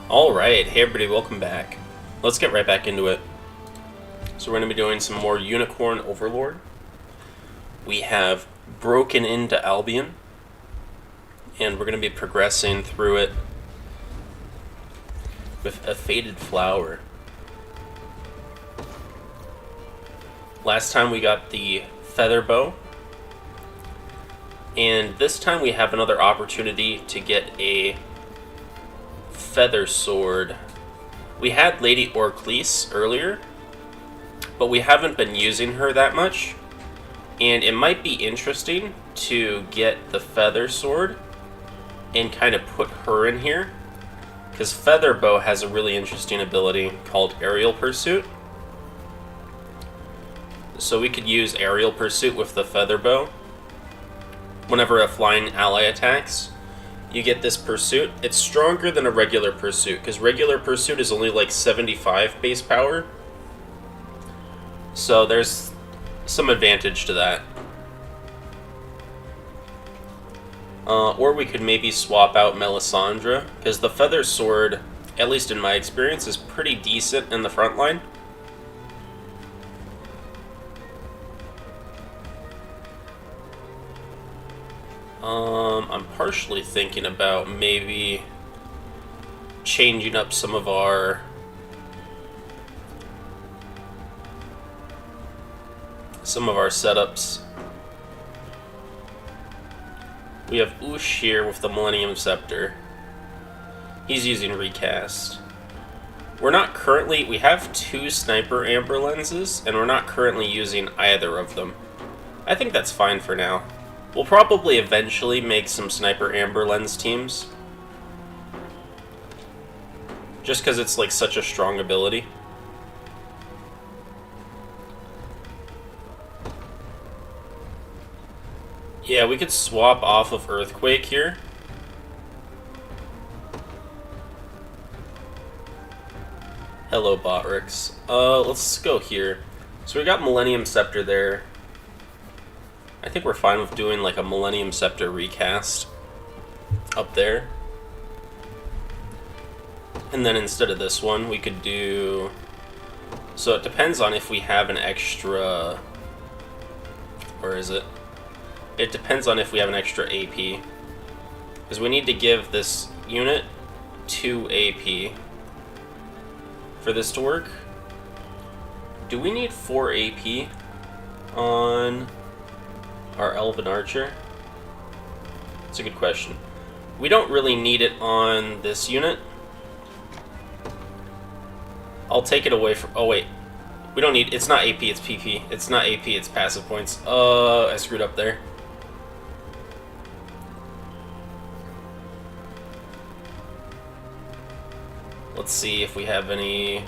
Alright, hey everybody, welcome back. Let's get right back into it. So we're going to be doing some more Unicorn Overlord. We have broken into Albion, and we're going to be progressing through it with a faded flower. Last time we got the feather bow, and this time we have another opportunity to get a feather sword. We had Lady Orclise earlier, but we haven't been using her that much, and it might be interesting to get the feather sword and kind of put her in here, because feather bow has a really interesting ability called aerial pursuit. So we could use aerial pursuit with the feather bow. Whenever a flying ally attacks, you get this pursuit. It's stronger than a regular pursuit, because regular pursuit is only like 75 base power. So there's some advantage to that. Or we could maybe swap out Melisandre, because the feather sword, at least in my experience, is pretty decent in the front line. I'm partially thinking about maybe changing up some of our setups. We have Ush here with the Millennium Scepter. He's using recast. We have 2 sniper amber lenses, and we're not currently using either of them. I think that's fine for now. We'll probably eventually make some sniper amber lens teams, just because it's like such a strong ability. Yeah, we could swap off of Earthquake here. Hello, Botrix. Let's go here. So we got Millennium Scepter there. I think we're fine with doing like a Millennium Scepter recast up there. And then instead of this one, we could do... So it depends on if we have an extra... Where is it? It depends on if we have an extra AP. Because we need to give this unit 2 AP for this to work. Do we need 4 AP on our Elven Archer? That's a good question. We don't really need it on this unit. I'll take it away from... Oh, wait. We don't need... It's not AP, it's PP. It's not AP, it's passive points. I screwed up there. Let's see if we have any...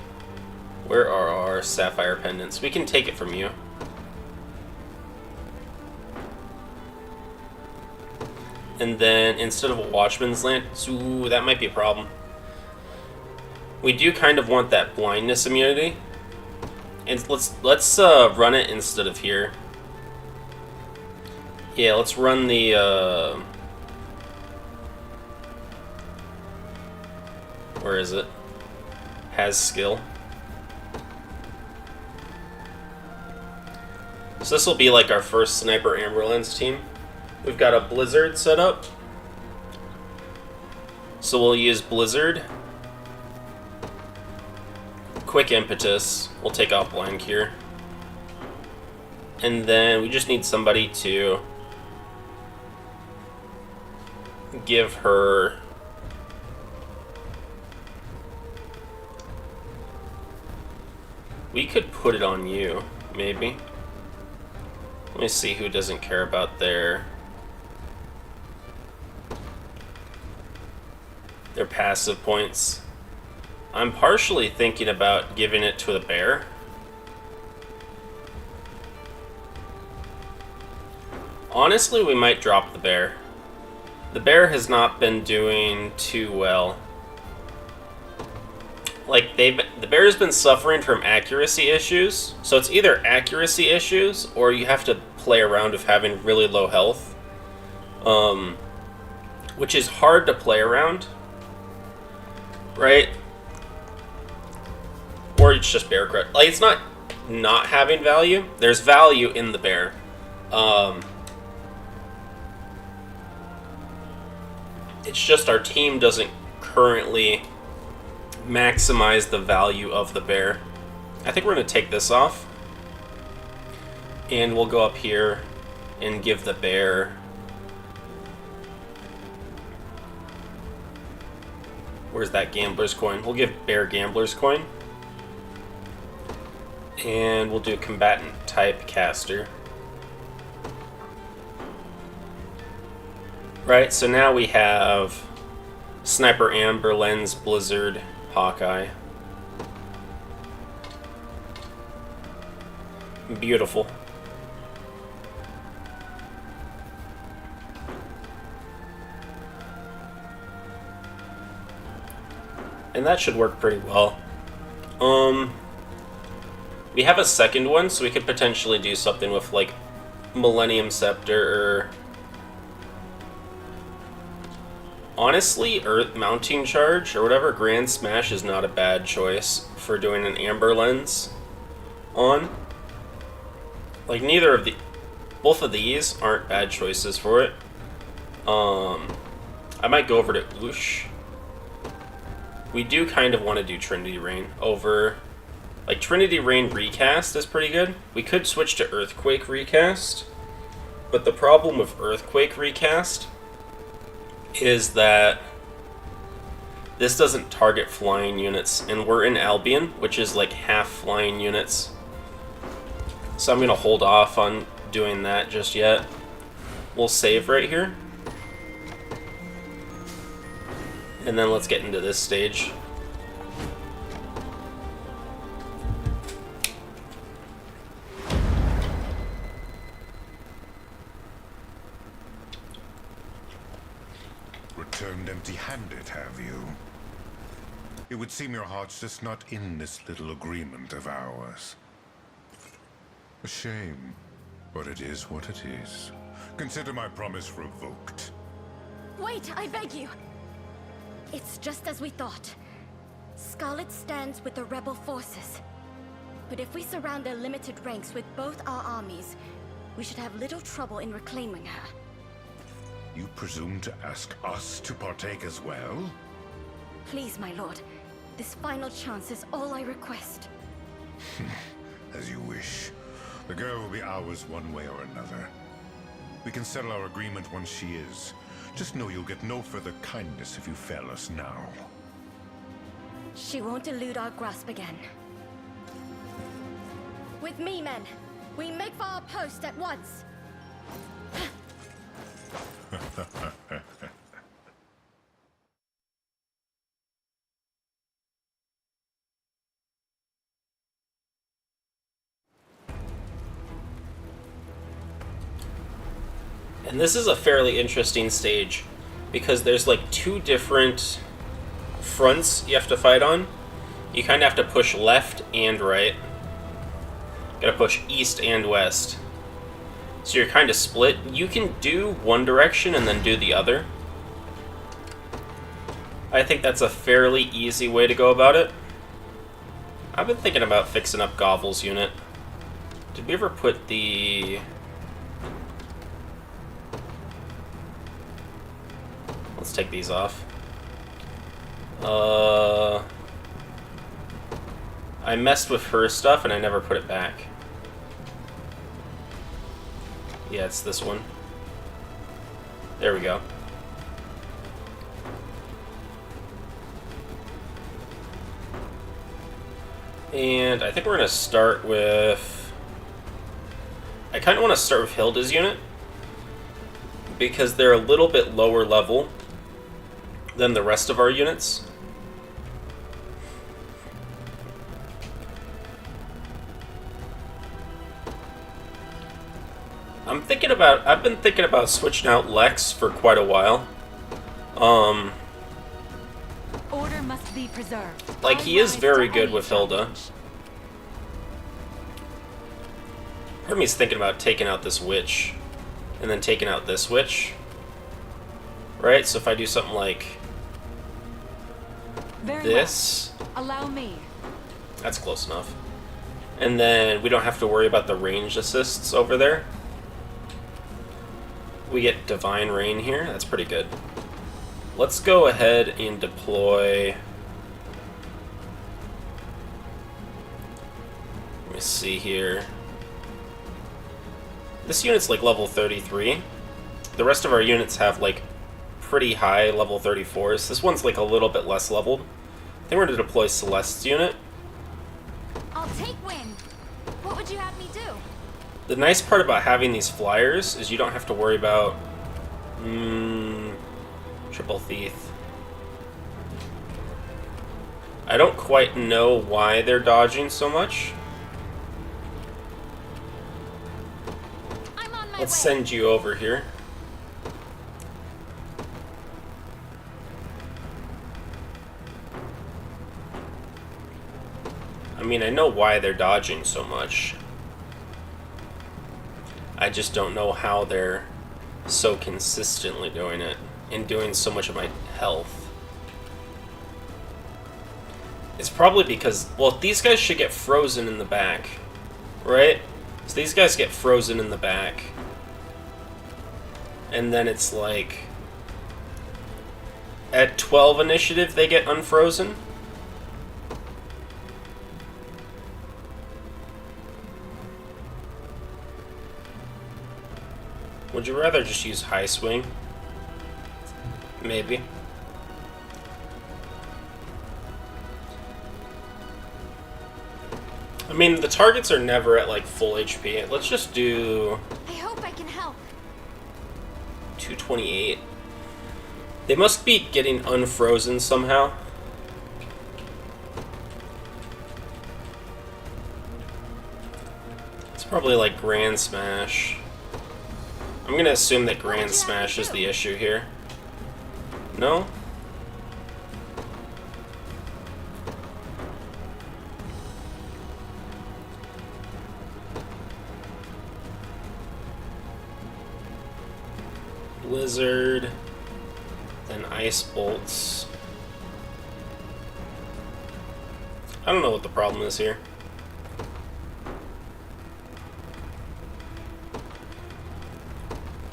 Where are our Sapphire Pendants? We can take it from you. And then instead of a Watchman's Lance, ooh, that might be a problem. We do kind of want that blindness immunity, and let's run it instead of here. Yeah, let's run the where is it? Has skill. So this will be like our first Sniper Amber Lens team. We've got a Blizzard set up, so we'll use Blizzard. Quick Impetus, we'll take off Blank here. And then we just need somebody to give her... We could put it on you, maybe. Let me see who doesn't care about their passive points. I'm partially thinking about giving it to the bear. Honestly, we might drop the bear. The bear has not been doing too well. Like, the bear's been suffering from accuracy issues, so it's either accuracy issues or you have to play around with having really low health, which is hard to play around. right? Or it's just bear credit. Like, it's not having value. There's value in the bear. It's just our team doesn't currently maximize the value of the bear. I think we're going to take this off. And we'll go up here and give the bear... Where's that gambler's coin? We'll give bear gambler's coin. And we'll do combatant type caster. Right, so now we have Sniper, Amber, Lens, Blizzard, Hawkeye. Beautiful. And that should work pretty well. We have a second one, so we could potentially do something with, like, Millennium Scepter or... Honestly, Earth Mounting Charge or whatever, Grand Smash is not a bad choice for doing an Amber Lens on. Like, neither of the... Both of these aren't bad choices for it. I might go over to Oosh. We do kind of want to do Trinity Rain over... Like, Trinity Rain Recast is pretty good. We could switch to Earthquake Recast. But the problem with Earthquake Recast is that this doesn't target flying units. And we're in Albion, which is like half flying units. So I'm going to hold off on doing that just yet. We'll save right here. And then let's get into this stage. Returned empty-handed, have you? It would seem your heart's just not in this little agreement of ours. A shame, but it is what it is. Consider my promise revoked. Wait, I beg you! It's just as we thought. Scarlet stands with the rebel forces. But if we surround their limited ranks with both our armies, we should have little trouble in reclaiming her. You presume to ask us to partake as well? Please, my lord. This final chance is all I request. As you wish. The girl will be ours one way or another. We can settle our agreement once she is. Just know you'll get no further kindness if you fail us now. She won't elude our grasp again. With me, men. We make for our post at once. And this is a fairly interesting stage because there's like two different fronts you have to fight on. You kind of have to push left and right. Gotta push east and west. So you're kind of split. You can do one direction and then do the other. I think that's a fairly easy way to go about it. I've been thinking about fixing up Govel's unit. Did we ever put the... Let's take these off. I messed with her stuff and I never put it back. Yeah, it's this one. There we go. And I think we're going to start with... I kind of want to start with Hilda's unit, because they're a little bit lower level than the rest of our units. I've been thinking about switching out Lex for quite a while. Order must be preserved. Like, he is very good with Hilda. Part of me's thinking about taking out this witch, and then taking out this witch. Right? So if I do something like Very this. well. Allow me. That's close enough. And then we don't have to worry about the ranged assists over there. We get Divine Rain here. That's pretty good. Let's go ahead and deploy... Let me see here. This unit's like level 33. The rest of our units have like pretty high level 34s. This one's like a little bit less leveled. I think we're going to deploy Celeste's unit. I'll take wind. What would you have me do? The nice part about having these flyers is you don't have to worry about Triple Thief. I don't quite know why they're dodging so much. I'm on my Let's way. send you over here. I mean, I know why they're dodging so much. I just don't know how they're so consistently doing it and doing so much of my health. It's probably because, well, these guys should get frozen in the back, right? So these guys get frozen in the back. And then it's like, at 12 initiative, they get unfrozen. Would you rather just use high swing? Maybe. I mean, the targets are never at like full HP. Let's just do I hope I can help. 228. They must be getting unfrozen somehow. It's probably like Grand Smash. I'm gonna assume that Grand Smash is the issue here. No? Blizzard, then Ice Bolts. I don't know what the problem is here.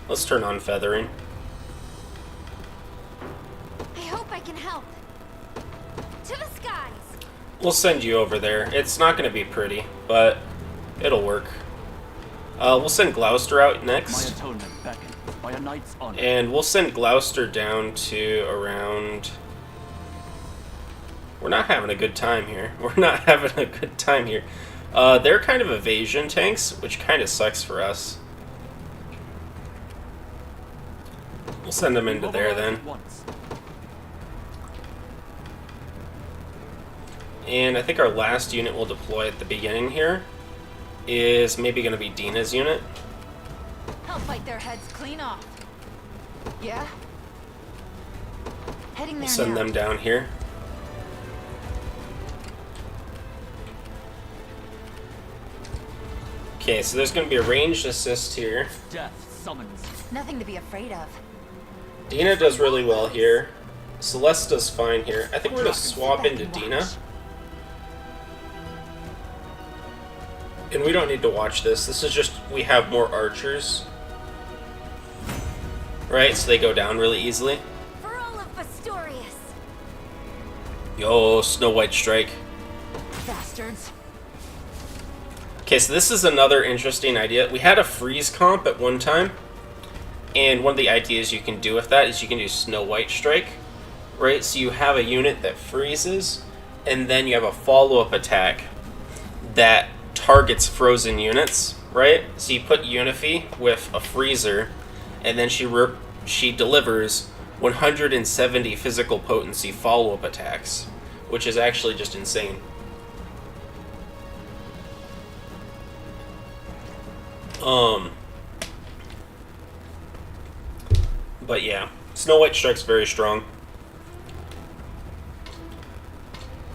Let's turn on Feathering. I hope I can help. To the skies. We'll send you over there. It's not going to be pretty, but it'll work. We'll send Gloucester out My next. atonement beckons by a knight's honor. And we'll send Gloucester down to around... We're not having a good time here. We're not having a good time here. They're kind of evasion tanks, which kind of sucks for us. We'll send them into there then. Once. And I think our last unit we'll deploy at the beginning here is maybe going to be Dina's unit. I'll fight their heads clean off. Yeah? Heading there We'll send now. them down here. Okay, so there's going to be a ranged assist here. Death summons. Nothing to be afraid of. Dina does really well here. Celeste does fine here. I think we're going to swap into Dina. And we don't need to watch this. This is just, we have more archers. Right, so they go down really easily. For all of Astorius. Yo, Snow White Strike. Bastards. Okay, so this is another interesting idea. We had a freeze comp at one time. And one of the ideas you can do with that is you can do Snow White Strike. Right, so you have a unit that freezes. And then you have a follow-up attack that targets frozen units, right? So you put Unify with a freezer, and then she delivers 170 physical potency follow-up attacks, which is actually just insane. But yeah, Snow White Strike's very strong.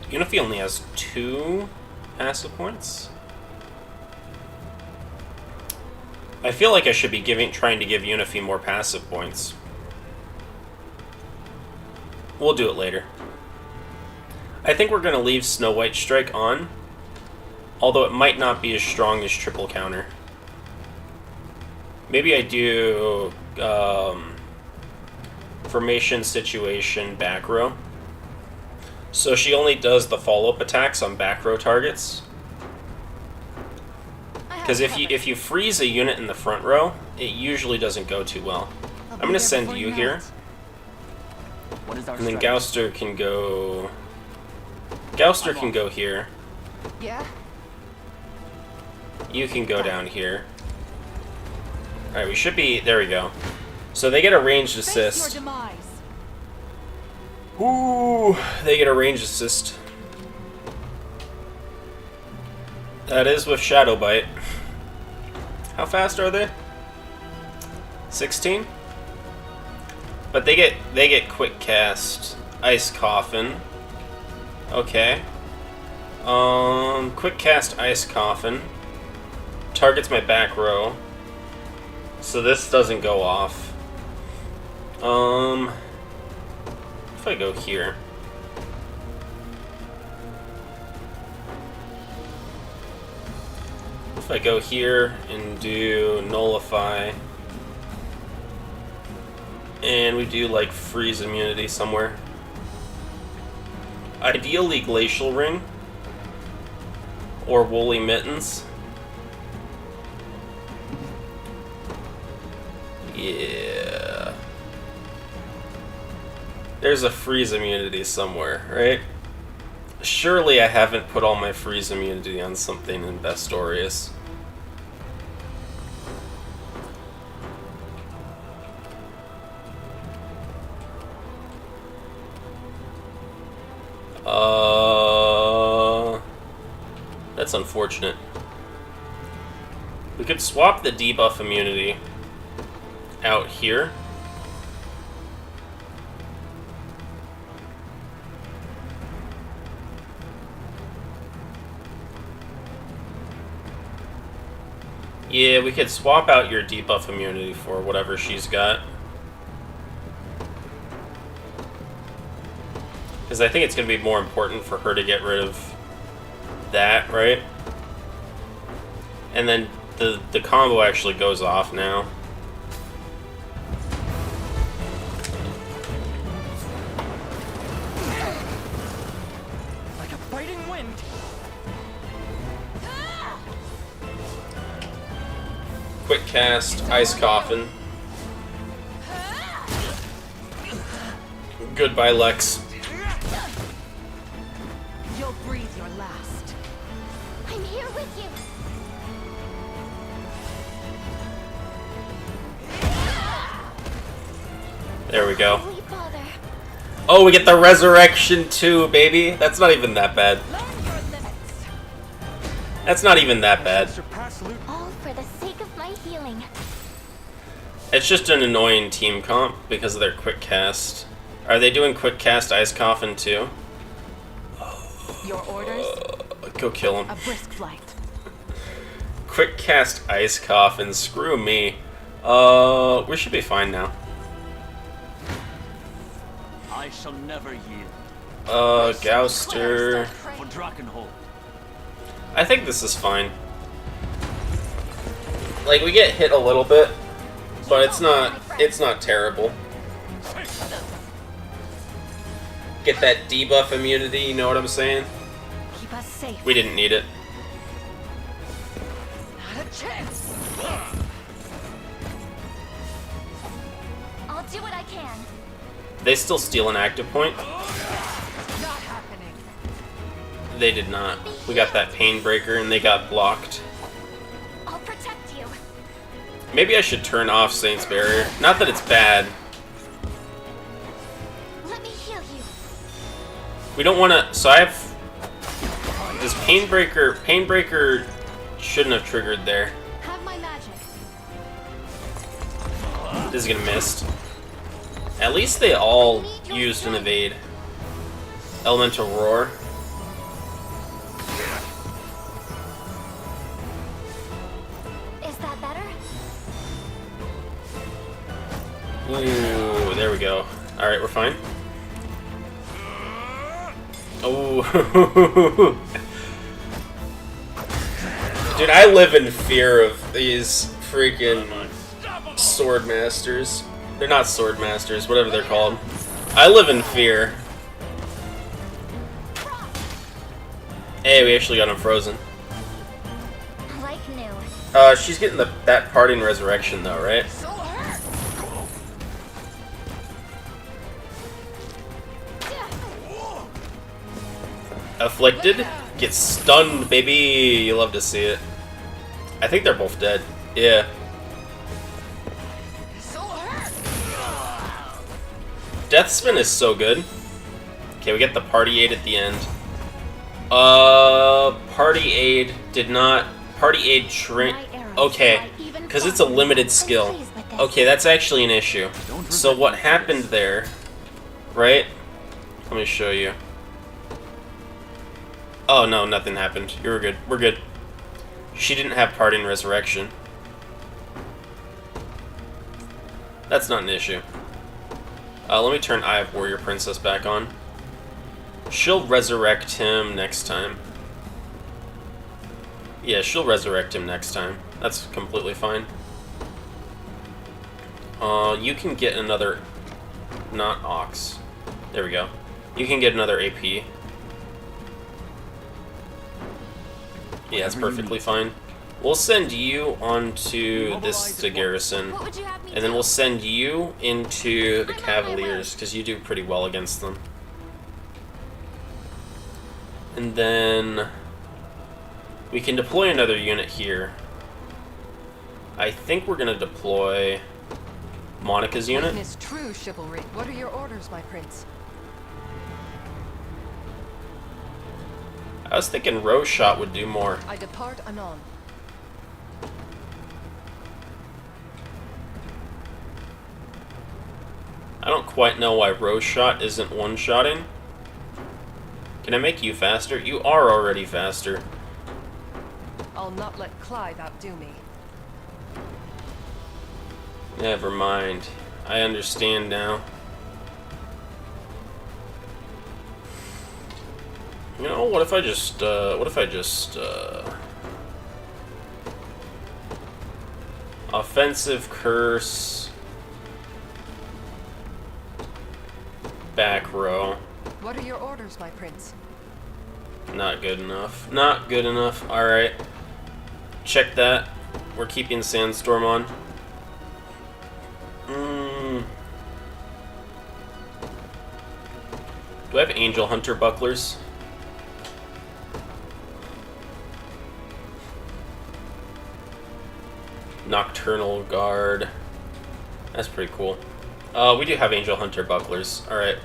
Unify only has 2 passive points. I feel like I should be trying to give Unify more passive points. We'll do it later. I think we're going to leave Snow White Strike on, although it might not be as strong as triple counter. Maybe I do formation, situation, back row. So she only does the follow-up attacks on back row targets. Because if you freeze a unit in the front row, it usually doesn't go too well. I'm going to send you here. What is our And then strategy? Gouster can go... Gouster can go here. Yeah? You can go down here. Alright, we should be... There we go. So they get a ranged Face your assist. demise. Ooh, they get a ranged assist. That is with Shadow Bite. How fast are they? 16? But they get quick cast. Ice Coffin. Okay. Quick cast Ice Coffin. Targets my back row. So this doesn't go off. If I go here. If I go here and do Nullify. And we do like freeze immunity somewhere. Ideally Glacial Ring. Or Woolly Mittens. Yeah. There's a freeze immunity somewhere, right? Surely I haven't put all my freeze immunity on something in Bestorius. That's unfortunate. We could swap the debuff immunity out here. Yeah, we could swap out your debuff immunity for whatever she's got. Because I think it's going to be more important for her to get rid of that, right? And then the combo actually goes off now. Like a biting wind. Quick cast, Ice Coffin. Goodbye, Lex. You'll breathe your last. I'm here with you. There we go. Holy Father. Oh, we get the resurrection too, baby. That's not even that bad. Learn your limits. That's not even that bad. Surpass loot. All for the sake of my healing. It's just an annoying team comp because of their quick cast. Are they doing quick cast Ice Coffin too? Your orders? Go kill him. A brisk flight. Quick cast Ice Coffin. Screw me. We should be fine now. I shall never yield. Gouster. For Drakenhold. I think this is fine. Like, we get hit a little bit, but it's not terrible. Get that debuff immunity, you know what I'm saying? Keep us safe. We didn't need it. Not a chance. I'll do what I can. They still steal an active point? Not happening. They did not. We got that Pain Breaker and they got blocked. I'll protect you. Maybe I should turn off Saint's Barrier. Not that it's bad. Let me heal you. We don't want to... So I have... This Pain Breaker... Pain Breaker shouldn't have triggered there. Have my magic. This is gonna miss. At least they all used an evade. Elemental Roar. Is that better? Ooh, there we go. Alright, we're fine. Oh. Dude, I live in fear of these freaking sword masters. They're not sword masters, whatever they're called. I live in fear. Hey, we actually got him frozen. Like new. She's getting that parting resurrection though, right? So hurt. Afflicted gets stunned, baby. You love to see it. I think they're both dead. Yeah. So hurt. Death spin is so good. Okay, we get the party aid at the end. Party aid did not. Party aid shrink. Okay, because it's a limited skill. Okay, that's actually an issue. So what happened there, right? Let me show you. Oh no, nothing happened. You're good. We're good. She didn't have parting resurrection. That's not an issue. Let me turn Eye of Warrior Princess back on. She'll resurrect him next time. Yeah, she'll resurrect him next time. That's completely fine. You can get another... Not Ox. There we go. You can get another AP. Yeah, it's perfectly fine. We'll send you onto the garrison. What would you have me And then do? we'll send you into the Cavaliers, because you do pretty well against them. And then we can deploy another unit here. I think we're going to deploy Monica's unit. Witness true chivalry. What are your orders, my prince? I was thinking Rose Shot would do more. I depart anon. I don't quite know why Rose Shot isn't one-shotting. Can I make you faster? You are already faster. I'll not let Clive outdo me. Never mind. I understand now. You know, what if I just, offensive curse, back row. What are your orders, my prince? Not good enough. Not good enough. Alright. Check that. We're keeping Sandstorm on. Do I have Angel Hunter bucklers? Nocturnal Guard. That's pretty cool. We do have Angel Hunter bucklers. Alright.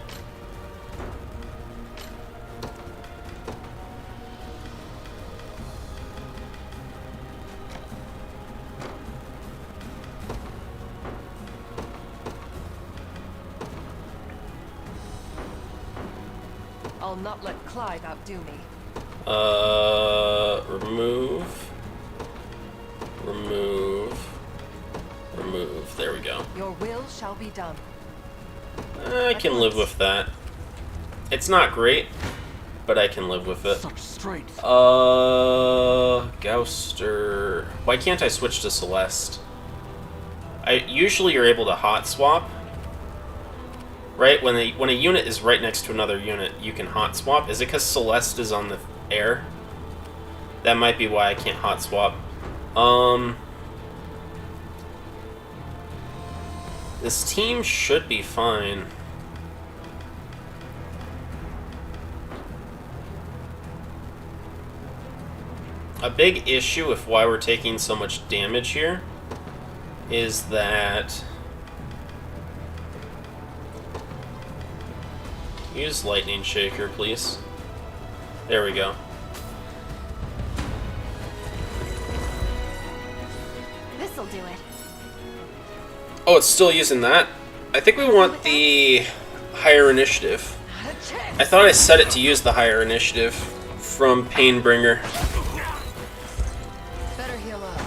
I'll not let Clive outdo me. Remove. Remove. Remove. There we go. Your will shall be done. I can live with that. It's not great, but I can live with it. Such strength. Gouster. Why can't I switch to Celeste? Usually you're able to hot swap. Right? When a unit is right next to another unit, you can hot swap. Is it because Celeste is on the air? That might be why I can't hot swap. This team should be fine. A big issue with why we're taking so much damage here is that... Use Lightning Shaker, please. There we go. This'll do it. Oh, it's still using that? I think we want the higher initiative. Not a chance. I thought I set it to use the higher initiative from Painbringer. Better heal up.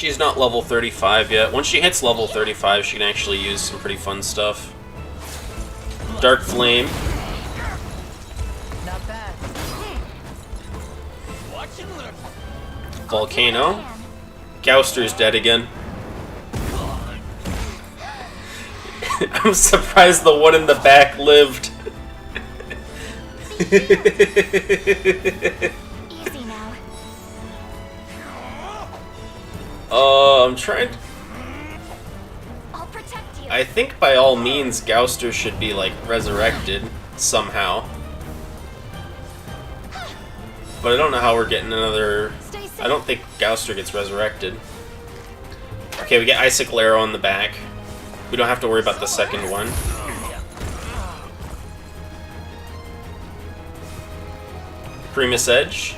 She's not level 35 yet. Once she hits level 35, she can actually use some pretty fun stuff. Dark Flame. Not bad. Volcano. Gouster's dead again. I'm surprised the one in the back lived. Easy now. I'm trying. I'll protect you. I think by all means, Gouster should be like resurrected somehow. But I don't know how we're getting another. Stay safe. I don't think Gouster gets resurrected. Okay, we get Icicle Arrow on the back. We don't have to worry about the second one. Primus Edge.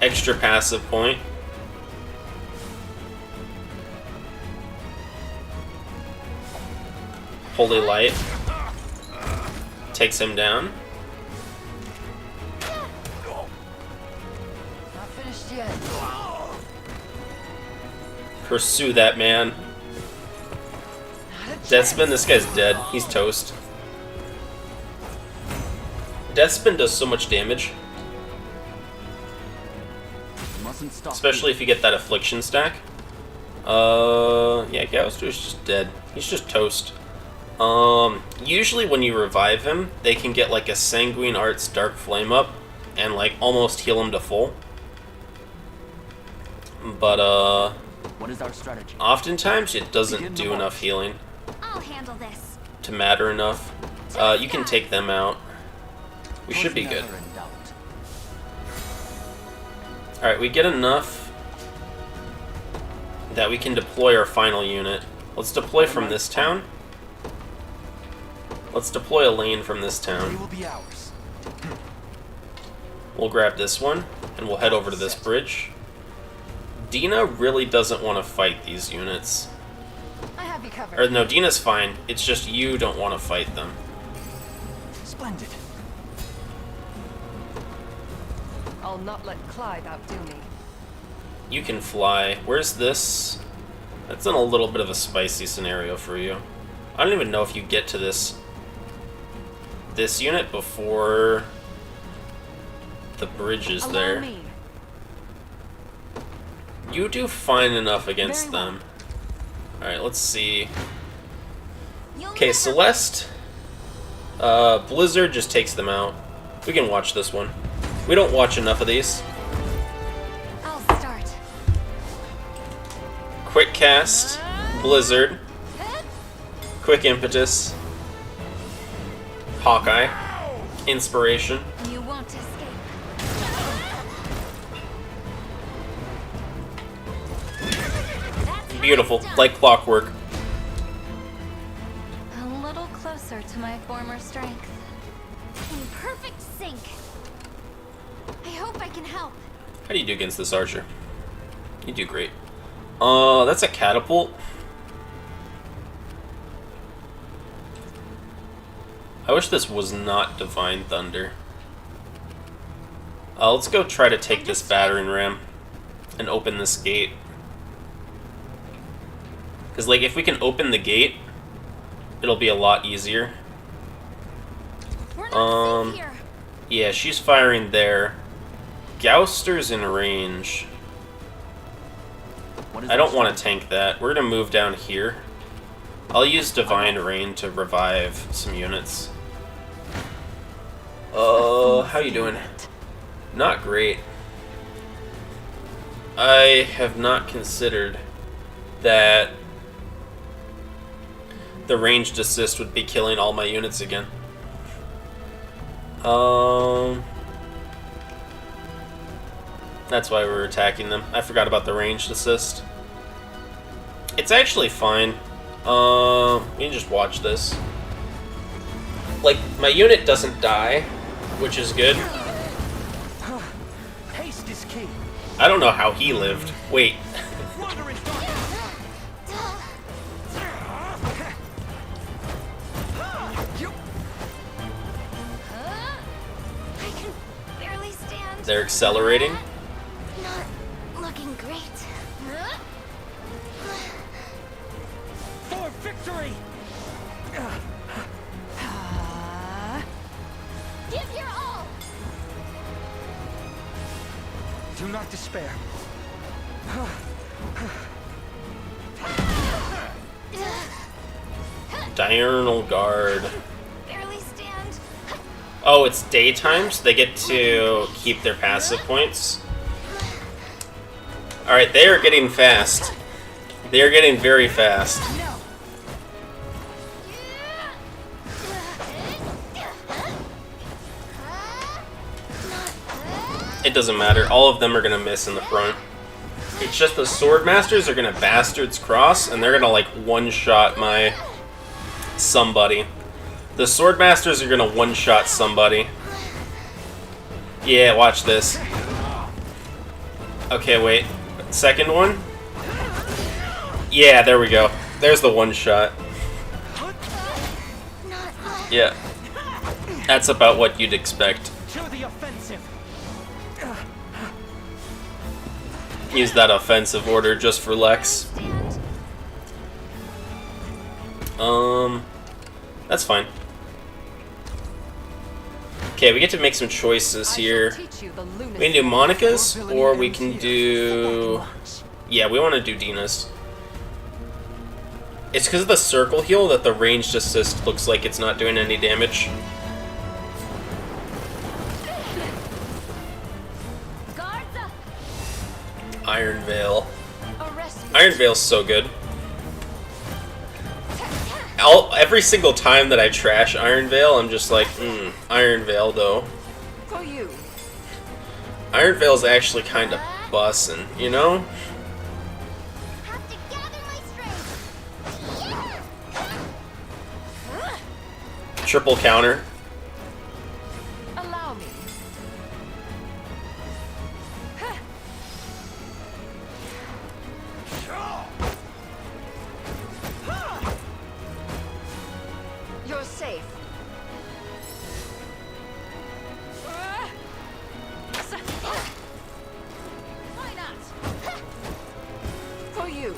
Extra passive point. Holy Light. Takes him down. Not finished yet. Pursue that man. Deathspin, this guy's dead. He's toast. Deathspin does so much damage. Mustn't stop. Especially if you get that affliction stack. Yeah, Gouster's just dead. He's just toast. Usually when you revive him, they can get like a Sanguine Arts Dark Flame up and like almost heal him to full. But What is our strategy? oftentimes it doesn't do enough healing I'll handle this. to matter enough. You can take them out. We should be good. Never in doubt. Alright, we get enough that we can deploy our final unit. Let's deploy from this town. Let's deploy a lane from this It town. will be ours. We'll grab this one, and we'll head over to this bridge. Dina really doesn't want to fight these units. I have you covered. Or no, Dina's fine. It's just you don't want to fight them. Splendid. I'll not let Clive outdo me. You can fly. Where's this? That's in a little bit of a spicy scenario for you. I don't even know if you get to this unit before the bridge is Allow there. me. You do fine enough against Very well. them. Alright, let's see. You'll Okay, never- Celeste. Blizzard just takes them out. We can watch this one. We don't watch enough of these. I'll start. Quick cast. Blizzard. Quick impetus. Hawkeye. Inspiration. You won't escape. That's how Beautiful. it's done. Like clockwork. A little closer to my former strength. In perfect sync. I hope I can help. How do you do against this archer? You do great. That's a catapult. I wish this was not Divine Thunder. Let's go try to take this battering ram and open this gate. Because, like, if we can open the gate, it'll be a lot easier. We're not safe Um, here. Yeah, she's firing there. Gouster's in range. What is I our don't want to strategy? tank that. We're going to move down here. I'll use Divine Rain to revive some units. How you doing? Not great. I have not considered that the ranged assist would be killing all my units again. That's why we were attacking them. I forgot about the ranged assist. It's actually fine. We can just watch this. Like, my unit doesn't die, which is good. Haste is key. I don't know how he lived. Wait. Wonder in darkness. I can barely stand. They're accelerating. Not looking great. victory! Give your all! Do not despair. Diurnal Guard. Barely stand. Oh, it's daytime, so they get to keep their passive points. Alright, they are getting fast. They are getting very fast. No. It doesn't matter. All of them are going to miss in the front. It's just the Sword Masters are going to Bastard's Cross, and they're going to, like, one-shot my somebody. The Sword Masters are going to one-shot somebody. Yeah, watch this. Okay, wait. Second one? Yeah, there we go. There's the one-shot. Yeah. That's about what you'd expect. To the offensive! Use that offensive order just for Lex. That's fine. Okay, we get to make some choices here. We can do Monica's, or we can do... Yeah, we want to do Dina's. It's because of the circle heal that the ranged assist looks like it's not doing any damage. Guards up! Iron Veil. Arrest me. Iron Veil's so good. Every single time that I trash Iron Veil, I'm just like, Iron Veil though. For you. Iron Veil's actually kind of bussin', you know? Have to gather my strength. Triple counter. Allow me. You're safe. Why not? For you.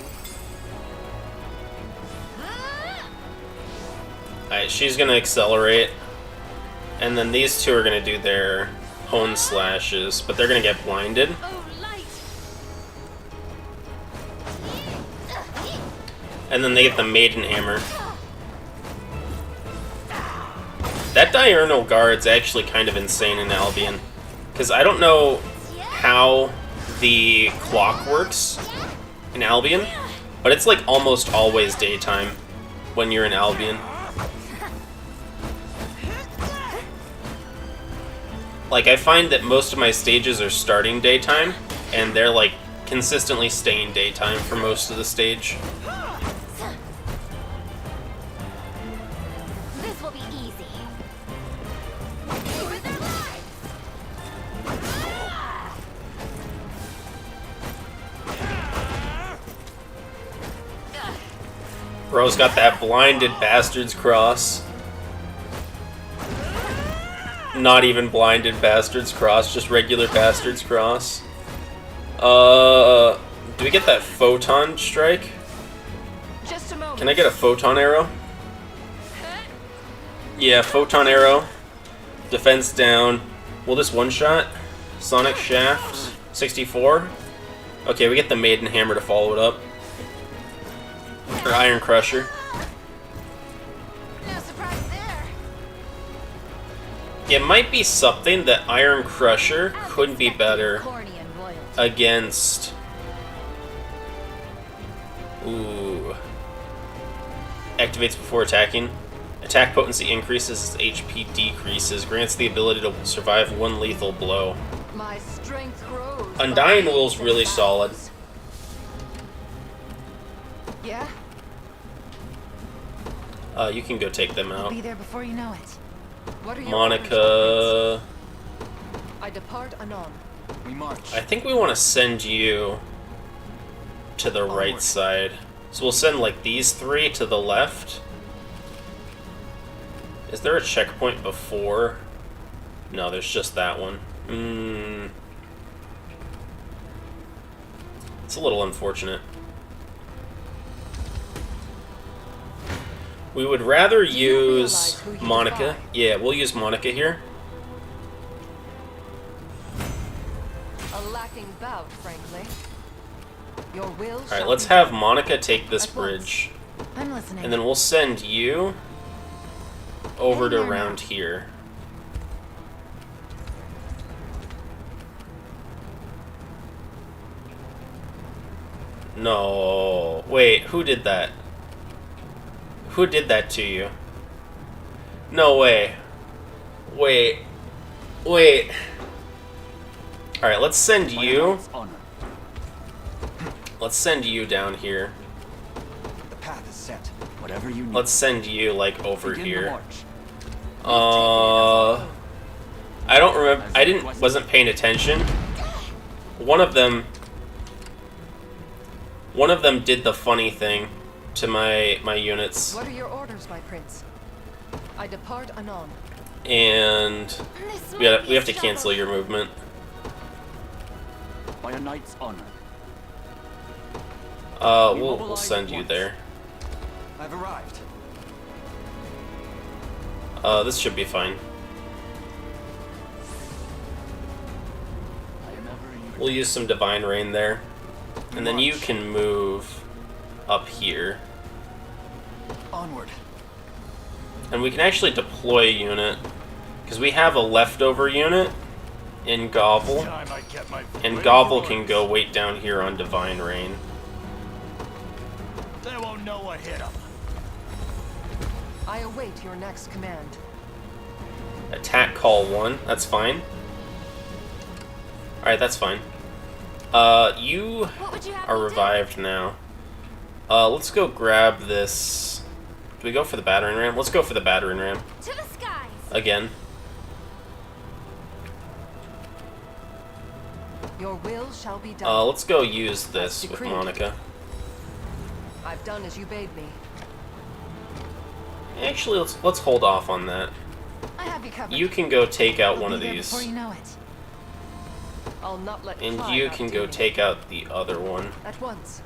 Alright, she's gonna accelerate. And then these two are gonna do their hone slashes, but they're gonna get blinded. Oh, light! And then they get the Maiden Hammer. That Diurnal Guard's actually kind of insane in Albion. Because I don't know how the clock works in Albion, but it's like almost always daytime when you're in Albion. Like, I find that most of my stages are starting daytime, and they're like consistently staying daytime for most of the stage. This will be easy. For their lives! Bro's got that blinded Bastard's Cross. Not even blinded Bastard's Cross, just regular Bastard's Cross. Do we get that Photon Strike? Just a moment. Can I get a Photon Arrow? Yeah, Photon Arrow. Defense down. Will this one-shot? Sonic Shaft. 64. Okay, we get the Maiden Hammer to follow it up. Or Iron Crusher. No surprise there. It might be something that Iron Crusher could be better Cornian royalty. against... Ooh. Activates before attacking. Attack potency increases as HP decreases. Grants the ability to survive one lethal blow. My strength grows. Undying Will's really solid. Yeah? You can go take them I'll out. be there before you know it. What are your Monica... I depart anon. We march. I think we want to send you to the right Onward. side. So we'll send like these three to the left. Is there a checkpoint before? No, there's just that one. It's a little unfortunate. We would rather Do you realize use who you Monica. defy? Yeah, we'll use Monica here. A lacking bout, frankly. Your will Alright, shall let's be have done. Monica take this At once. bridge. I'm listening. And then we'll send you over to Hey there around now. here. No. Wait, who did that? Who did that to you? No way. Wait. Wait. Alright, let's send you. Let's send you down here. The path is set. Whatever you need. Let's send you, like, over Begin the here. march. I don't remember. Wasn't paying attention. One of them did the funny thing to my units, What are your orders, my prince? I depart anon. and This we might be have to a cancel struggle. your movement. By a knight's honor. We'll send you there. I've arrived. This should be fine. I am ever eager. We'll use some divine rain there, and then you March. can move up here, Onward. and we can actually deploy a unit because we have a leftover unit in Gobble, Time I get my and Gobble can go wait down here on divine rain. They won't know what hit them. I await your next command. Attack call 1. That's fine. Alright, that's fine. You What would you have are me do? revived now. Let's go grab this. Do we go for the battering ram? Let's go for the battering ram. To the skies. Again. Your will shall be done. Let's go use this As with decreed. Monica. I've done as you bade me. Actually, let's hold off on that. I have you covered. You can go take out I'll one be of there these. before you know it. I'll not let And Clyde you can outdo go me. take out the other one. At once.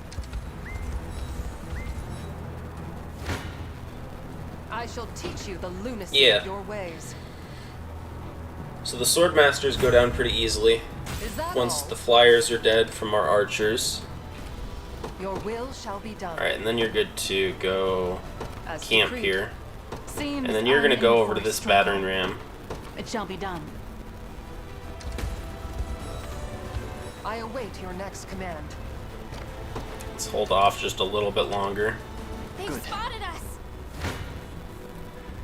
I shall teach you the lunacy Yeah. of your ways. So the swordmasters go down pretty easily Is that once all? the flyers are dead from our archers. Your will shall be done. Alright, and then you're good to go As camp decreed. here. Seems And then you're I'm gonna go in over to for a this struggle. battering ram. It shall be done. I await your next command. Let's hold off just a little bit longer. They've Good. spotted us.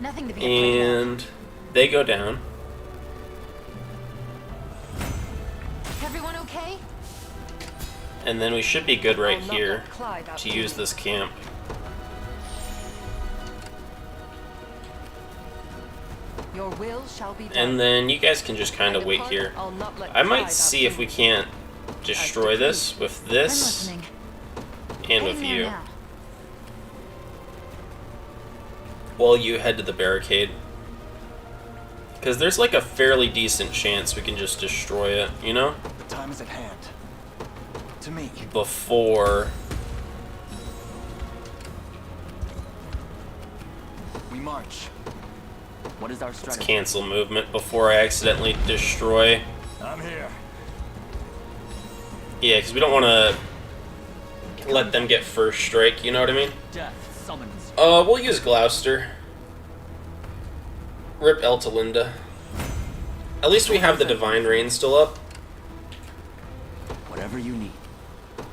Nothing to be afraid of. And they go down. Everyone okay? And then we should be good right I'll not here let Clyde to outdo use me. this camp. Your will shall be done. And then you guys can just kind I of wait depart, here. I'll not let I might Clyde see if outdo we me. can't destroy this with I'm this listening. and Heading with there you. now. While you head to the barricade. Because there's like a fairly decent chance we can just destroy it, you know? The time is at hand. To me. Before... We march. What is our Let's strategy? cancel movement before I accidentally destroy. I'm here. Yeah, because we don't want to let them get first strike, you know what I mean? Death summons. We'll use Gloucester. Rip Eltalinda. At least we have the Divine Rain still up. Whatever you need.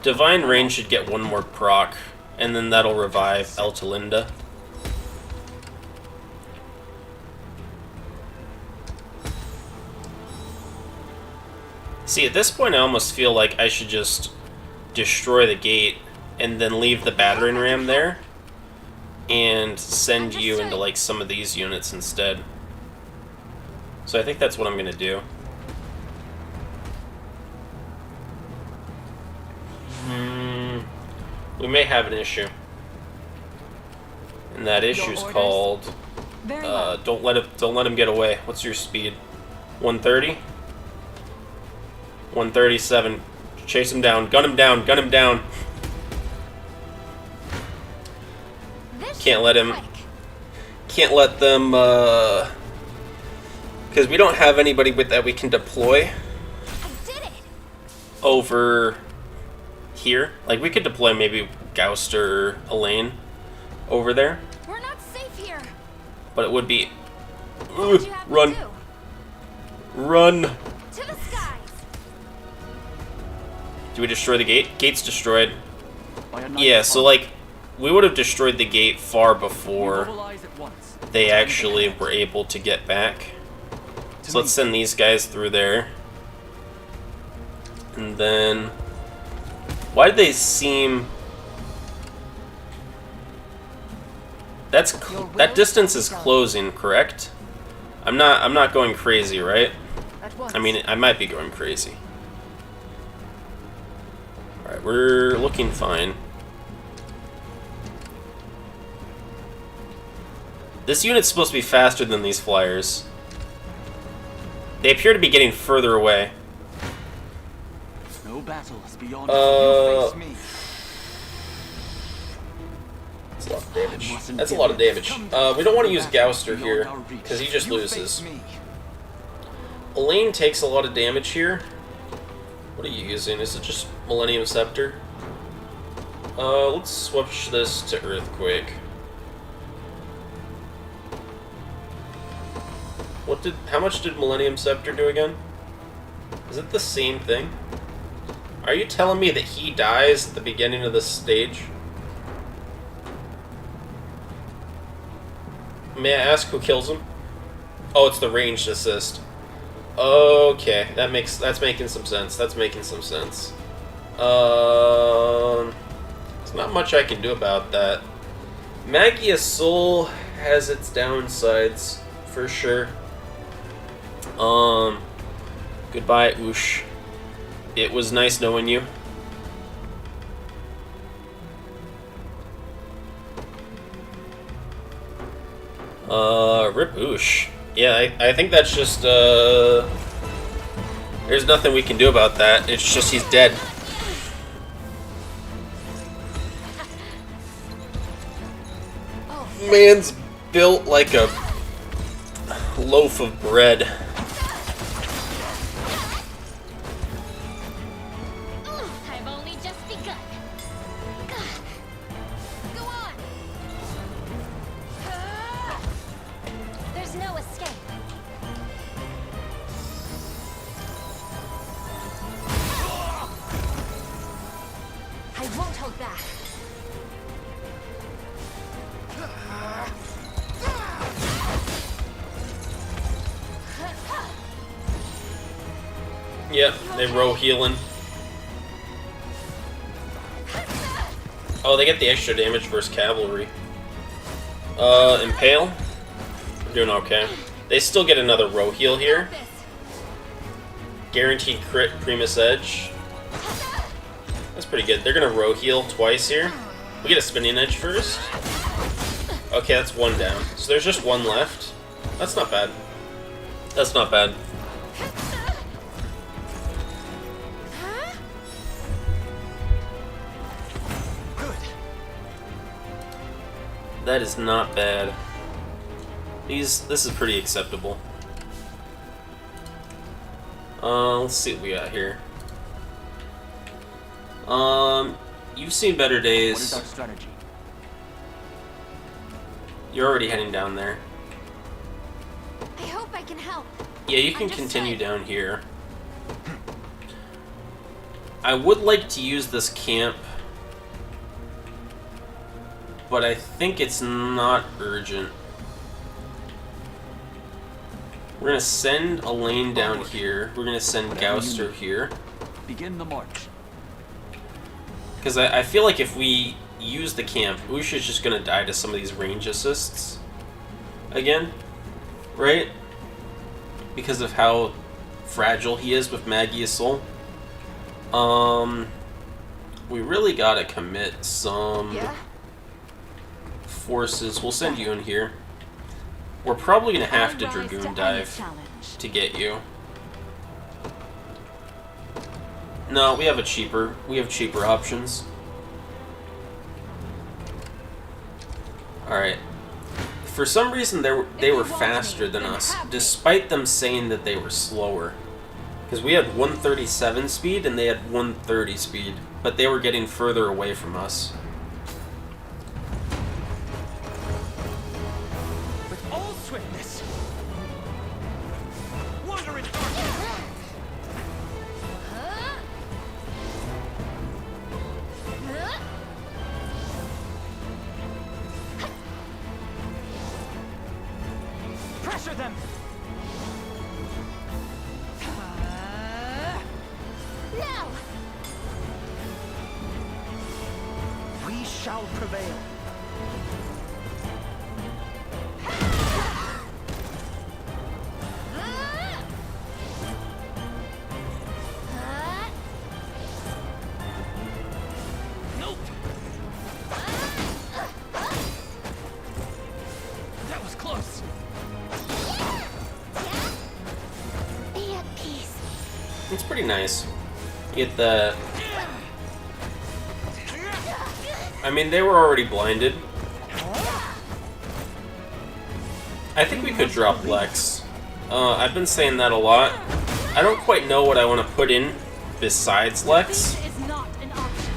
Divine Rain should get one more proc, and then that'll revive Eltalinda. See, at this point I almost feel like I should just destroy the gate and then leave the battering ram there and send you into like some of these units instead. So I think that's what I'm gonna do. We may have an issue. And that issue's orders? called Very well. don't let him get away. What's your speed? 130? 137. Chase him down. Gun him down. Gun him down. This Can't should let be him quick. can't let them, because we don't have anybody with that we can deploy I did it! over here. Like, we could deploy maybe Gauster or Elaine over there, We're not safe here. but it would be... What'd you have Run. to do? Run! To the skies! Do we destroy the gate? Gate's destroyed. By a knife Yeah, so, arm. like, we would have destroyed the gate far before Mobilize at once. they actually were able to get back. So let's send these guys through there. And then... Why did they seem... That distance is closing, correct? I'm not going crazy, right? At once. I mean, I might be going crazy. Alright, we're looking fine. This unit's supposed to be faster than these flyers. They appear to be getting further away. No battles beyond you face me. That's a lot of damage. That's a lot of damage. We don't want to use Gauster here, because he just loses. Elaine takes a lot of damage here. What are you using? Is it just Millennium Scepter? Let's switch this to Earthquake. How much did Millennium Scepter do again? Is it the same thing? Are you telling me that he dies at the beginning of this stage? May I ask who kills him? Oh, it's the ranged assist. Okay, that's making some sense. That's making some sense. There's not much I can do about that. Magia's Soul has its downsides, for sure. Goodbye, Oosh. It was nice knowing you. Rip Oosh. Yeah, I think that's just, there's nothing we can do about that. It's just he's dead. Man's built like a loaf of bread. I've only just begun. Go on. There's no escape. I won't hold back. Yep, they row healing. Oh, they get the extra damage versus cavalry. Impale? We're doing okay. They still get another row heal here. Guaranteed crit Primus Edge. That's pretty good. They're gonna row heal twice here. We get a spinning edge first. Okay, that's one down. So there's just one left. That's not bad. That's not bad. That is not bad. This is pretty acceptable. Let's see what we got here. You've seen better What is days. our strategy? You're already heading down there. I hope I can help. Yeah, you can Understood. continue down here. I would like to use this camp, but I think it's not urgent. We're gonna send Elaine down here. We're gonna send Gauster here. Begin the march. Because I feel like if we use the camp, Ush is just gonna die to some of these range assists. Again. Right? Because of how fragile he is with Magia's Soul. We really gotta commit some Yeah? forces. We'll send you in here. We're probably gonna have to I rise to Dragoon any dive challenge. to get you. No, we have cheaper options. Alright. For some reason, they were faster than us, despite them saying that they were slower. Because we had 137 speed and they had 130 speed, but they were getting further away from us. With all swiftness. Wander in darkness. Pressure them. Now! We shall prevail. Nope. That was close. Be at peace. It's pretty nice. You get the... I mean, they were already blinded. I think we could drop Lex. I've been saying that a lot. I don't quite know what I want to put in besides Lex. Defeat is not an option.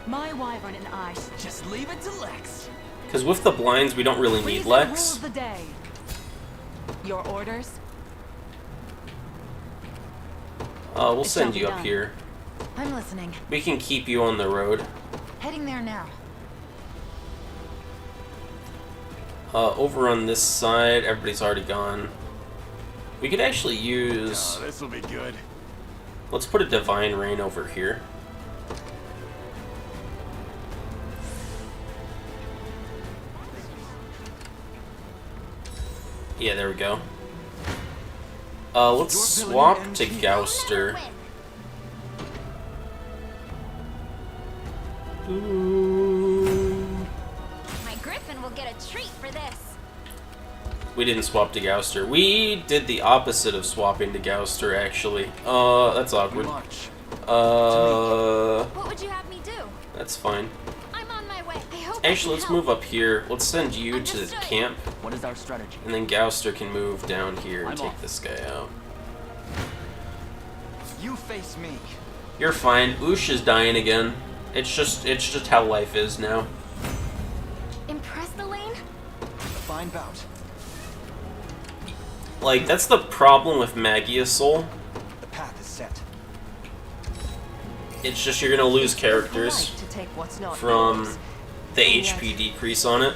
My wyvern and I. Just leave it to Lex. Because with the blinds, we don't really need Reason Lex. rules the day. Your orders? We'll It send shall you be up done. here. I'm listening. We can keep you on the road. Heading there now. Over on this side, everybody's already gone. We could actually use... this will be good. Let's put a Divine Rain over here. Yeah, there we go. Let's swap to Gouster. My griffin will get a treat for this. We didn't swap to Gouster. We did the opposite of swapping to Gouster, actually. That's awkward. March. What would you have me do? That's fine. I'm on my way. I hope I Actually, can let's help. move up here. Let's send you to Understood. camp, What is our strategy? and then Gouster can move down here and I'm take off. this guy out. You face me. You're fine. Oosh is dying again. It's just how life is now. Impress the lane? A fine bout. Like, that's the problem with Magia Soul. The path is set. It's just you're gonna lose characters Polite to take what's not from yours. the HP decrease on it.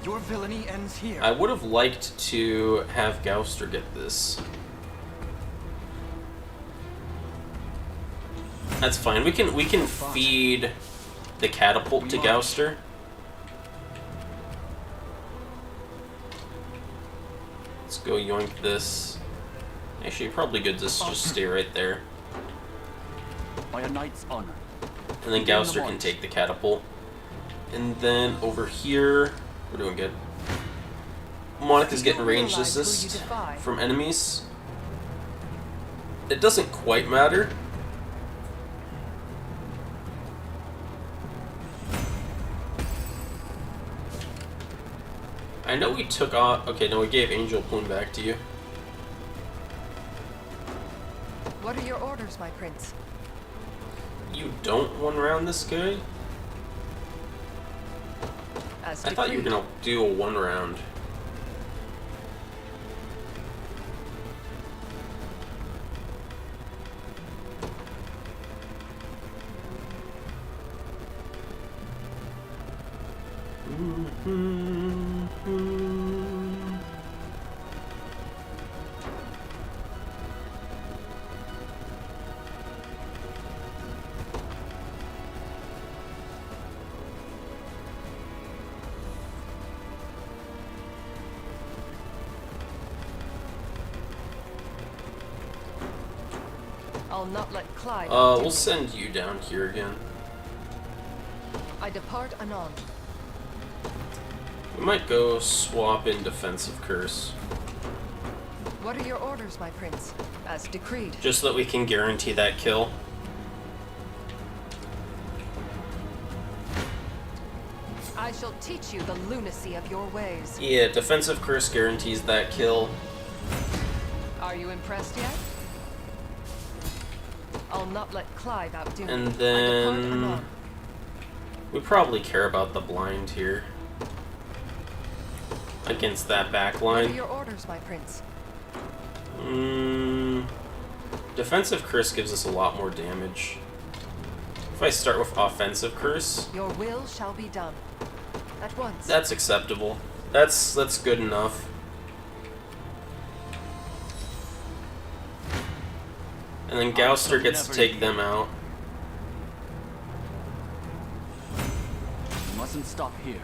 Your villainy ends here. I would have liked to have Gouster get this. That's fine. We can feed the catapult to Gouster. Let's go yoink this. Actually, probably good to just stay right there. By a knight's honor. And then Gouster can take the catapult. And then over here, we're doing good. Monica's getting ranged assist from enemies. It doesn't quite matter. I know we took off... Okay, no, we gave Angel Plume back to you. What are your orders, my prince? You don't one-round this guy? As I thought you were gonna do a one-round. I'll not let Clyde. We'll send you down here again. I depart anon. We might go swap in Defensive Curse. What are your orders, my prince? As decreed. Just so that we can guarantee that kill. I I shall teach you the lunacy of your ways. Yeah, defensive curse guarantees that kill. Are you impressed yet? I'll not let Clive outdo me. And I depart then anon. we probably care about the blind here against that back What are line. your orders, my prince? Defensive curse gives us a lot more damage. If I start with offensive curse, Your will shall be done. At once. that's acceptable. That's good enough. And then Gouster gets to take them out. We mustn't stop here.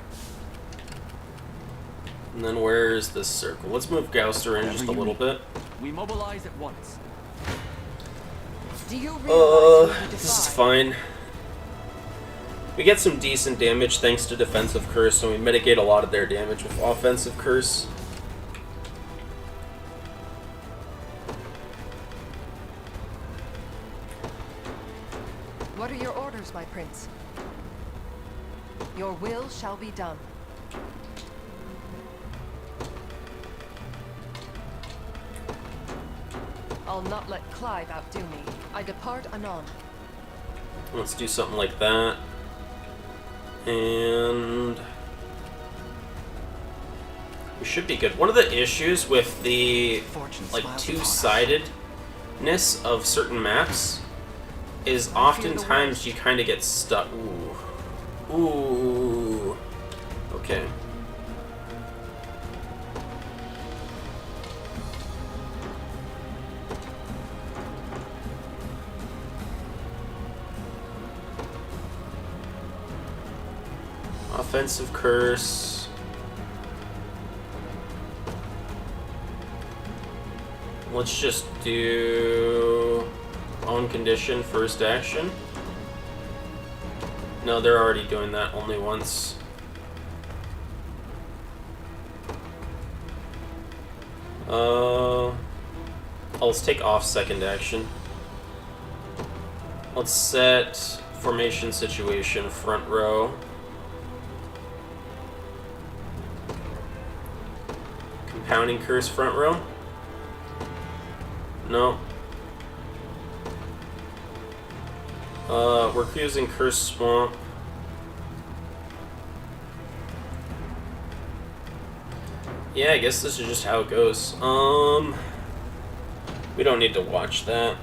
And then where's this circle? Let's move Gouster in just a little bit. We mobilize at once. Do you realize who you This is defy? fine. We get some decent damage thanks to defensive curse, and we mitigate a lot of their damage with offensive curse. What are your orders, my prince? Your will shall be done. I'll not let Clive outdo me. I depart anon. Let's do something like that. And we should be good. One of the issues with the Fortune like smiles two-sidedness of certain maps is oftentimes you kind of get stuck. Ooh. Ooh. Okay. Offensive curse. Let's just do own condition first action. No, they're already doing that only once. Let's take off second action. Let's set formation situation front row. Compounding curse front row? No. We're using curse swamp. Yeah, I guess this is just how it goes. We don't need to watch that.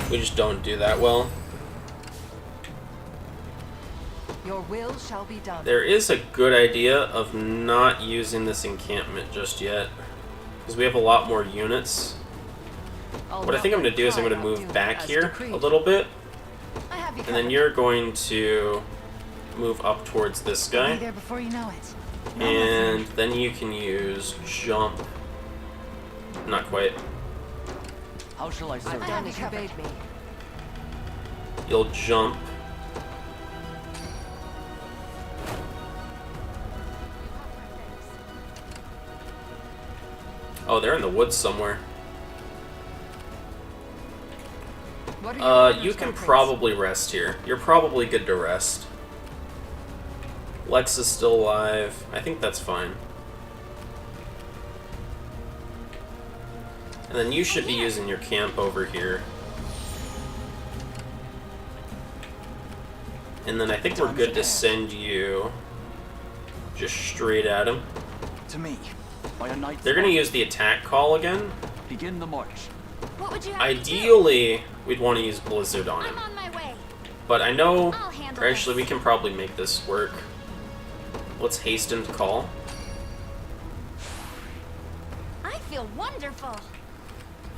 We just don't do that well. Your will shall be done. There is a good idea of not using this encampment just yet, because we have a lot more units. What I think I'm going to do is I'm going to move back here a little bit, I have you and then covered. you're going to move up towards this Be guy, there before you know it. and then you can use jump. Not quite. How shall I serve? I've done as you bade me. You'll jump. Oh, they're in the woods somewhere. What are your orders, You my can prince? probably rest here. You're probably good to rest. Lex is still alive. I think that's fine. And then you should be using your camp over here. And then I think we're good to send you just straight at him. To me, by a knight's They're going to honor. use the attack call again. Begin the march. What would you have me do? Ideally, we'd want to use Blizzard on him. I'm on my way. But I know, I'll handle or actually we this. can probably make this work. Let's hasten to call. I feel wonderful.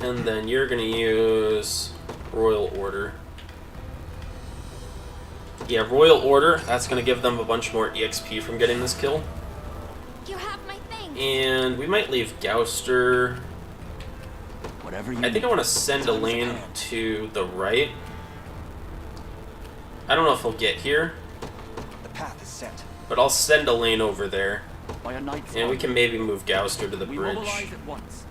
And then you're going to use Royal Order. Yeah, Royal Order, that's going to give them a bunch more EXP from getting this kill. You have my thing. And we might leave Gouster. Whatever you I think I want to send a lane to the right. I don't know if he'll get here, The path is set. but I'll send a lane over there. By a knight's And we honor. can maybe move Gouster to the We bridge. mobilize at once.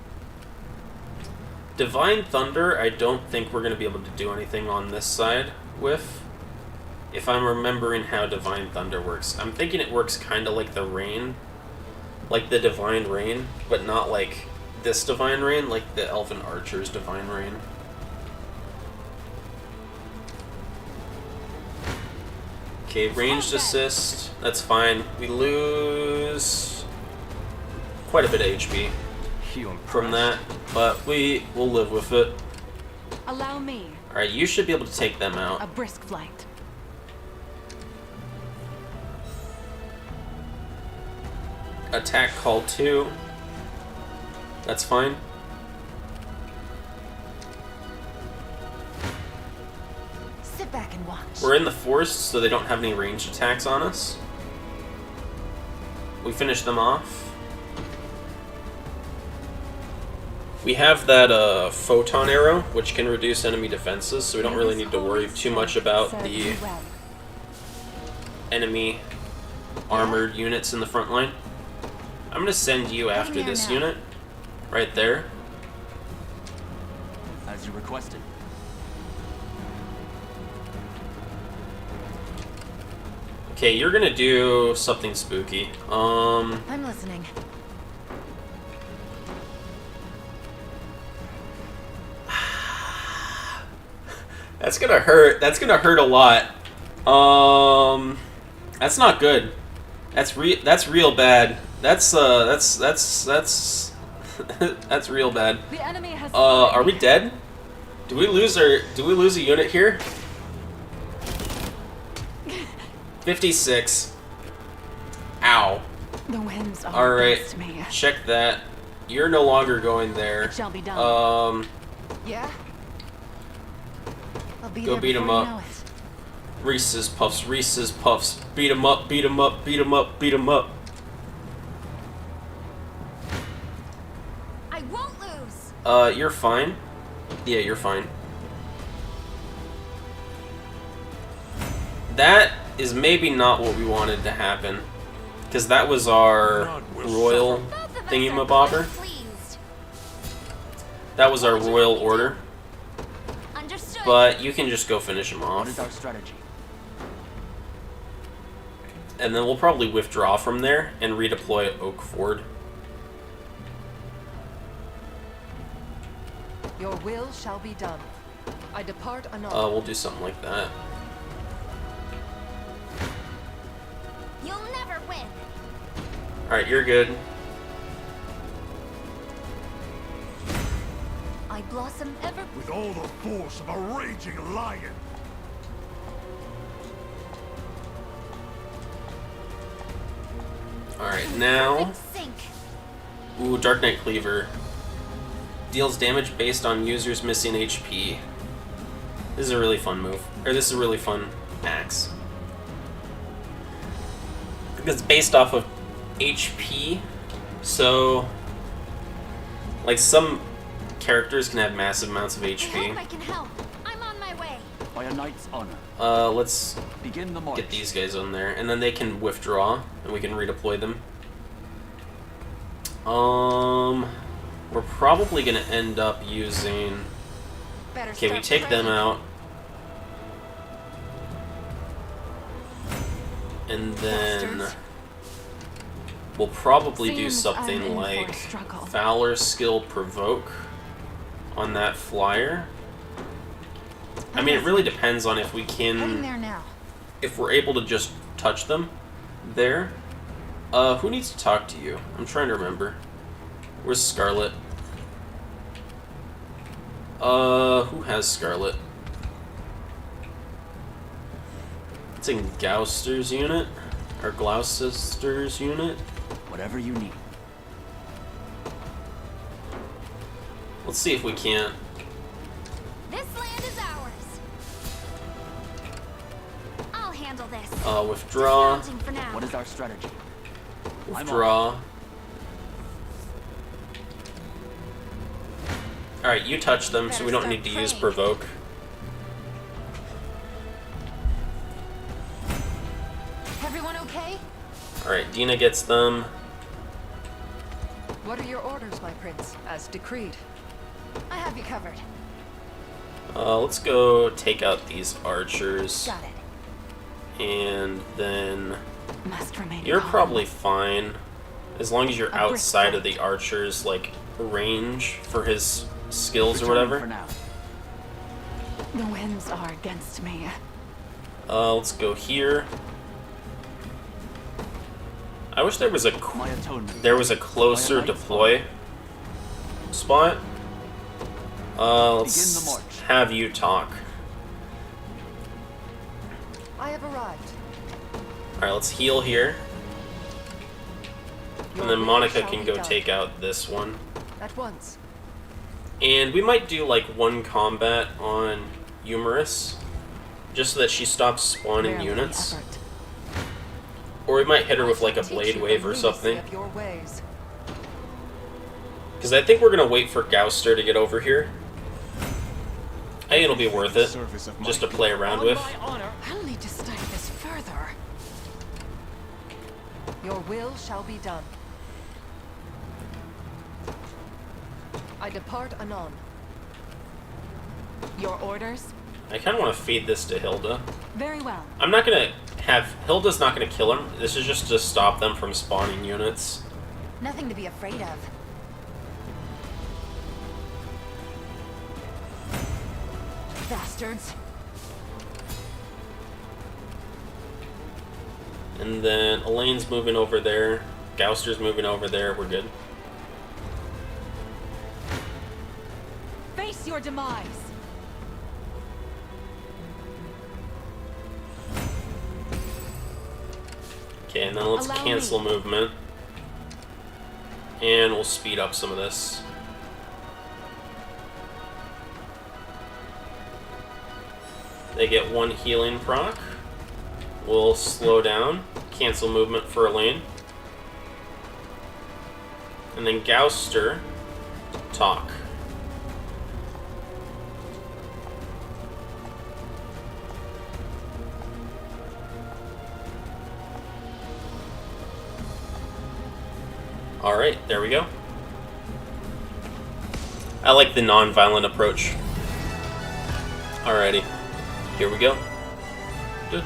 Divine Thunder, I don't think we're going to be able to do anything on this side with. If I'm remembering how Divine Thunder works. I'm thinking it works kind of like the Rain. Like the Divine Rain, but not like this Divine Rain, like the Elven Archer's Divine Rain. Okay, ranged assist. That's fine. We lose quite a bit of HP from that, but we will live with it. Allow me Alright, you should be able to take them a out. brisk flight. Attack call 2. That's fine. Sit back and watch. We're in the forest, so they don't have any ranged attacks on us. We finish them off. We have that photon arrow, which can reduce enemy defenses, so we don't really need to worry too much about the enemy armored units in the front line. I'm going to send you after this unit, right there. As you requested. Okay, you're going to do something spooky. I'm listening. That's going to hurt. That's going to hurt a lot. That's not good. That's real bad. That's that's real bad. The enemy has Are we dead? Do we lose a unit here? 56. Ow. The winds are Alright. against me. Check that. You're no longer going there. It shall be done. Yeah? I'll be go there beat 'em before you up. know it. Reese's Puffs, Reese's Puffs. Beat 'em up, beat 'em up, beat 'em up, beat 'em up. I won't lose. You're fine. Yeah, you're fine. That is maybe not what we wanted to happen. Because that was our royal Both of us are thingamabobber. pleased. That was our royal order. Understood. But you can just go finish him What is off. our strategy? And then we'll probably withdraw from there and redeploy at Oak Ford. Your will shall be done. I depart anon. We'll do something like that. You'll never win. Alright, you're good. I blossom ever. With all the force of a raging lion. Alright, now... Sink. Ooh, Dark Knight Cleaver. Deals damage based on users missing HP. This is a really fun move. Or this is a really fun axe. Because it's based off of HP, so... Like, some characters can have massive amounts of I hope HP. I can help. I'm on my way. By a knight's honor. Let's Begin the march. get these guys on there, and then they can withdraw, and we can redeploy them. We're probably gonna end up using... Better Okay, we start take them praying. out. And then... Bastards. We'll probably do Seems I'm something in for a like struggle. Valor Skill Provoke on that flyer. I mean, it really depends on if we Heading can... there now. If we're able to just touch them there. Who needs to talk to you? I'm trying to remember. Where's Scarlet? Who has Scarlet? It's in Gloucester's unit? Or Gloucester's unit? Whatever you need. Let's see if we can't. This land is ours. I'll handle this. Withdraw. Dismounting for now. What is our strategy? Withdraw. Alright, you touch them, so we don't need to use Provoke. Everyone okay? Alright, Dina gets them. What are your orders, my prince, as decreed? I have you covered. Let's go take out these archers. Got it. And then Must remain you're calm. probably fine as long as you're A brisk outside of fight. the archer's like range for his skills or Returning whatever. For now. The winds are against me. Let's go here. I wish there was a My atonement. closer My night's deploy spot. Begin the Let's march. have you talk. I have arrived. Alright, let's heal here. And then Your Monica will can shall go be done. take out this one. At once. And we might do like one combat on Humorous, just so that she stops spawning Rarely units. effort. Or we might hit her I with shall like a teach blade you wave the or lunacy something. of your ways. Because I think we're gonna wait for Gouster to get over here. I think it'll be worth it, just to play around with. I'll need to study this further. Your will shall be done. I depart anon. Your orders? I kind of want to feed this to Hilda. Very well. I'm not gonna have... Hilda's not gonna kill him. This is just to stop them from spawning units. Nothing to be afraid of. Bastards. And then Elaine's moving over there. Gouster's moving over there. We're good. Face your demise. Okay, and then let's Allow cancel me. movement. And we'll speed up some of this. They get one healing proc. We'll slow down. Cancel movement for Elaine. And then Gouster, talk. Alright, there we go. I like the non-violent approach. Alrighty, here we go. Do.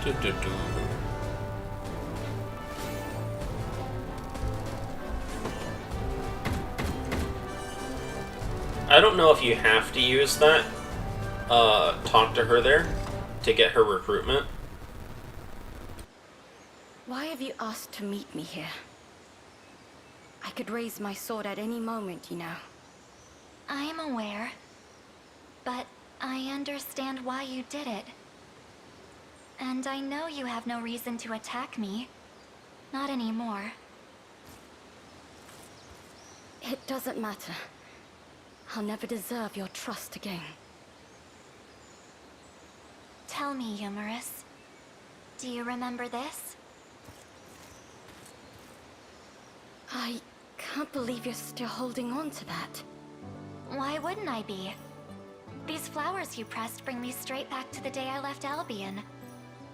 I don't know if you have to use that, talk to her there, to get her recruitment. Why have you asked to meet me here? I could raise my sword at any moment, you know. I am aware, but I understand why you did it. And I know you have no reason to attack me. Not anymore. It doesn't matter. I'll never deserve your trust again. Tell me, Humorous. Do you remember this? I can't believe you're still holding on to that. Why wouldn't I be? These flowers you pressed bring me straight back to the day I left Albion.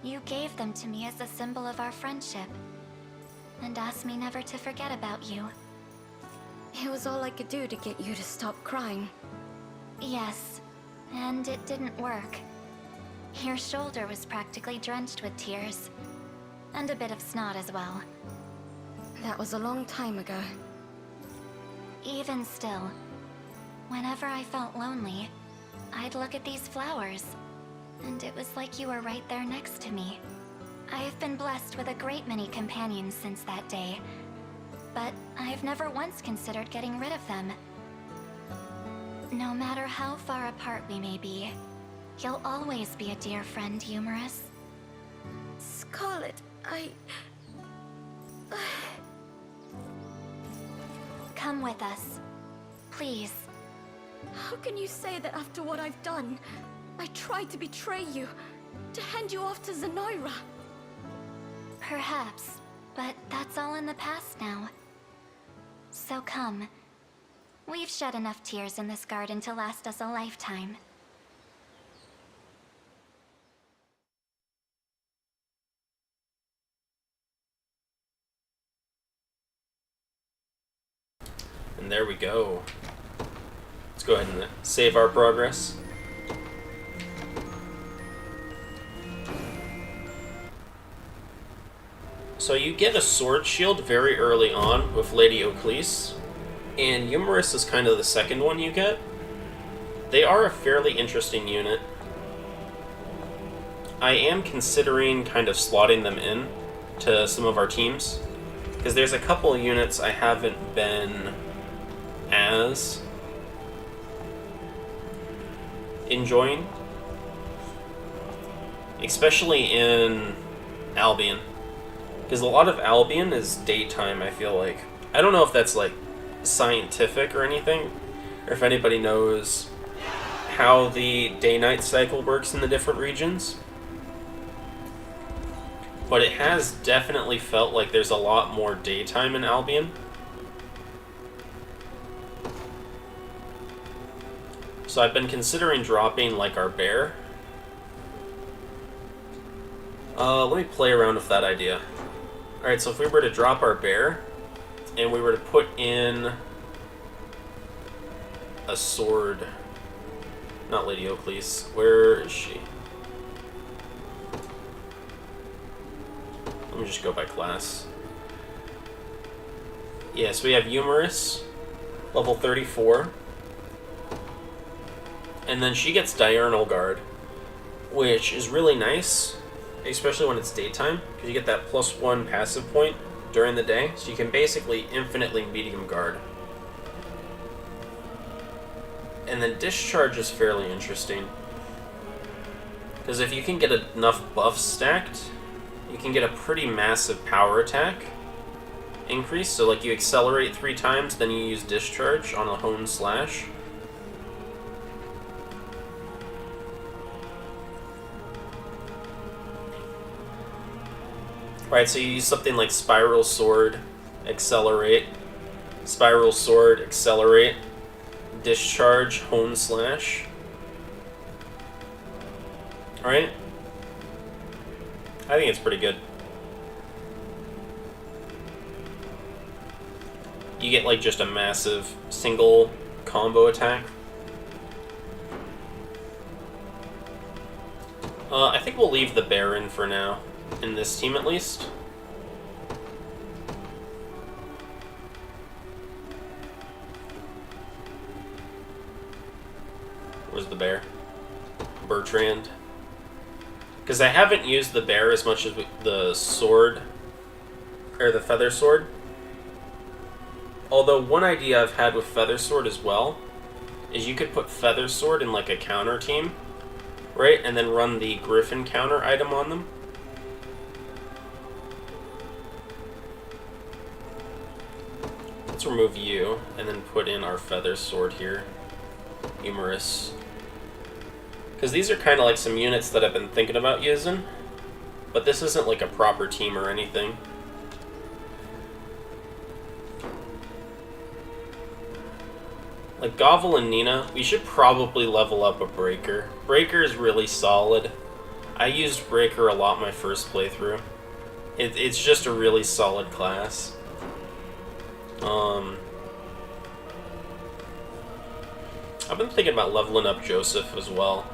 You gave them to me as a symbol of our friendship, and asked me never to forget about you. It was all I could do to get you to stop crying. Yes, and it didn't work. Your shoulder was practically drenched with tears, and a bit of snot as well. That was a long time ago. Even still, whenever I felt lonely, I'd look at these flowers, and it was like you were right there next to me. I have been blessed with a great many companions since that day, but I've never once considered getting rid of them. No matter how far apart we may be, you'll always be a dear friend, Humorous. Scarlet, Come with us. Please. How can you say that after what I've done? I tried to betray you, to hand you off to Zenoiran. Perhaps, but that's all in the past now. So come. We've shed enough tears in this garden to last us a lifetime. And there we go. Let's go ahead and save our progress. So you get a sword shield very early on with Lady Oclise, and Eumerus is kind of the second one you get. They are a fairly interesting unit. I am considering kind of slotting them in to some of our teams, because there's a couple of units I haven't been as enjoying, especially in Albion, because a lot of Albion is daytime, I feel like. I don't know if that's like scientific or anything, or if anybody knows how the day-night cycle works in the different regions, but it has definitely felt like there's a lot more daytime in Albion. So I've been considering dropping like our bear. Let me play around with that idea. Alright, so if we were to drop our bear, and we were to put in a sword, not Lady Oclise, where is she? Let me just go by class. Yes, we have Eumerus, level 34. And then she gets Diurnal Guard, which is really nice, especially when it's daytime, because you get that +1 passive point during the day, so you can basically infinitely medium guard. And then Discharge is fairly interesting, because if you can get enough buffs stacked, you can get a pretty massive power attack increase. So like you accelerate 3 times, then you use Discharge on a Hone Slash. Right, so you use something like Spiral Sword, Accelerate, Spiral Sword, Accelerate, Discharge, Hone Slash. Alright? I think it's pretty good. You get like just a massive single combo attack. I think we'll leave the Baron for now, in this team at least. Where's the bear? Bertrand. Because I haven't used the bear as much as the sword, or the feather sword. Although one idea I've had with feather sword as well is you could put feather sword in like a counter team, right? And then run the griffin counter item on them. Let's remove you and then put in our feather sword here, Eumerus. Because these are kind of like some units that I've been thinking about using, but this isn't like a proper team or anything. Like Govel and Nina, we should probably level up a Breaker. Breaker is really solid. I used Breaker a lot my first playthrough. It's just a really solid class. I've been thinking about leveling up Joseph as well.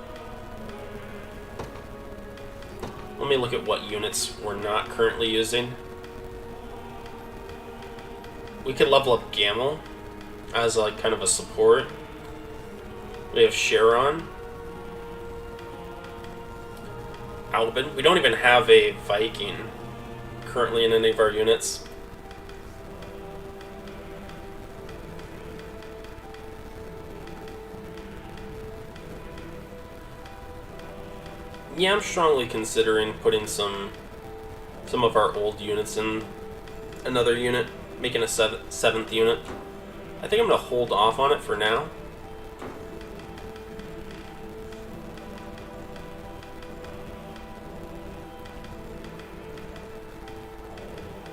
Let me look at what units we're not currently using. We could level up Gamel as like kind of a support. We have Sharon, Albin. We don't even have a Viking currently in any of our units. Yeah, I'm strongly considering putting some of our old units in another unit, making a seventh unit. I think I'm going to hold off on it for now.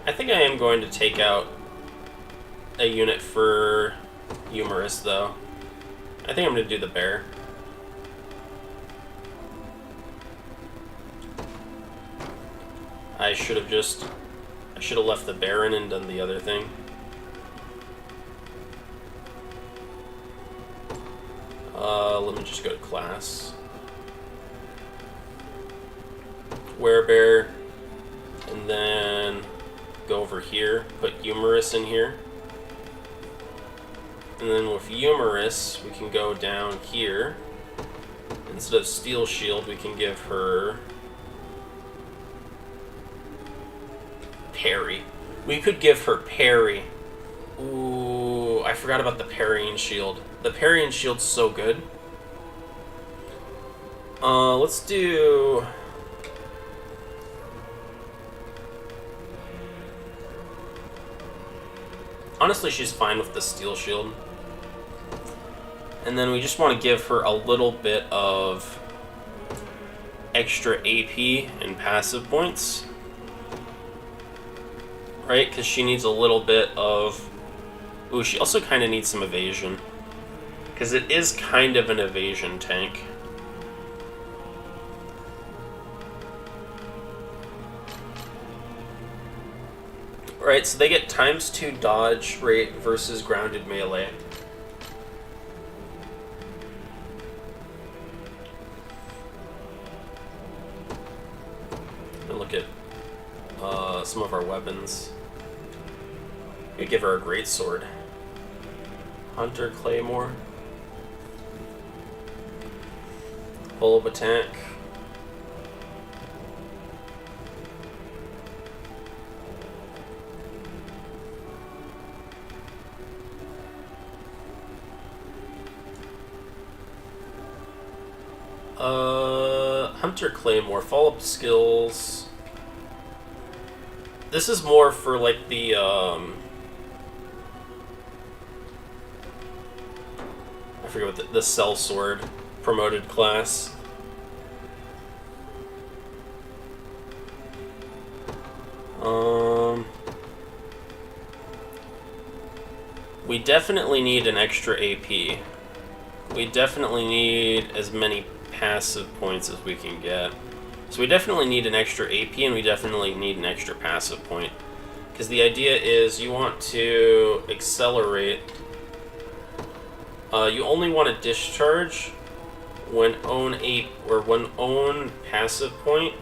I think I am going to take out a unit for Eumerus, though. I think I'm going to do the bear. I should have left the Baron and done the other thing. Let me just go to class. Werebear, and then go over here, put Humorous in here. And then with Humorous, we can go down here. Instead of Steel Shield, we can give her Parry. We could give her Parry. Ooh, I forgot about the Parrying Shield. The Parrying Shield's so good. Let's do... Honestly, she's fine with the Steel Shield. And then we just want to give her a little bit of extra AP and passive points. Right? Because she needs a little bit of... Ooh, she also kind of needs some evasion. Because it is kind of an evasion tank. Right, so they get ×2 dodge rate versus grounded melee. And look at some of our weapons. We could give her a great sword. Hunter Claymore. Bulb attack. Hunter Claymore, follow-up skills. This is more for like the I forget what the Cell Sword promoted class. We definitely need an extra AP. We definitely need as many passive points as we can get. So we definitely need an extra AP and we definitely need an extra passive point. Because the idea is you want to accelerate. You only want to discharge when own passive point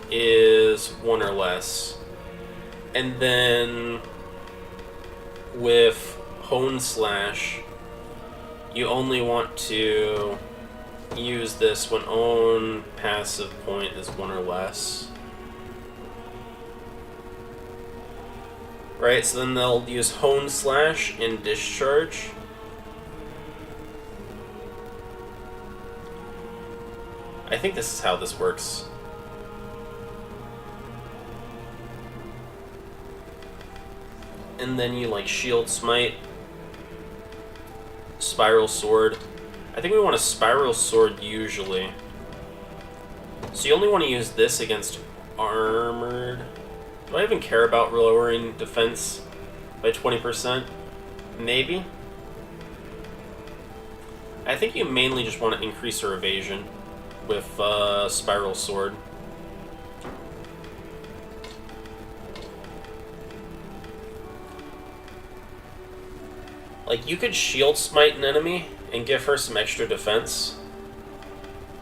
is 1 or less. And then with Hone Slash, you only want to use this when own passive point is 1 or less. Right, so then they'll use Hone Slash and Discharge. I think this is how this works. And then you like Shield Smite, Spiral Sword. I think we want a Spiral Sword usually. So you only want to use this against armored. Do I even care about lowering defense by 20%? Maybe. I think you mainly just want to increase her evasion with Spiral Sword. Like, you could Shield Smite an enemy and give her some extra defense,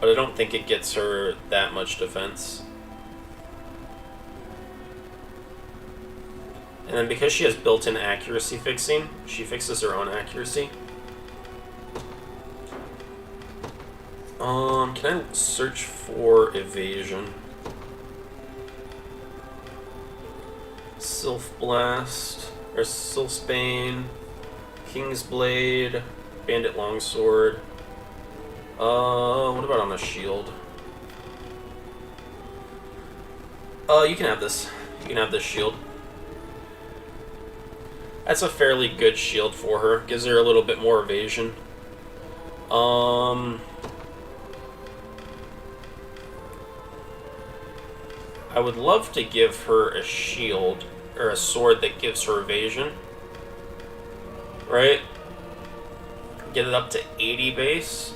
but I don't think it gets her that much defense. And then because she has built-in accuracy fixing, she fixes her own accuracy. Can I search for evasion? Sylph Blast, or Sylph's Bane, King's Blade, Bandit Longsword. What about on a shield? You can have this. You can have this shield. That's a fairly good shield for her. Gives her a little bit more evasion. I would love to give her a shield, or a sword that gives her evasion. Right? Get it up to 80 base.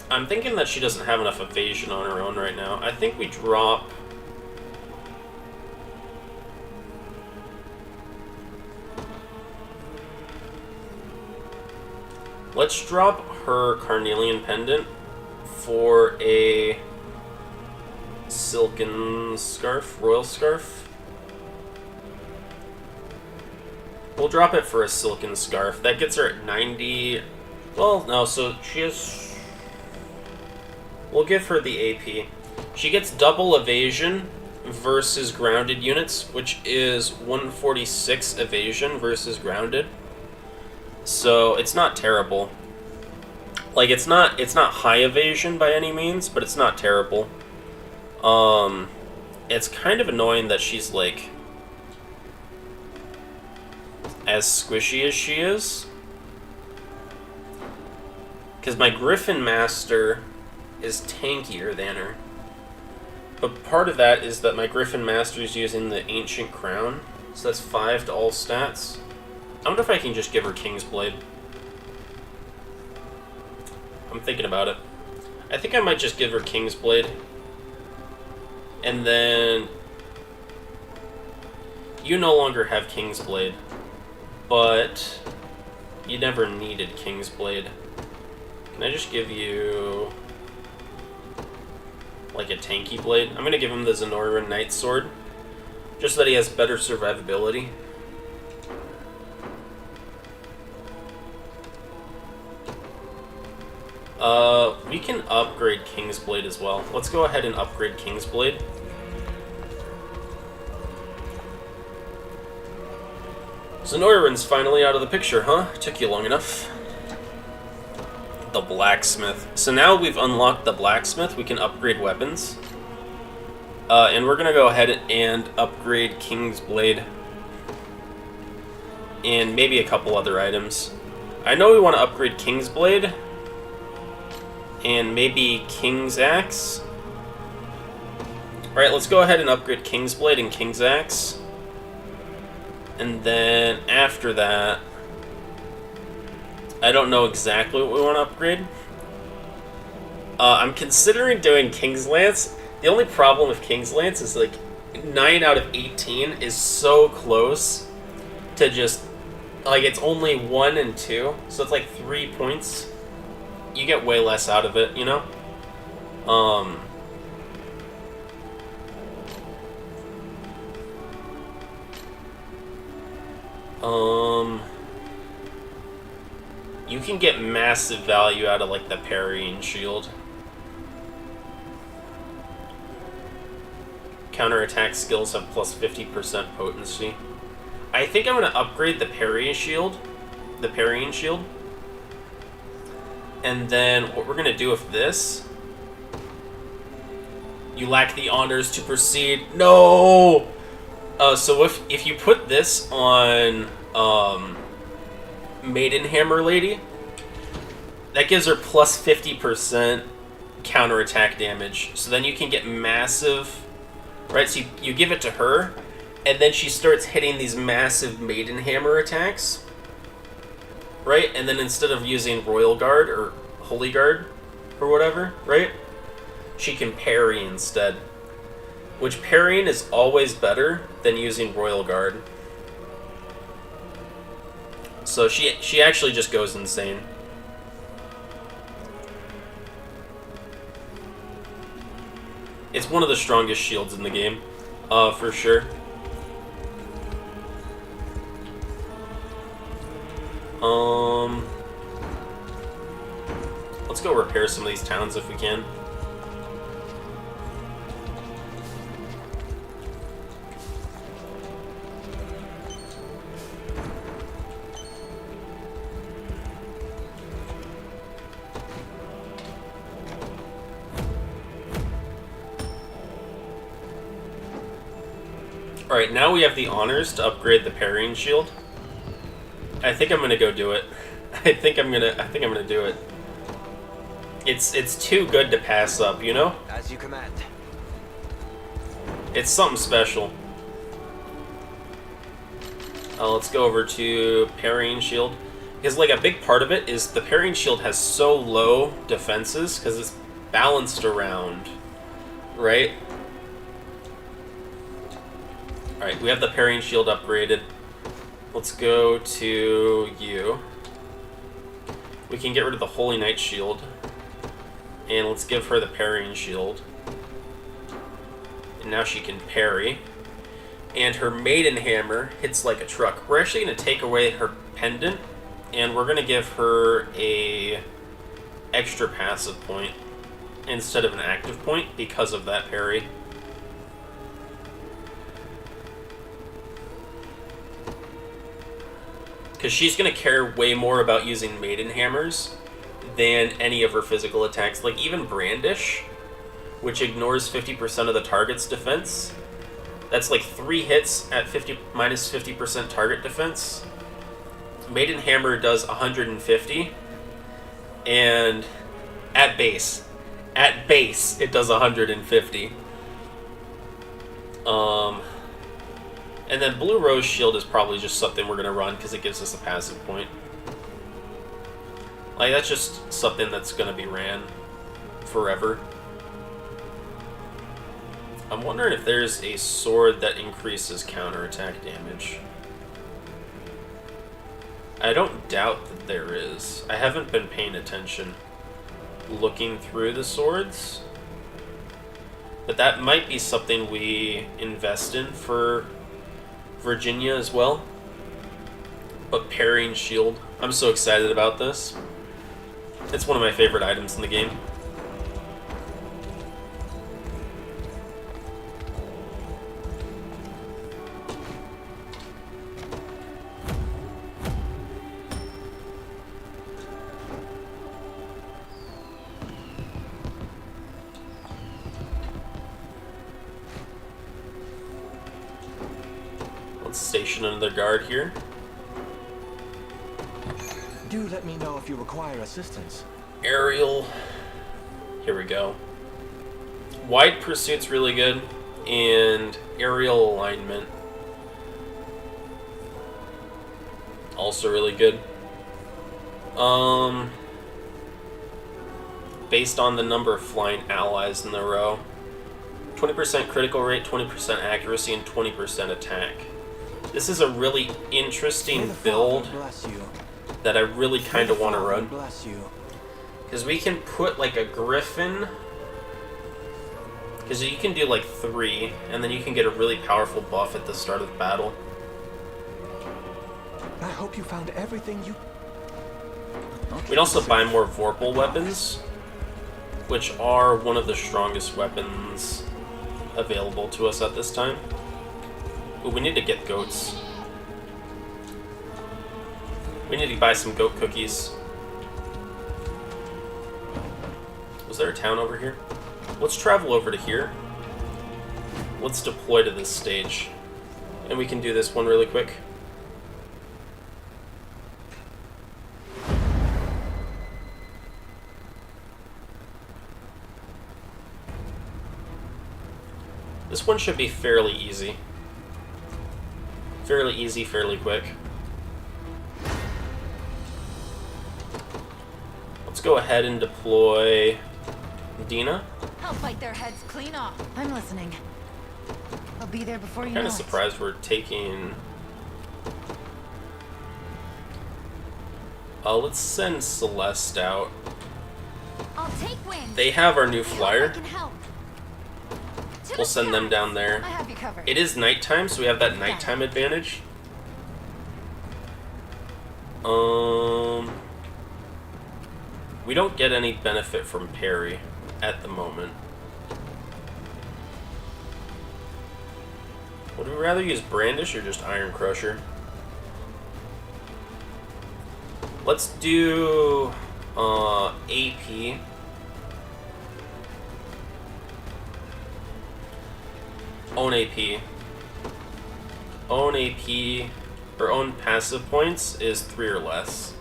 I'm thinking that she doesn't have enough evasion on her own right now. I think we drop... Let's drop her Carnelian Pendant for a silken scarf, royal scarf. We'll drop it for a silken scarf. That gets her at 90. Well, no, so she has... We'll give her the AP. She gets double evasion versus grounded units, which is 146 evasion versus grounded. So it's not terrible. Like, it's not high evasion by any means, but it's not terrible. It's kind of annoying that she's, like, as squishy as she is. Because my Griffin Master is tankier than her. But part of that is that my Griffin Master is using the Ancient Crown. So that's 5 to all stats. I wonder if I can just give her King's Blade. I'm thinking about it. I think I might just give her King's Blade. And then... You no longer have King's Blade. But... You never needed King's Blade. Can I just give you... like a tanky blade? I'm gonna give him the Zenoiran Knight Sword. Just so that he has better survivability. We can upgrade King's Blade as well. Let's go ahead and upgrade King's Blade. Zenoiran's finally out of the picture, huh? Took you long enough. The Blacksmith. So now we've unlocked the Blacksmith, we can upgrade weapons. And we're gonna go ahead and upgrade King's Blade. And maybe a couple other items. I know we want to upgrade King's Blade. And maybe King's Axe. Alright, let's go ahead and upgrade King's Blade and King's Axe. And then after that, I don't know exactly what we want to upgrade. I'm considering doing King's Lance. The only problem with King's Lance is like 9 out of 18 is so close to just, like, it's only 1 and 2, so it's like 3 points. You get way less out of it, you know? You can get massive value out of, like, the parrying shield. Counterattack skills have plus 50% potency. I think I'm going to upgrade the parrying shield. The parrying shield. And then what we're going to do with this... You lack the honors to proceed. No! So if you put this on Maiden Hammer Lady, that gives her plus 50% counterattack damage. So then you can get massive... Right, so you give it to her, and then she starts hitting these massive Maiden Hammer attacks. Right? And then instead of using Royal Guard or Holy Guard or whatever, right? She can parry instead. Which parrying is always better than using Royal Guard. So she actually just goes insane. It's one of the strongest shields in the game, for sure. Let's go repair some of these towns if we can. Alright, now we have the honors to upgrade the parrying shield. I think I'm gonna go do it. I think I'm gonna do it. It's too good to pass up, you know? As you command. It's something special. Let's go over to parrying shield. Because, like, a big part of it is the parrying shield has so low defenses because it's balanced around, right? Alright, we have the parrying shield upgraded. Let's go to you. We can get rid of the Holy Knight shield. And let's give her the parrying shield. now she can parry. And her maiden hammer hits like a truck. We're actually going to take away her pendant, and we're going to give her a extra passive point instead of an active point because of that parry. Because she's going to care way more about using maiden hammers than any of her physical attacks. Like even Brandish, which ignores 50% of the target's defense. That's like 3 hits at minus 50% target defense. Maiden Hammer does 150. And at base, it does 150. And then Blue Rose Shield is probably just something we're going to run because it gives us a passive point. Like, that's just something that's going to be ran forever. I'm wondering if there's a sword that increases counterattack damage. I don't doubt that there is. I haven't been paying attention looking through the swords. But that might be something we invest in for Virginia as well. But parrying shield. I'm so excited about this. It's one of my favorite items in the game. Let's station another guard here. Do let me know if you require assistance. Aerial. Here we go. Wide pursuit's really good, and aerial alignment also really good. Based on the number of flying allies in the row, 20% critical rate, 20% accuracy, and 20% attack. This is a really interesting build that I really kind of want to run. Because we can put like a griffin. Because you can do like 3, and then you can get a really powerful buff at the start of battle. I hope you found everything you... We'd also buy more Vorpal weapons, which are one of the strongest weapons available to us at this time. Ooh, we need to get goats. We need to buy some goat cookies. Was there a town over here? Let's travel over to here. Let's deploy to this stage. And we can do this one really quick. This one should be fairly easy. Fairly easy, fairly quick. Let's go ahead and deploy Dina. I'll fight their heads clean off. I'm listening. I'll be there before you know it. Kind of surprised we're taking... let's send Celeste out. I'll take wing. They have our new flyer. I can help. We'll send them down there. I have you covered. It is nighttime, so we have that nighttime advantage. We don't get any benefit from parry at the moment. Would we rather use Brandish or just Iron Crusher? Let's do AP. Own AP. Own AP, or own passive points is 3 or less.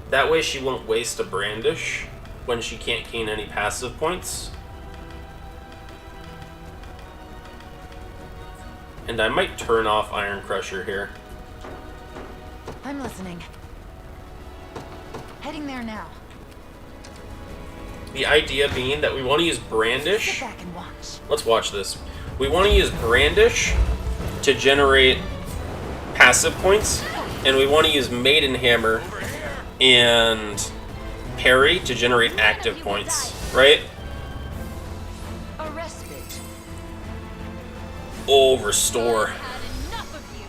That way she won't waste a Brandish when she can't gain any passive points. And I might turn off Iron Crusher here. I'm listening. Heading there now. The idea being that we want to use Brandish. Sit back and watch. Let's watch this. We want to use Brandish to generate passive points, and we want to use Maiden Hammer and parry to generate active points, right? A respite. Oh, restore. Had enough of you.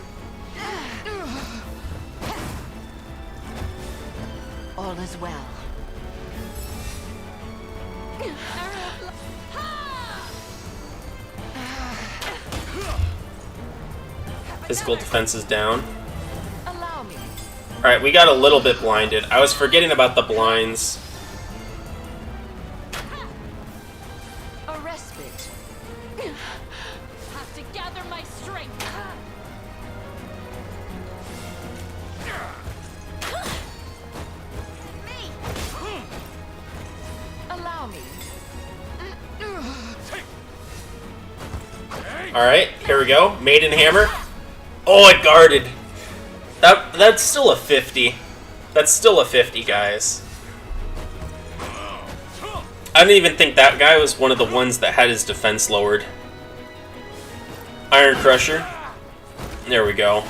All is well. Physical defense is down. Allow me. Alright, we got a little bit blinded. I was forgetting about the blinds. A respite. Have to gather my strength. Allow me. Alright, here we go. Maiden Hammer. Oh, it guarded. That's still a 50. That's still a 50, guys. I didn't even think that guy was one of the ones that had his defense lowered. Iron Crusher. There we go.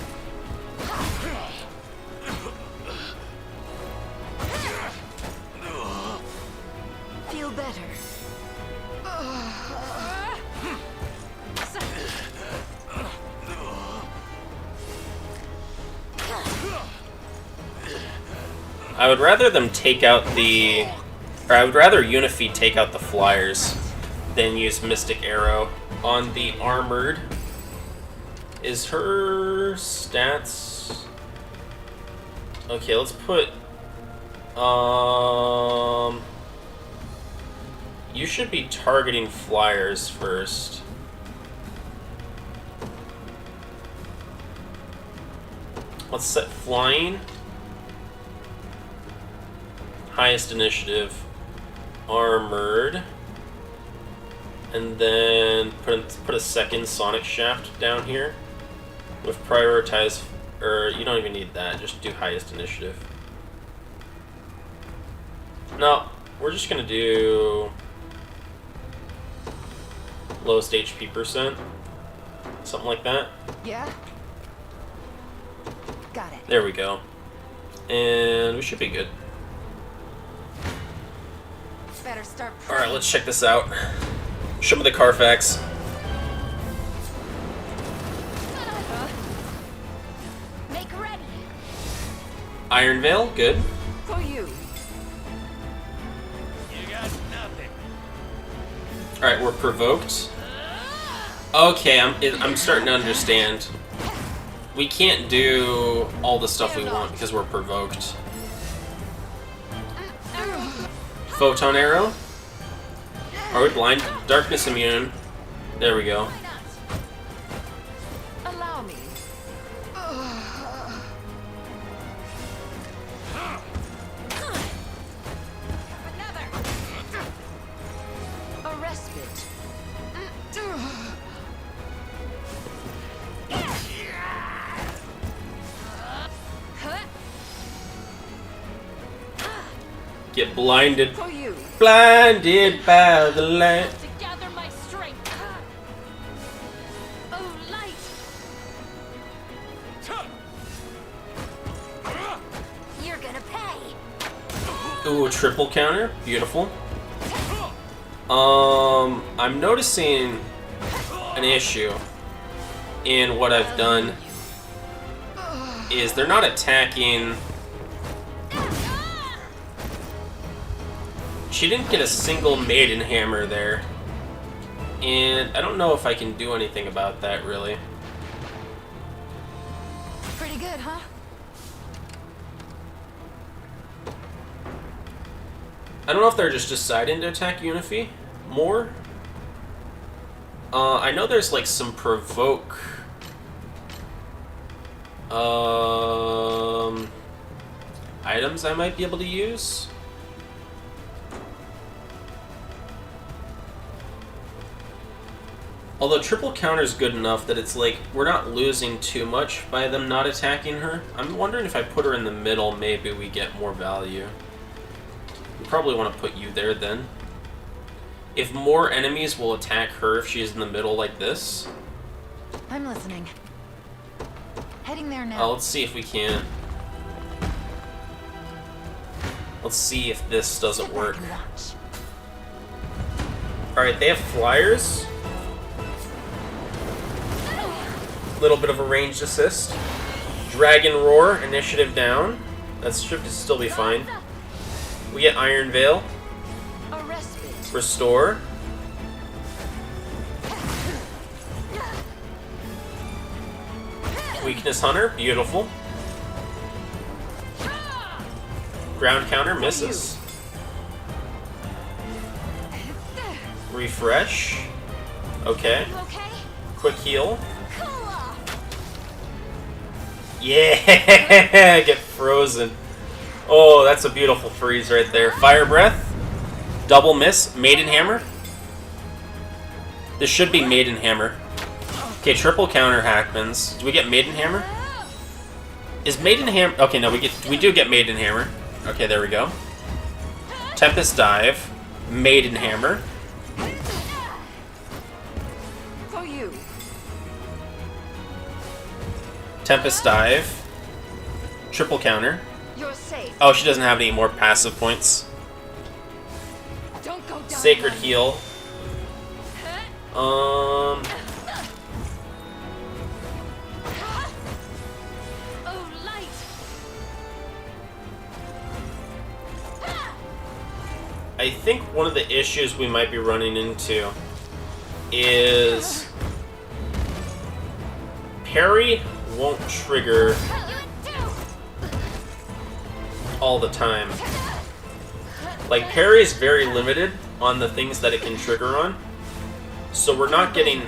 Feel better. I would rather them take out the... Or I would rather Unifeed take out the flyers than use Mystic Arrow on the armored. Is her stats... Okay, let's put... You should be targeting flyers first. Let's set flying. Highest initiative. Armored. And then put a second Sonic Shaft down here. With prioritize... Or you don't even need that, just do highest initiative. No, we're just gonna do... lowest HP percent. Something like that. Yeah? Got it. There we go. And we should be good. Better start Alright, let's check this out. Show me the Carfax. Make ready. Iron Veil, good. for you. Alright, we're provoked. Okay, I'm starting to understand. We can't do all the stuff we want because we're provoked. Photon Arrow? Are we blind? Darkness immune. There we go. Allow me. A respite. Get blinded. For you. Blinded by the light. To gather my strength. Oh, light. You're gonna pay. Ooh, a triple counter. Beautiful. I'm noticing an issue in what I've done is they're not attacking. She didn't get a single Maiden Hammer there. And I don't know if I can do anything about that, really. Pretty good, huh? I don't know if they're just deciding to attack Unify more. I know there's like some provoke items I might be able to use. Although triple counter is good enough that it's like we're not losing too much by them not attacking her. I'm wondering if I put her in the middle, maybe we get more value. We probably want to put you there then. If more enemies will attack her if she's in the middle like this. I'm listening. Heading there now. Let's see if we can. Let's see if this doesn't work. Alright, they have flyers. Little bit of a ranged assist. Dragon Roar, initiative down. That should still be fine. We get Iron Veil. A respite. Restore. Weakness Hunter, beautiful. Ground counter, misses. Refresh. Okay. You okay? Quick heal. Cool off. Yeah! Get frozen. Oh, that's a beautiful freeze right there. Fire Breath. Double miss. Maiden Hammer. This should be Maiden Hammer. Okay, triple counter Hackmans. Do we get Maiden Hammer? Is Maiden Hammer... Okay, no, we do get Maiden Hammer. Okay, there we go. Tempest Dive. Maiden Hammer. For you. Tempest Dive. Triple counter. You're safe. Oh, she doesn't have any more passive points. Don't go down. Sacred Heal. Oh, light. I think one of the issues we might be running into is parry won't trigger all the time. Like, parry is very limited on the things that it can trigger on, so we're not getting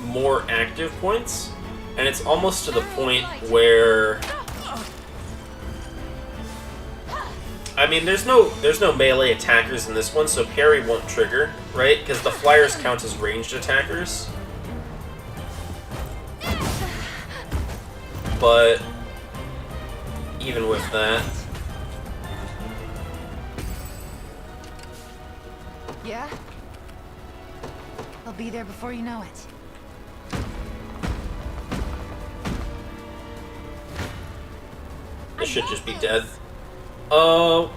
more active points, and it's almost to the point where... I mean, there's no melee attackers in this one, so parry won't trigger, right? Because the flyers count as ranged attackers. But even with that, Yeah? I'll be there before you know it. it should just be dead. We'll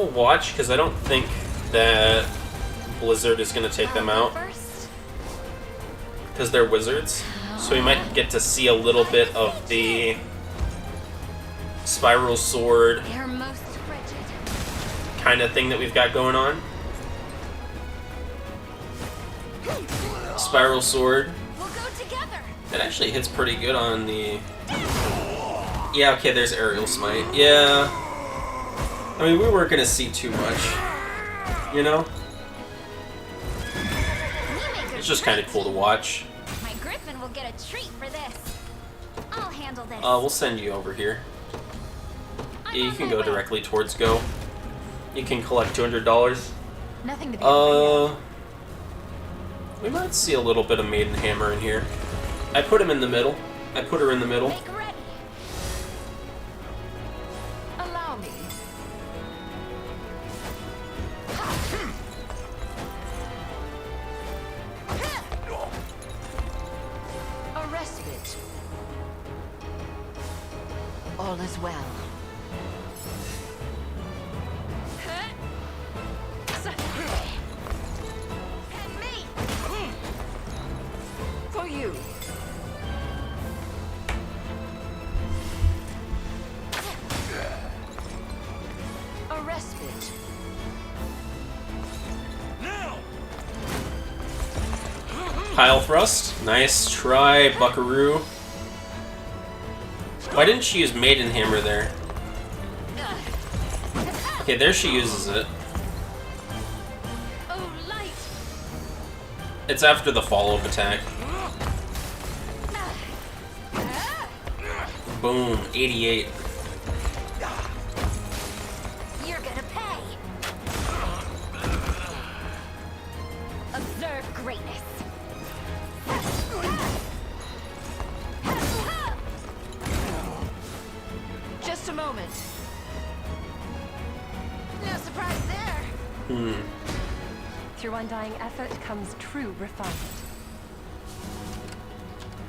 watch, because I don't think that Blizzard is going to take them out, because they're wizards. So we might get to see a little bit of the Spiral Sword They're most frigid. kind of thing that we've got going on. Spiral Sword. We'll go together. It actually hits pretty good on the... Yeah, okay, there's Aerial Smite. Yeah. I mean, we weren't going to see too much. You know? It's just kind of cool to watch. My Griffin will get a treat for this. I'll handle this. We'll send you over here. Yeah, you can go directly towards Go. You can collect $200. Nothing to be afraid of. We might see a little bit of Maiden Hammer in here. I put him in the middle. I put her in the middle. Make ready. Allow me. A respite. All is well. And me. For you. A respite. Pile Thrust. Nice try, Buckaroo. Why didn't she use Maiden Hammer there? Okay, there she uses it. Oh, light. It's after the follow-up attack. Boom, 88. You're gonna pay. Observe greatness. Just a moment. No surprise there. Through undying effort comes true refinement.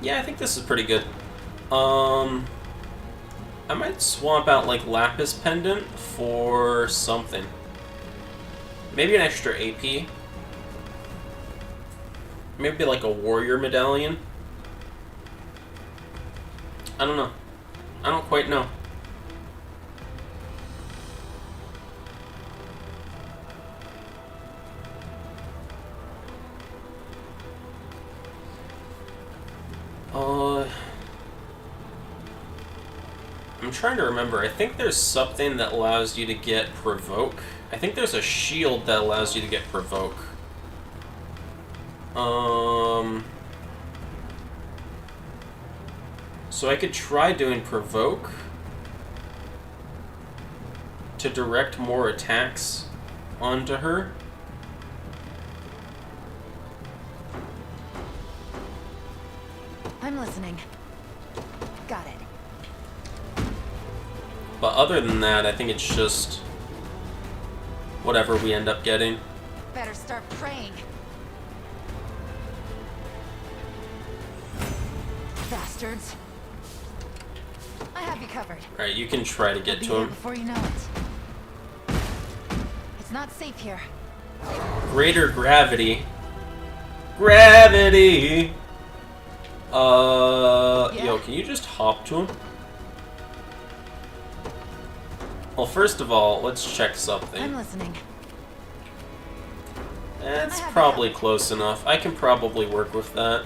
Yeah, I think this is pretty good. I might swap out, like, Lapis Pendant for something. Maybe an extra AP. Maybe, like, a Warrior Medallion. I don't know. I don't quite know. I'm trying to remember. I think there's something that allows you to get Provoke. I think there's a shield that allows you to get Provoke. So I could try doing Provoke to direct more attacks onto her. I'm listening. Got it. But other than that, I think it's just whatever we end up getting. Better start praying. Bastards. I have you covered. Alright, you can try to get I'll be to there him. before you know it. It's not safe here. Greater gravity. Gravity! Yo, can you just hop to him? Well, first of all, let's check something. I'm listening. That's probably close enough. I can probably work with that.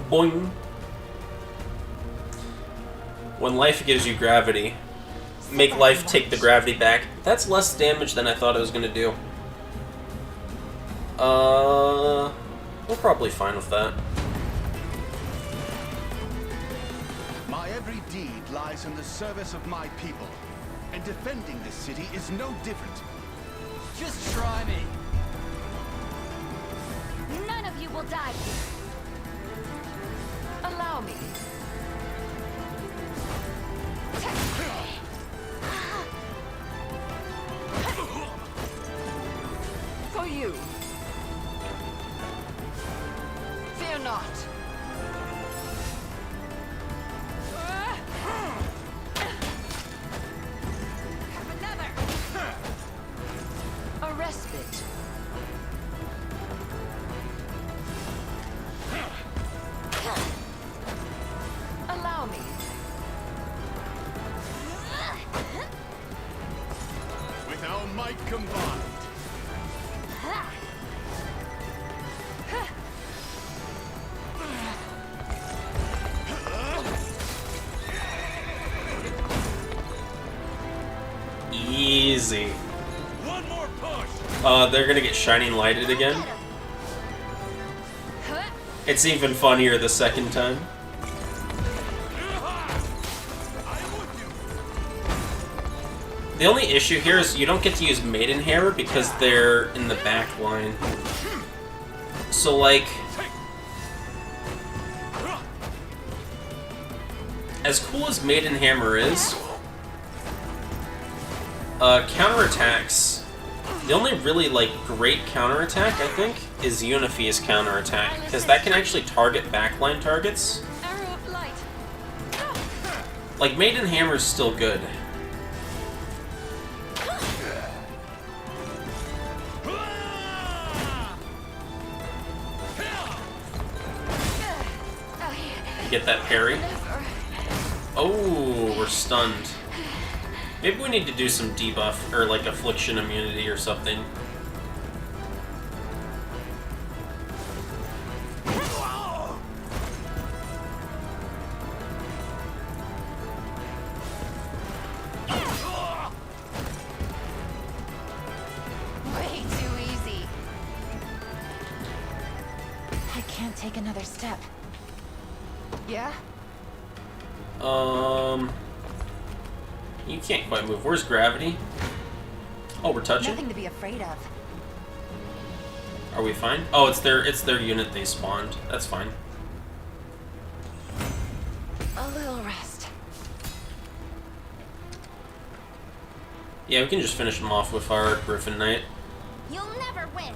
Boing. When life gives you gravity, make life take the gravity back. That's less damage than I thought it was gonna do. We're probably fine with that. My every deed lies in the service of my people, and defending this city is no different. Just try me. None of you will die here. Allow me. For you. Fear not. Have another. A respite. Allow me. With our might combined. Easy. One more push. They're gonna get shining lighted again. It's even funnier the second time. The only issue here is you don't get to use Maiden Hammer because they're in the back line. So, like, as cool as Maiden Hammer is, counterattacks, the only really, like, great counterattack, I think, is Unify's counterattack, because that can actually target backline targets. Arrow of light. Like, Maiden Hammer's still good. You get that parry. Oh, we're stunned. Maybe we need to do some debuff, or like affliction immunity or something. Way too easy. I can't take another step. Yeah? You can't quite move. Where's gravity? Oh, we're touching? Nothing to be afraid of. Are we fine? Oh, it's their unit they spawned. That's fine. A little rest. Yeah, we can just finish them off with our Griffin Knight. You'll never win.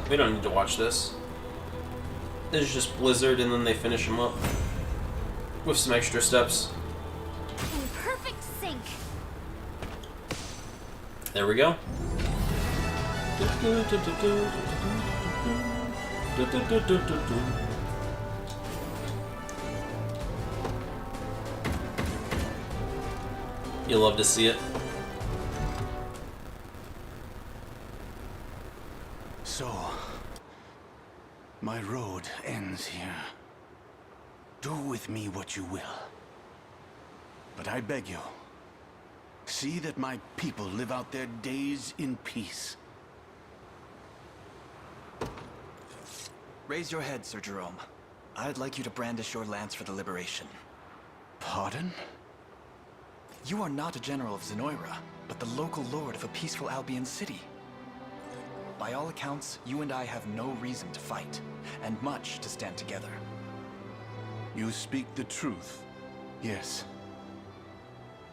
We don't need to watch this. This is just Blizzard, and then they finish them up with some extra steps. In perfect sync. There we go. You love to see it. So, my road ends here. Do with me what you will. But I beg you, see that my people live out their days in peace. Raise your head, Sir Jerome. I'd like you to brandish your lance for the liberation. Pardon? You are not a general of Zenoiran, but the local lord of a peaceful Albion city. By all accounts, you and I have no reason to fight, and much to stand together. You speak the truth, yes.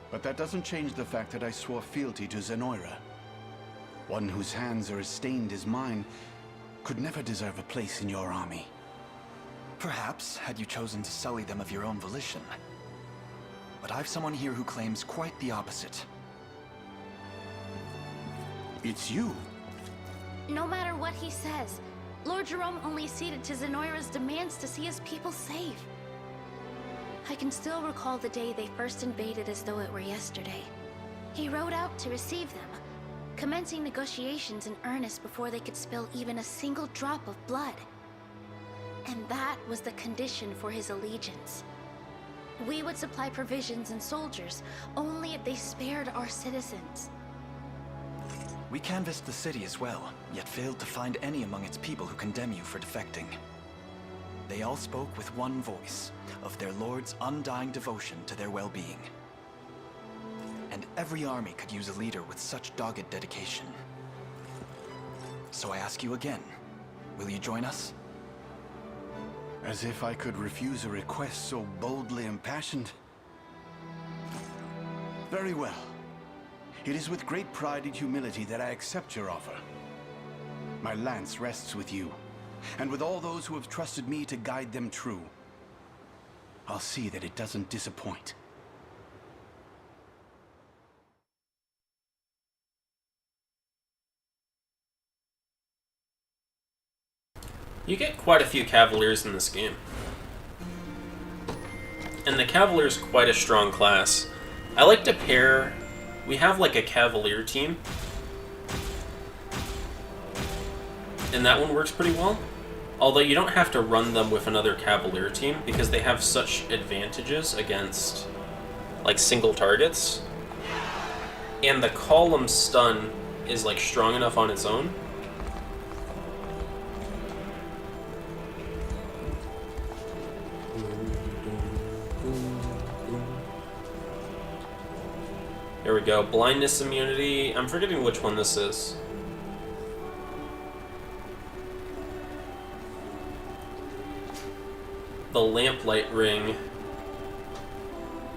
But that doesn't change the fact that I swore fealty to Zenoiran. One whose hands are as stained as mine could never deserve a place in your army. Perhaps, had you chosen to sully them of your own volition. But I've someone here who claims quite the opposite. It's you. No matter what he says, Lord Jerome only ceded to Zenoiran's demands to see his people safe. I can still recall the day they first invaded as though it were yesterday. He rode out to receive them, commencing negotiations in earnest before they could spill even a single drop of blood. And that was the condition for his allegiance. We would supply provisions and soldiers, only if they spared our citizens. We canvassed the city as well, yet failed to find any among its people who condemn you for defecting. They all spoke with one voice, of their lord's undying devotion to their well-being. And every army could use a leader with such dogged dedication. So I ask you again, will you join us? As if I could refuse a request so boldly impassioned. Very well. It is with great pride and humility that I accept your offer. My lance rests with you, and with all those who have trusted me to guide them true. I'll see that it doesn't disappoint. You get quite a few Cavaliers in this game. And the Cavalier's quite a strong class. I like to pair... We have like a Cavalier team. And that one works pretty well. Although you don't have to run them with another Cavalier team because they have such advantages against like single targets. And the column stun is like strong enough on its own. There we go. Blindness immunity. I'm forgetting which one this is. The Lamplight Ring.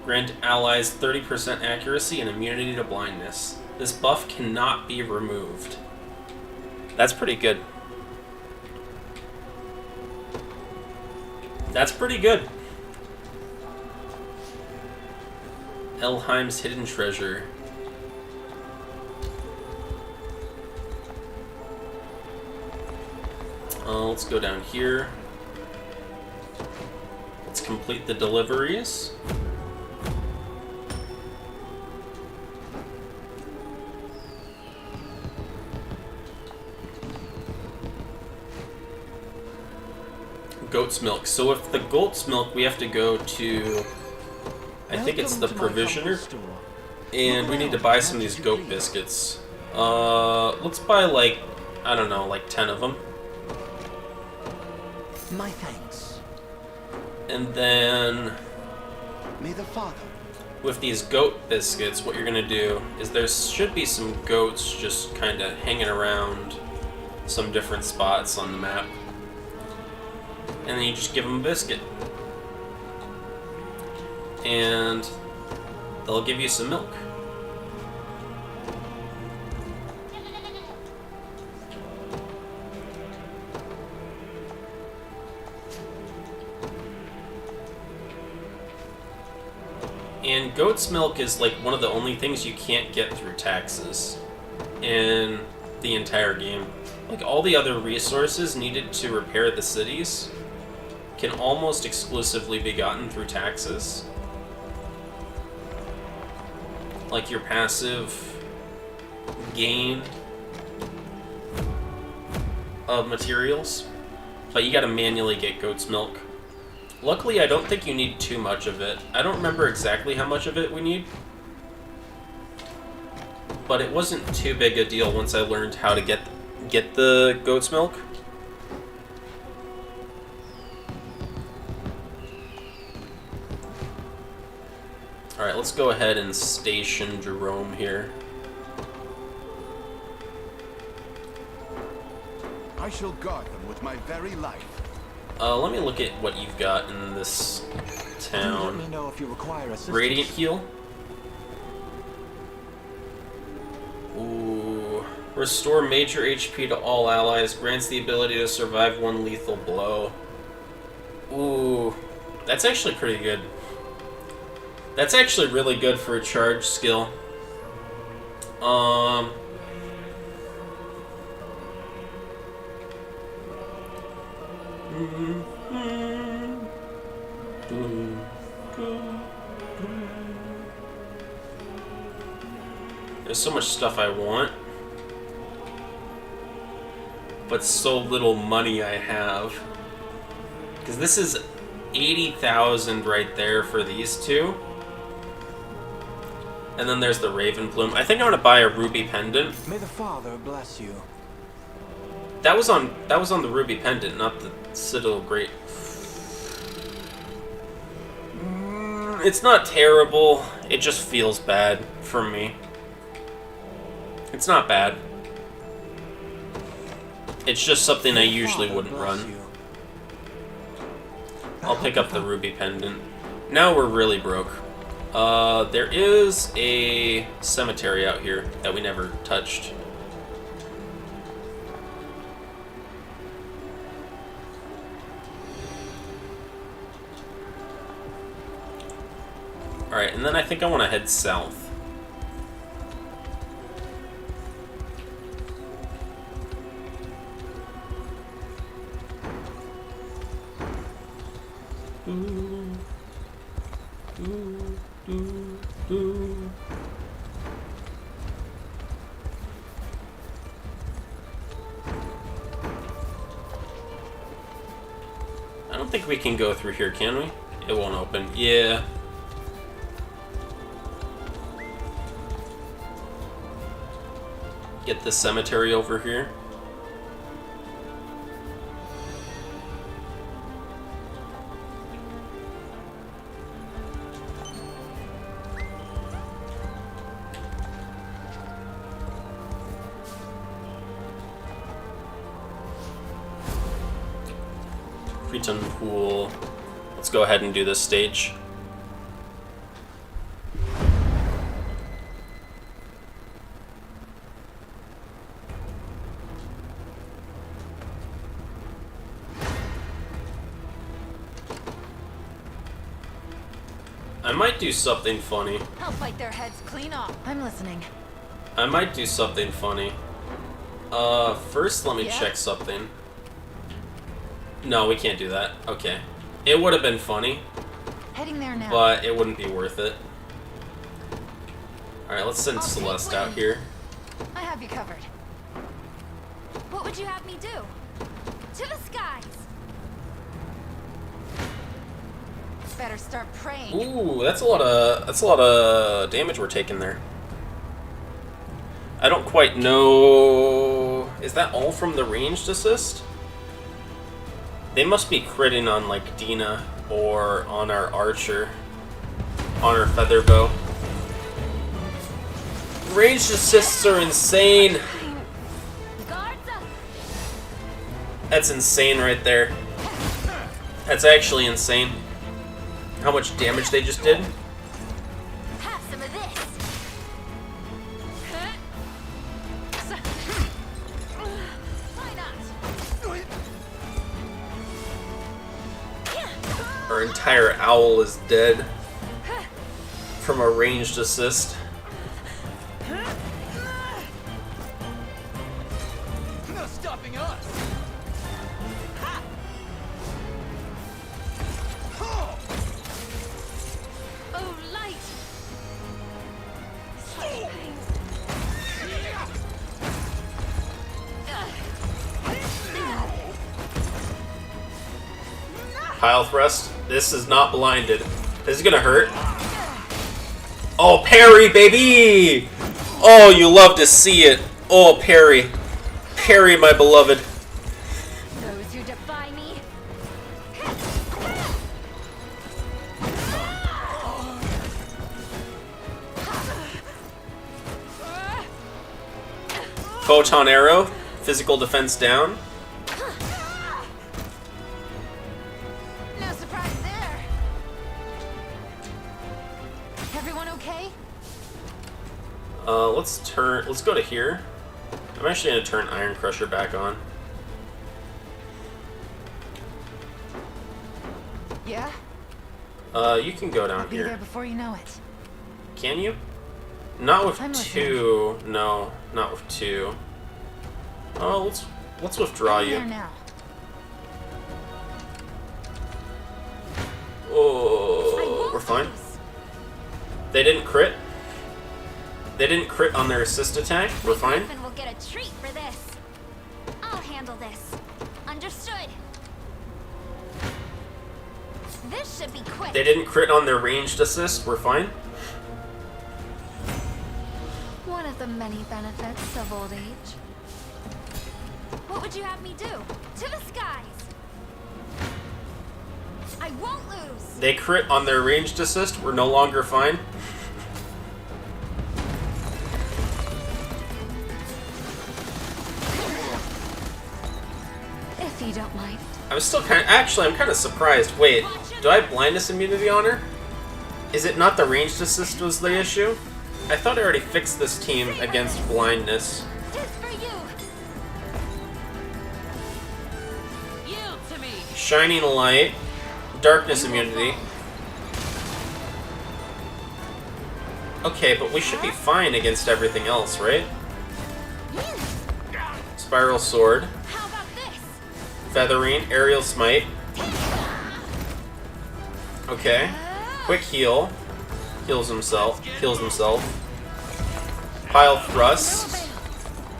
Grant allies 30% accuracy and immunity to blindness. This buff cannot be removed. That's pretty good. That's pretty good. Elheim's Hidden Treasure. Let's go down here. Let's complete the deliveries. Goat's milk. So if the goat's milk, we have to go to... I think it's the provisioner, and we need to buy some of these goat biscuits. Let's buy like, I don't know, like 10 of them. My thanks. And then, May the Father. With these goat biscuits, what you're gonna do is there should be some goats just kind of hanging around some different spots on the map. And then you just give them a biscuit. And they'll give you some milk. And goat's milk is like one of the only things you can't get through taxes. And the entire game. Like, all the other resources needed to repair the cities can almost exclusively be gotten through taxes. Like your passive gain of materials. But you gotta manually get goat's milk. Luckily, I don't think you need too much of it. I don't remember exactly how much of it we need. But it wasn't too big a deal once I learned how to get the goat's milk. Alright, let's go ahead and station Jerome here. I shall guard them with my very life. Let me look at what you've got in this town. Let me know if you require assistance. Radiant heal. Ooh. Restore major HP to all allies. Grants the ability to survive one lethal blow. Ooh. That's actually pretty good. That's actually really good for a charge skill. There's so much stuff I want, but so little money I have. Because this is 80,000 right there for these two. And then there's the Raven Plume. I think I want to buy a ruby pendant. May the Father bless you. That was on the ruby pendant, not the Citadel Great. It's not terrible. It just feels bad for me. It's not bad. It's just something I usually wouldn't run. I'll pick up the ruby pendant. Now we're really broke. There is a cemetery out here that we never touched. Alright, and then I think I want to head south. I don't think we can go through here, can we? It won't open. Yeah. Get the cemetery over here. Cretan Pool. Let's go ahead and do this stage. I might do something funny. I'll bite their heads clean off. I'm listening. I might do something funny. First let me check something. No, we can't do that. Okay. It would have been funny. Heading there now. But it wouldn't be worth it. Alright, let's send Celeste out here. I have you covered. What would you have me do? To the skies! Better start praying. Ooh, that's a lot of damage we're taking there. I don't quite know. Is that all from the ranged assist? They must be critting on like Dina or on our archer, on our feather bow. Ranged assists are insane. That's insane right there. That's actually insane. How much damage they just did. Have some of this. Why not? Our entire owl is dead from a ranged assist. Pile thrust. This is not blinded. This is gonna hurt. Oh, parry, baby! Oh, you love to see it. Oh, parry. Parry, my beloved. Those who defy me. Photon arrow. Physical defense down. No surprise there. Everyone okay? Let's go to here. I'm actually gonna turn Iron Crusher back on. Yeah? You can go down I'll be there here. before you know it. Can you? Not with I'm two. No, not with two. Oh, let's withdraw I'm you. there now. Oh, we're fine. They didn't crit. They didn't crit on their assist attack. We're fine. Griffin will get a treat for this. I'll handle this. Understood. This should be quick. They didn't crit on their ranged assist. We're fine. One of the many benefits of old age. What would you have me do? To the skies! I won't lose! They crit on their ranged assist. We're no longer fine. If you don't mind. I'm still I'm kind of surprised. Wait, do I have blindness immunity on her? Is it not the ranged assist was the issue? I thought I already fixed this team against blindness. Tis for you! Yield to me. Shining light, darkness immunity. Okay, but we should be fine against everything else, right? Spiral sword, How about this? feathering, aerial smite. Okay, quick heal. Heals himself. Pile thrust.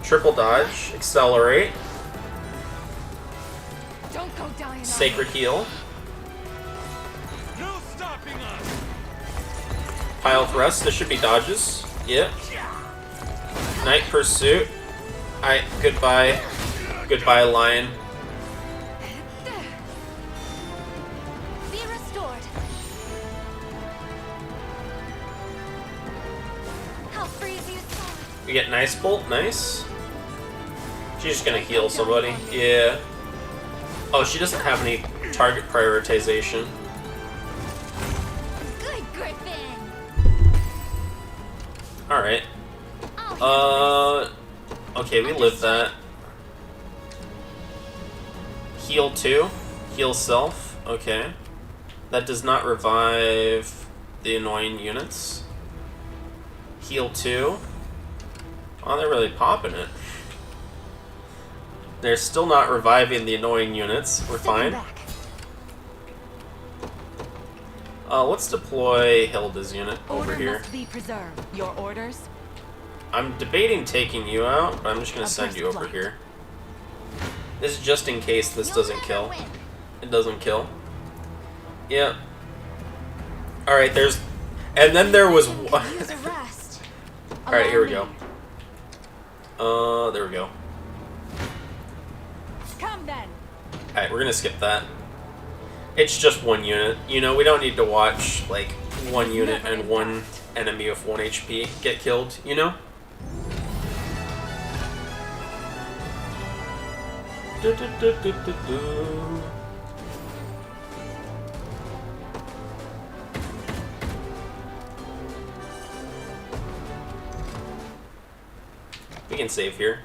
Triple dodge. Accelerate. Don't go dying. Sacred heal. No stopping us! Pile thrust. This should be dodges. Yep. Night pursuit. Alright, goodbye. Goodbye, lion. Be restored. I'll freeze you solid. We get nice bolt. Nice. She's just gonna heal somebody. Yeah. Oh, she doesn't have any target prioritization. Good, Griffin. Alright. I'll Okay, we lived that. Heal 2. Heal self. Okay. That does not revive the annoying units. Heal 2. Oh, they're really popping it. They're still not reviving the annoying units. We're fine. Let's deploy Hilda's unit over here. Order must be preserved. Your orders? I'm debating taking you out, but I'm just gonna send you over here. This is just in case this doesn't kill. It doesn't kill. Yep. Alright, there's... And then there was one... use a rest. Alright, here we go. There we go. Come then. Alright, we're gonna skip that. It's just one unit. You know, we don't need to watch, like, one unit and one enemy of 1 HP get killed, you know? Do, do, do, do, do, do. We can save here.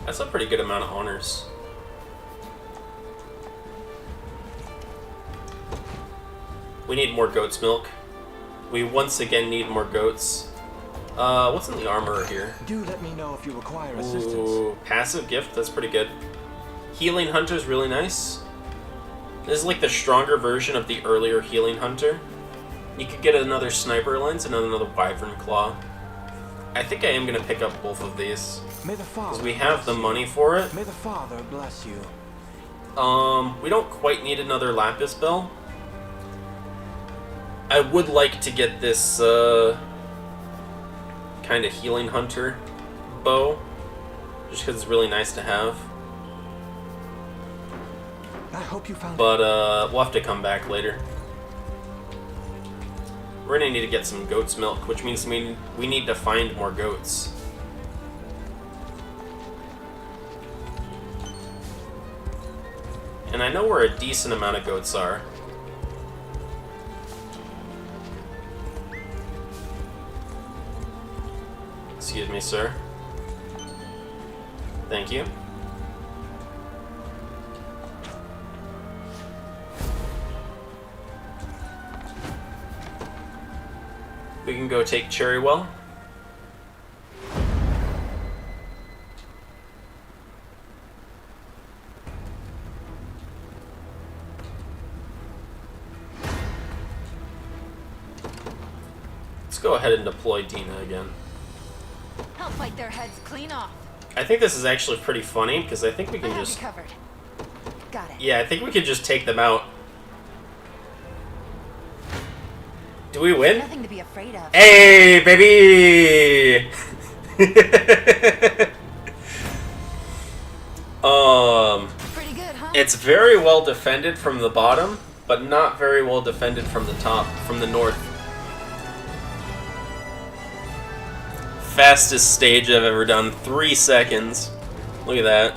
That's a pretty good amount of honors. We need more goat's milk. We once again need more goats. What's in the armor here? Do let me know if you require assistance. Ooh, passive gift, that's pretty good. Healing Hunter's really nice. This is like the stronger version of the earlier Healing Hunter. You could get another sniper lens and another wyvern claw. I think I am gonna pick up both of these May the Father because we have the money for it. May the Father bless you. We don't quite need another lapis bell. I would like to get this kind of healing hunter bow, just because it's really nice to have. I hope you found. But we'll have to come back later. We're gonna need to get some goat's milk, which means we need to find more goats. And I know where a decent amount of goats are. Excuse me, sir. Thank you. We can go take Cherrywell. Let's go ahead and deploy Dina again. I'll fight their heads clean off. I think this is actually pretty funny because I think we can I have just... you covered. Got it. Yeah, I think we could just take them out. Do we win? Nothing to be afraid of. Hey, baby! Pretty good, huh? It's very well defended from the bottom, but not very well defended from the top, from the north. Fastest stage I've ever done, 3 seconds. Look at that.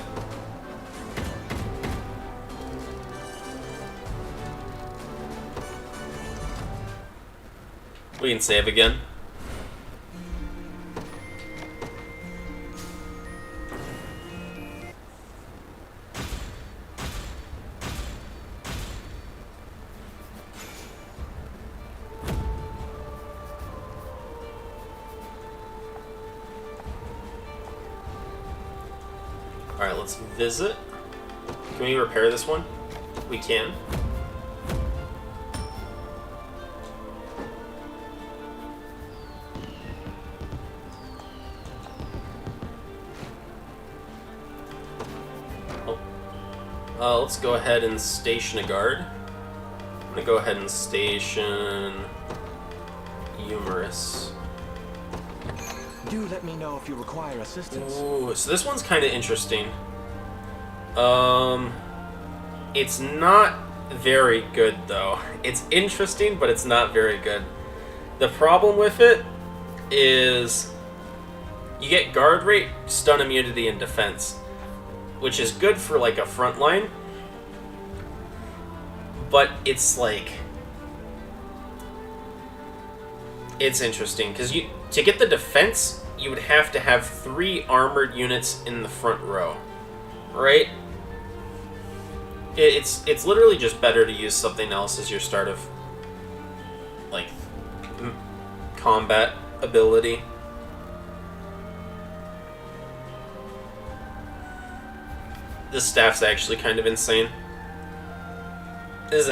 We can save again. Alright, let's visit. Can we repair this one? We can. Let's go ahead and station a guard. I'm gonna go ahead and station Humorous. Do let me know if you require assistance. Ooh, so this one's kind of interesting. It's not very good though. It's interesting, but it's not very good. The problem with it is you get guard rate, stun immunity, and defense, which is good for like a front line. But it's like, it's interesting because to get the defense, you would have to have 3 armored units in the front row, right? It's literally just better to use something else as your start of like combat ability. This staff's actually kind of insane. This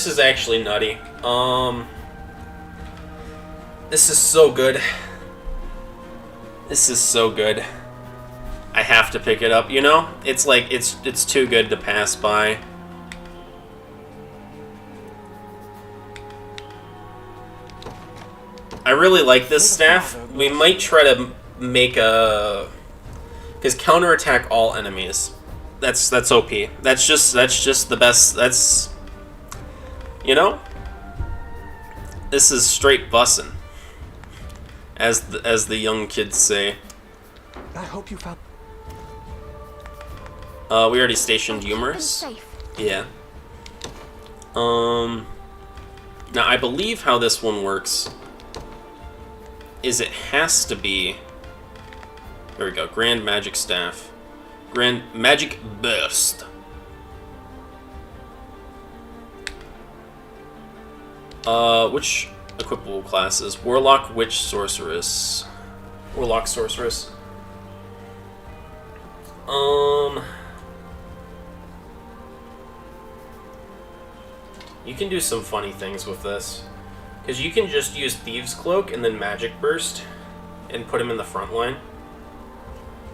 is actually nutty. This is so good. This is so good. I have to pick it up, you know? It's like it's too good to pass by. I really like this staff. We might try to make a, because counterattack all enemies. That's OP. That's just the best. That's, you know, this is straight bussin', as the young kids say. I hope you found. We already stationed Humorous. Yeah. Now I believe how this one works is it has to be. There we go. Grand Magic Staff. Grand Magic Burst. Which equipable classes? Warlock, Witch, Sorceress. Warlock, Sorceress. You can do some funny things with this. Because you can just use Thieves' Cloak and then Magic Burst and put him in the front line.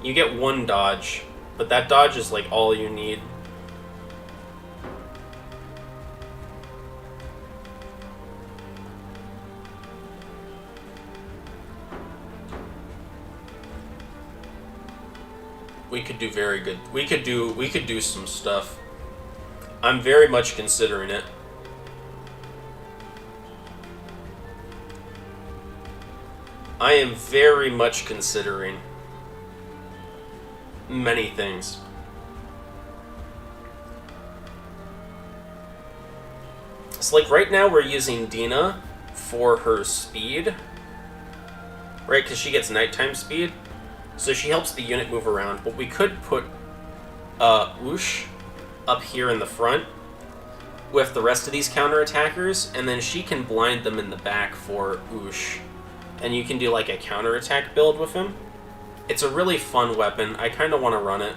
You get one dodge, but that dodge is like all you need. We could do very good. We could do some stuff. I'm very much considering it. I am very much considering many things. So like right now we're using Dina for her speed. Right, because she gets nighttime speed. So she helps the unit move around. But we could put Whoosh up here in the front with the rest of these counterattackers, and then she can blind them in the back for Whoosh. And you can do like a counterattack build with him. It's a really fun weapon. I kind of want to run it.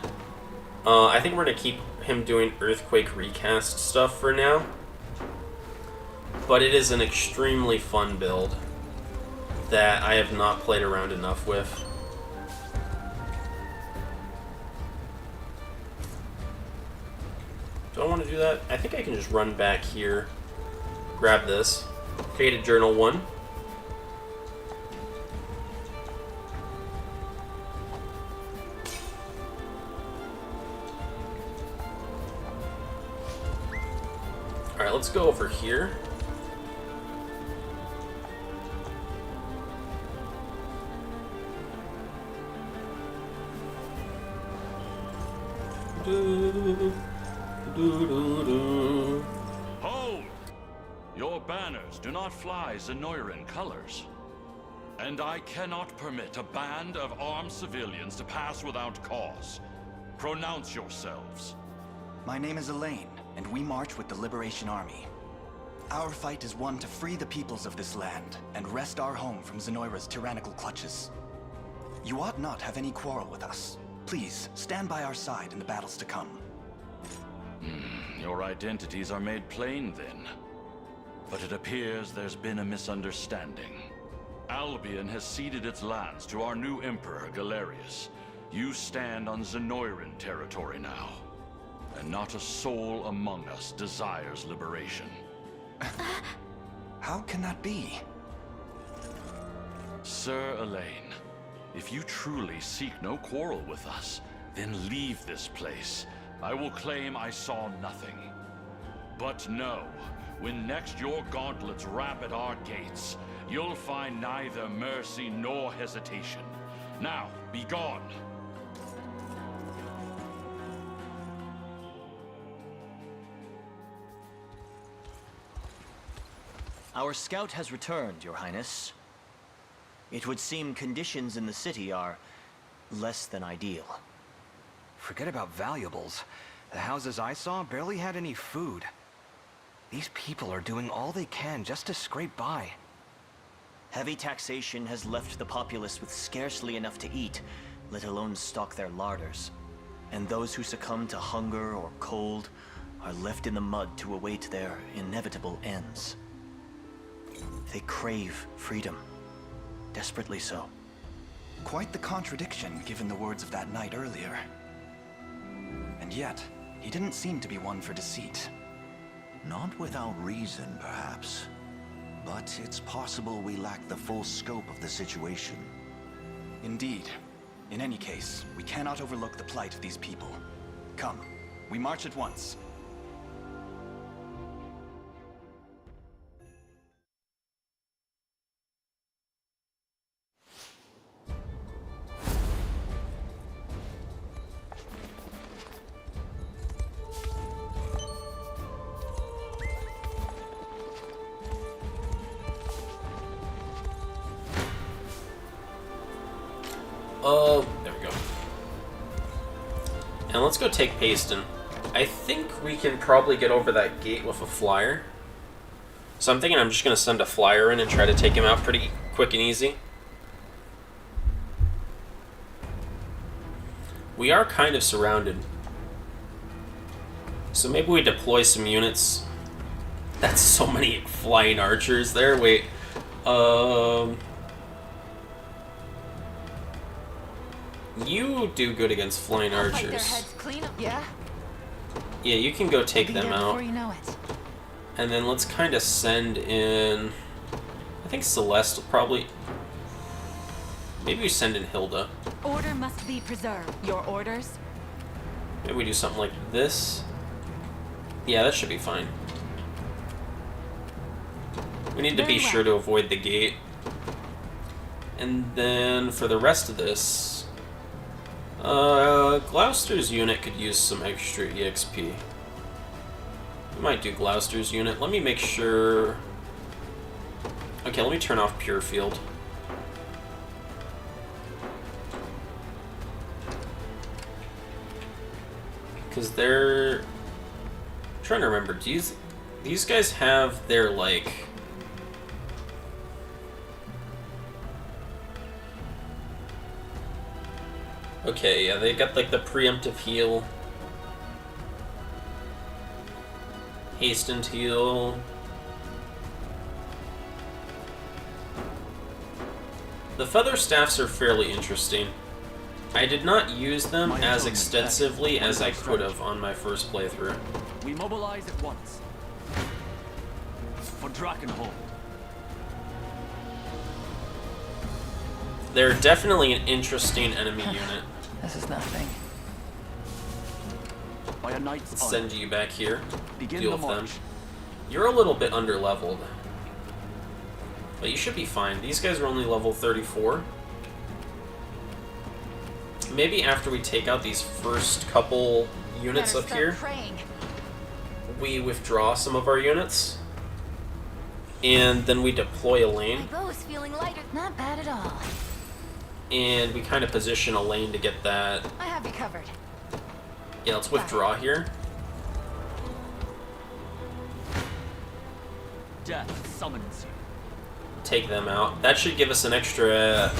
I think we're going to keep him doing Earthquake recast stuff for now. But it is an extremely fun build that I have not played around enough with. Do I want to do that? I think I can just run back here, grab this. Faded Journal 1. Alright, let's go over here. Hold! Your banners do not fly Zenoiran colors. And I cannot permit a band of armed civilians to pass without cause. Pronounce yourselves. My name is Elaine, and we march with the Liberation Army. Our fight is one to free the peoples of this land and wrest our home from Zenoira's tyrannical clutches. You ought not have any quarrel with us. Please, stand by our side in the battles to come. Your identities are made plain then. But it appears there's been a misunderstanding. Albion has ceded its lands to our new emperor, Galerius. You stand on Zenoiran territory now. And not a soul among us desires liberation. How can that be? Sir Elaine, if you truly seek no quarrel with us, then leave this place. I will claim I saw nothing. But know, when next your gauntlets rap at our gates, you'll find neither mercy nor hesitation. Now, be gone. Our scout has returned, Your Highness. It would seem conditions in the city are less than ideal. Forget about valuables. The houses I saw barely had any food. These people are doing all they can just to scrape by. Heavy taxation has left the populace with scarcely enough to eat, let alone stock their larders. And those who succumb to hunger or cold are left in the mud to await their inevitable ends. They crave freedom. Desperately so. Quite the contradiction, given the words of that knight earlier. And yet, he didn't seem to be one for deceit. Not without reason, perhaps. But it's possible we lack the full scope of the situation. Indeed. In any case, we cannot overlook the plight of these people. Come, we march at once. There we go. And let's go take Paston. I think we can probably get over that gate with a flyer. So I'm thinking I'm just going to send a flyer in and try to take him out pretty quick and easy. We are kind of surrounded. So maybe we deploy some units That's so many flying archers there. Wait. You do good against flying I'll fight their archers. heads clean up. Yeah? Yeah, you can go take Be them there out. before you know it. And then let's kind of send in... I think Celeste will probably... Maybe we send in Hilda. Order must be preserved. Your orders? Maybe we do something like this. Yeah, that should be fine. We need to be sure to avoid the gate. And then for the rest of this... Gloucester's unit could use some extra EXP. We might do Gloucester's unit. Let me make sure... Okay, let me turn off Pure Field. Because they're... I'm trying to remember, do these guys have their, like... Okay, yeah, they got, like, the preemptive heal. Hastened heal. The feather staffs are fairly interesting. I did not use them as extensively as I could have on my first playthrough. We mobilize at once. For Drakenhold. They're definitely an interesting enemy unit. This is nothing. By a knight's Let's send you back here. Begin Deal the with them. march. You're a little bit under-leveled. But you should be fine. These guys are only level 34. Maybe after we take out these first couple units up here, we withdraw some of our units. And then we deploy a lane. My bow's feeling lighter. Not bad at all. And we kind of position a lane to get that. I have you covered. Yeah, let's withdraw here. Death summons you. Take them out. That should give us an extra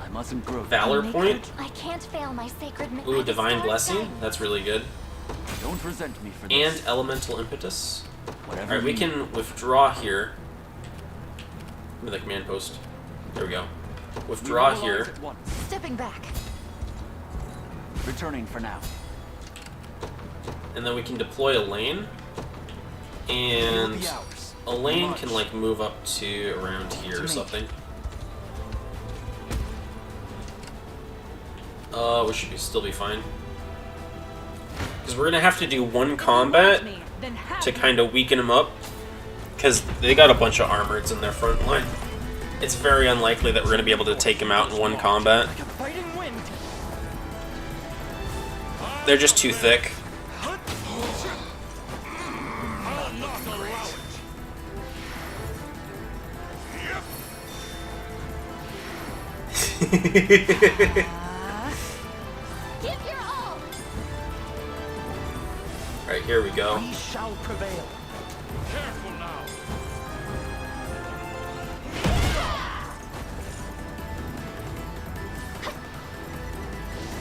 I mustn't grow Valor point. I can't fail my sacred Ooh, Divine Blessing. That's really good. Don't resent me for this. And Elemental Impetus. Whatever Alright, we can withdraw here. Give me the command post. There we go. Withdraw here. Stepping back. Returning for now. And then we can deploy a lane. And a lane can like move up to around here or something. We should still be fine. Because we're gonna have to do one combat to kind of weaken them up. Because they got a bunch of armoreds in their front line. It's very unlikely that we're gonna be able to take them out in one combat. They're just too thick. Alright, here we go. We shall prevail. Careful now.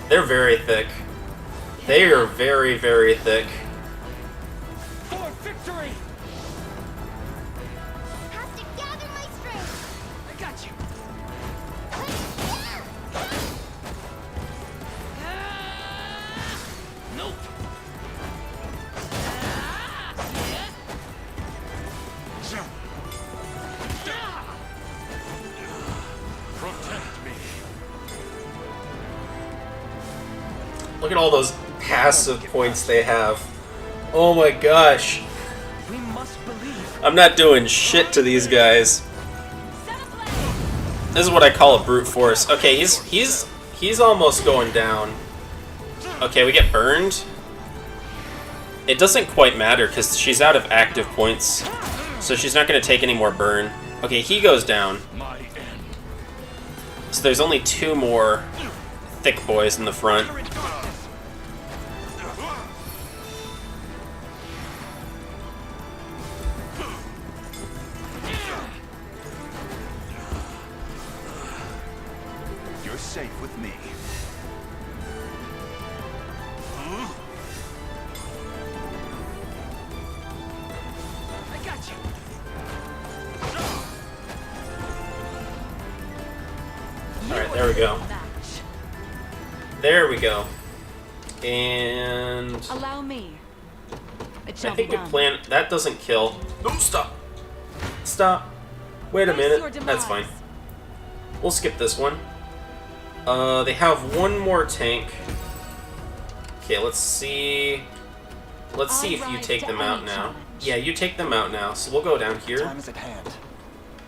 They're very thick. They are very, very thick. For victory! Have to gather my strength. I got you. Nope. Protect me. Look at all those passive points they have. Oh my gosh. We must believe. I'm not doing shit to these guys. This is what I call a brute force. Okay, he's almost going down. Okay, we get burned. It doesn't quite matter because she's out of active points. So she's not going to take any more burn. Okay, he goes down. My end. So there's only 2 more thick boys in the front. You're safe with me. Alright, there we go. There we go. And... Allow me. It I shall think be we done. plan... That doesn't kill. No, stop! Stop. Wait a minute. That's fine. We'll skip this one. They have one more tank. Okay, let's see... Let's see if you take them out now. Yeah, you take them out now. So we'll go down here. Time is at hand.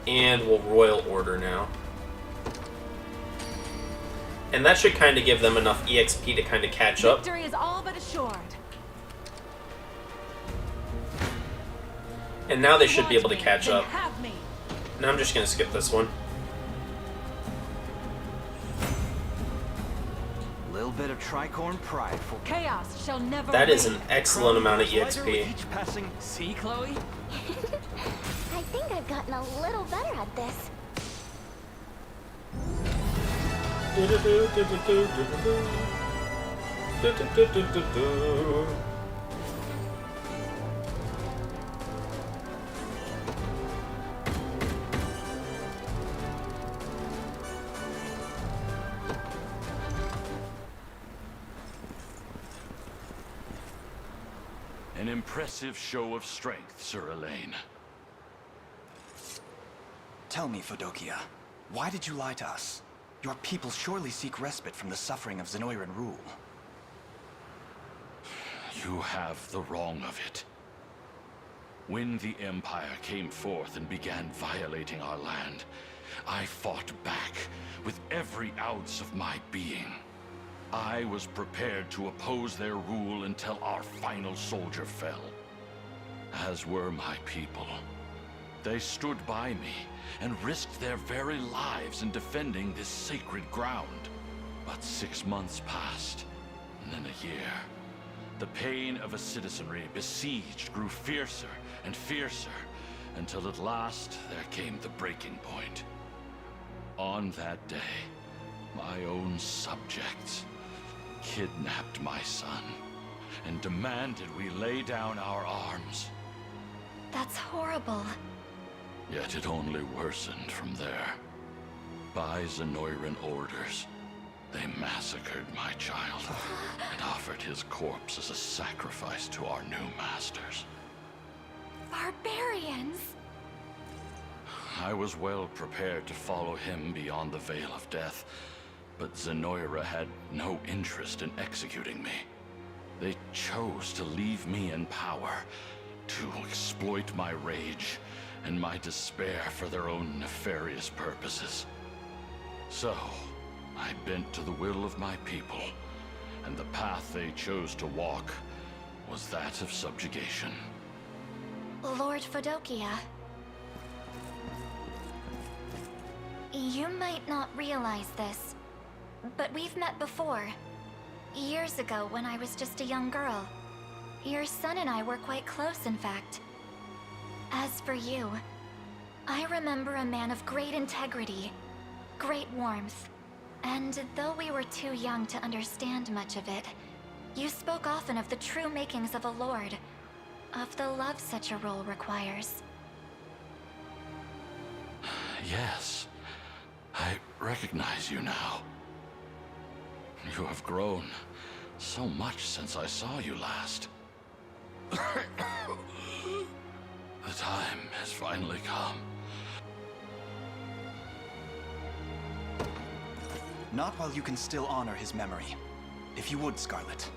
And we'll Royal Order now. And that should kind of give them enough EXP to kind of catch up. Victory is all but assured. And now they should be able to catch up. Have me. Now I'm just going to skip this one. A little bit of tricorn pride for Chaos shall never That is reign. an excellent amount of Lighter with EXP. each passing. See, Chloe? I think I've gotten a little better at this. An impressive show of strength, Sir Elaine. Tell me, Fedokia, why did you lie to us? Your people surely seek respite from the suffering of Zenoiran rule. You have the wrong of it. When the Empire came forth and began violating our land, I fought back with every ounce of my being. I was prepared to oppose their rule until our final soldier fell. As were my people. They stood by me and risked their very lives in defending this sacred ground. But 6 months passed, and then a year. The pain of a citizenry besieged grew fiercer and fiercer, until at last there came the breaking point. On that day, my own subjects kidnapped my son and demanded we lay down our arms. That's horrible. Yet it only worsened from there. By Zenoiran orders, they massacred my child and offered his corpse as a sacrifice to our new masters. Barbarians! I was well prepared to follow him beyond the Veil of Death, but Zenoira had no interest in executing me. They chose to leave me in power, to exploit my rage and my despair for their own nefarious purposes. So, I bent to the will of my people, and the path they chose to walk was that of subjugation. Lord Fedokia. You might not realize this, but we've met before. Years ago when I was just a young girl. Your son and I were quite close, in fact. As for you, I remember a man of great integrity, great warmth, and though we were too young to understand much of it, you spoke often of the true makings of a lord, of the love such a role requires. Yes, I recognize you now. You have grown so much since I saw you last. The time has finally come. Not while you can still honor his memory. If you would, Scarlet.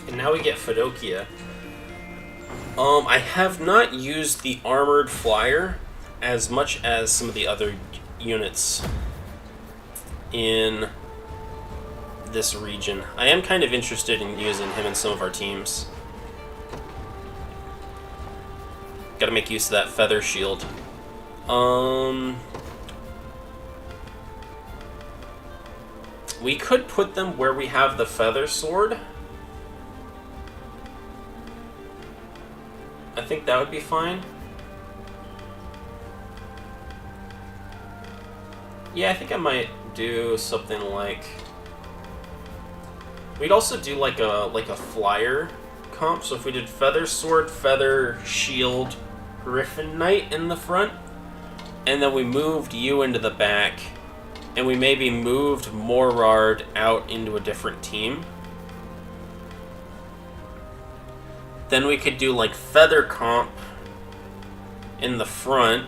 And now we get Fedokia. I have not used the armored flyer as much as some of the other units in this region. I am kind of interested in using him in some of our teams. Gotta make use of that feather shield. We could put them where we have the feather sword. I think that would be fine. Yeah, I think I might do something like... We'd also do like a flyer comp. So if we did Feather Sword, Feather Shield, Griffin Knight in the front, and then we moved you into the back, and we maybe moved Morard out into a different team. Then we could do like Feather Comp in the front.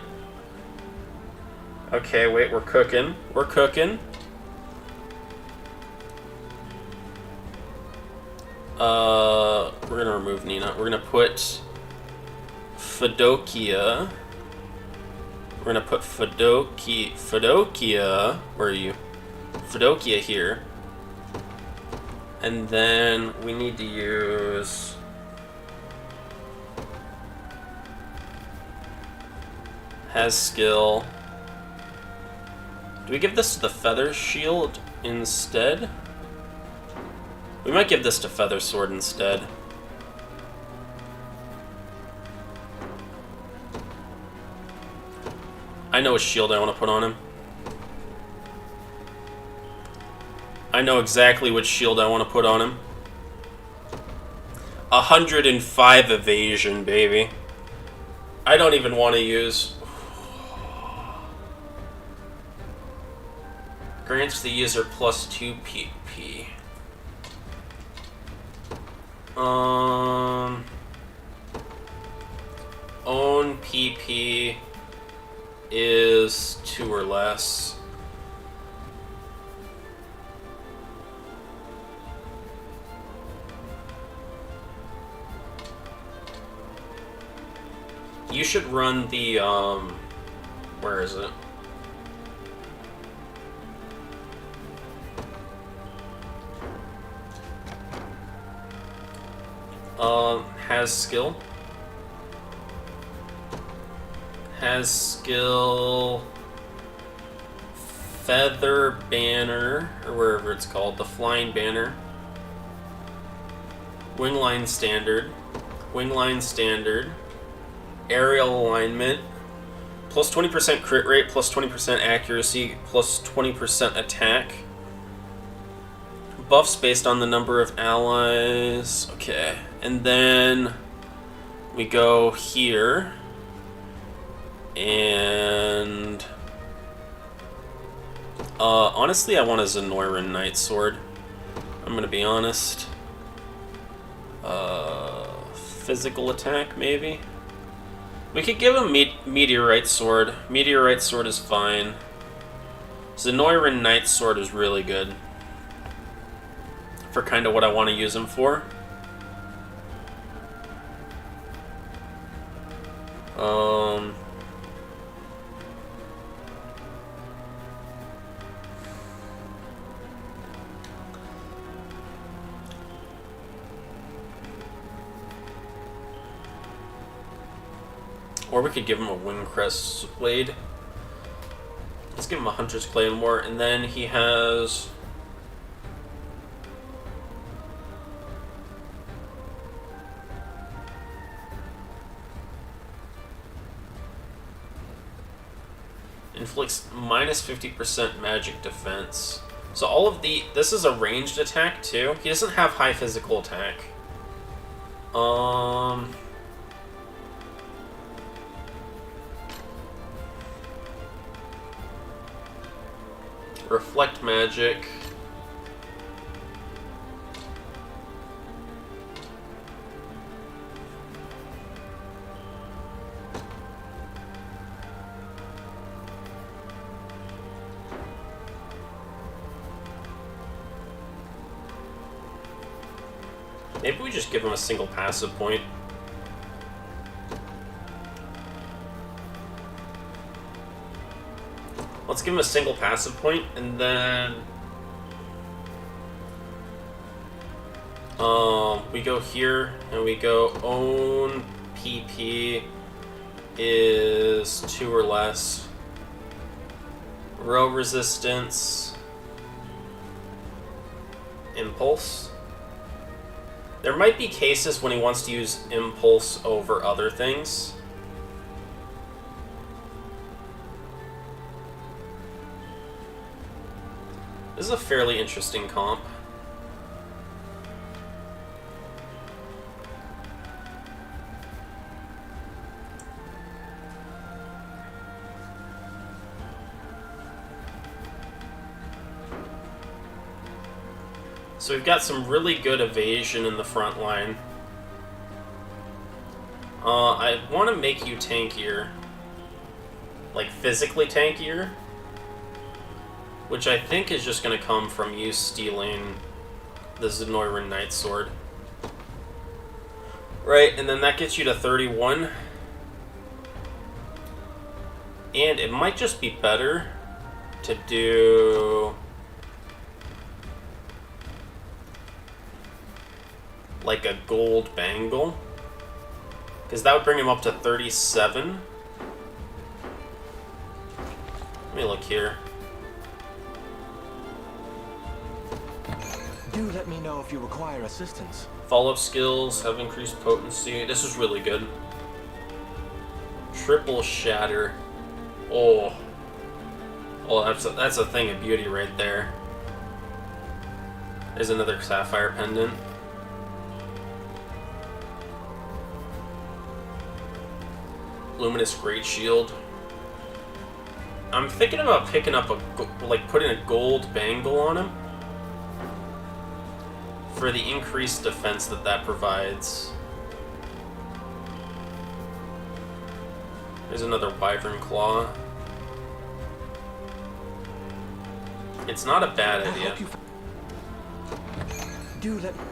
Okay, wait, we're cooking. We're cooking. We're gonna remove Nina. We're gonna put Fedokia. We're gonna put Fedokia. Where are you? Fedokia here. And then we need to use... Has skill. Do we give this to the Feather Shield instead? We might give this to Feather Sword instead. I know a shield I want to put on him. I know exactly which shield I want to put on him. 105 evasion, baby. I don't even want to use... Grants the user plus 2 PP. Own PP is 2 or less. You should run the, where is it? Has skill. Has skill. Feather Banner, or wherever it's called, the Flying Banner. Wingline Standard. Wingline Standard. Aerial Alignment. Plus 20% crit rate, plus 20% accuracy, plus 20% attack. Buffs based on the number of allies. Okay. And then we go here. And honestly, I want a Zenoiran Knight Sword. I'm gonna be honest. Physical attack, maybe? We could give him Meteorite Sword. Meteorite Sword is fine. Zenoiran Knight Sword is really good. For kind of what I want to use him for. Or we could give him a Wingcrest Blade. Let's give him a Hunter's Claymore, and then he has... Inflicts minus 50% magic defense. So all of the... This is a ranged attack, too. He doesn't have high physical attack. Reflect magic. Maybe we just give him a single passive point. Let's give him a single passive point, and then we go here and we go own PP is 2 or less. Row resistance, impulse. There might be cases when he wants to use impulse over other things. This is a fairly interesting comp. So we've got some really good evasion in the front line. I want to make you tankier. Like, physically tankier. Which I think is just going to come from you stealing the Zenoiran Knight Sword. Right, and then that gets you to 31. And it might just be better to do... like a gold bangle. Because that would bring him up to 37. Let me look here. Do let me know if you require assistance. Follow-up skills have increased potency. This is really good. Triple shatter. Oh. Oh, that's a thing of beauty right there. There's another sapphire pendant. Luminous Great Shield. I'm thinking about picking up putting a gold bangle on him for the increased defense that provides. There's another Wyvern Claw. It's not a bad idea.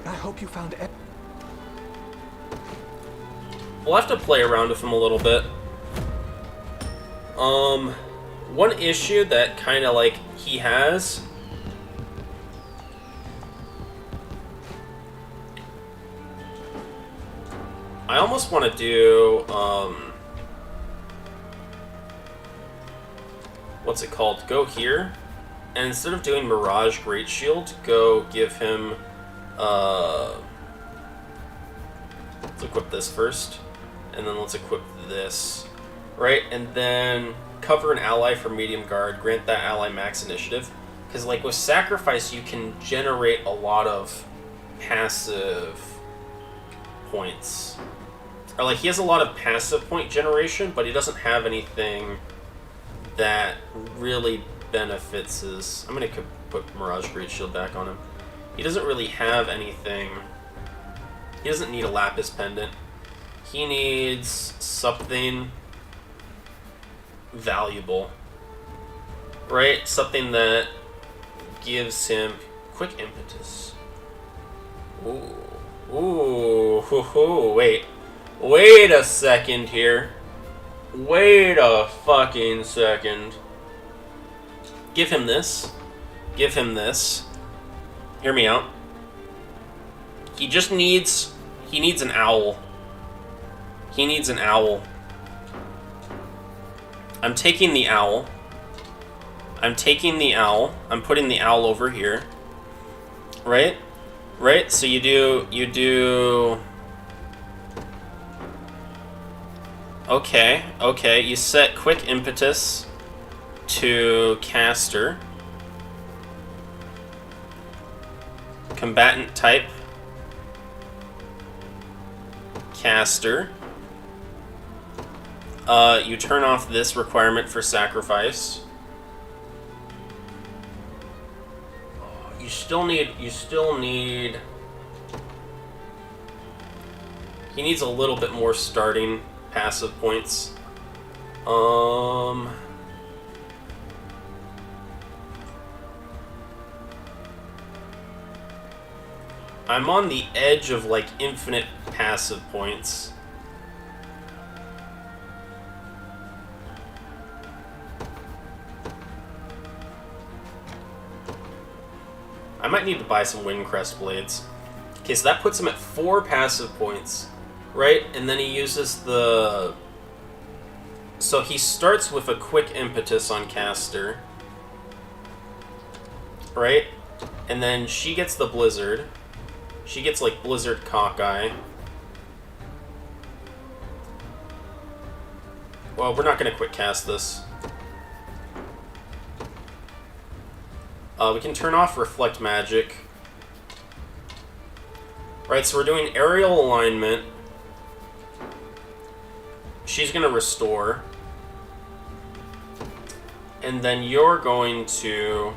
I hope you found. We'll have to play around with him a little bit. One issue that kind of like he has I almost want to do what's it called? Go here, and instead of doing Mirage Great Shield, go give him let's equip this first, and then let's equip this. Right, and then cover an ally for medium guard, grant that ally max initiative. Because like with sacrifice, you can generate a lot of passive points. Or like he has a lot of passive point generation, but he doesn't have anything that really benefits his... I'm going to put Mirage Great Shield back on him. He doesn't really have anything... He doesn't need a Lapis Pendant. He needs something valuable, right? Something that gives him quick impetus. Ooh, wait a second here. Wait a fucking second. Give him this. Give him this. Hear me out. He needs an owl. He needs an owl. I'm taking the owl. I'm taking the owl. I'm putting the owl over here. Right? Right? So you do... Okay, you set quick impetus to caster. Combatant type. Caster. You turn off this requirement for sacrifice. You still need... He needs a little bit more starting passive points. I'm on the edge of like infinite passive points. I might need to buy some Windcrest Blades. Okay, so that puts him at 4 passive points, right? And then he uses the... So he starts with a quick impetus on caster, right? And then she gets the Blizzard. She gets like Blizzard Cockeye. Well, we're not going to quick cast this. We can turn off Reflect Magic. Right, so we're doing aerial alignment. She's going to restore. And then you're going to...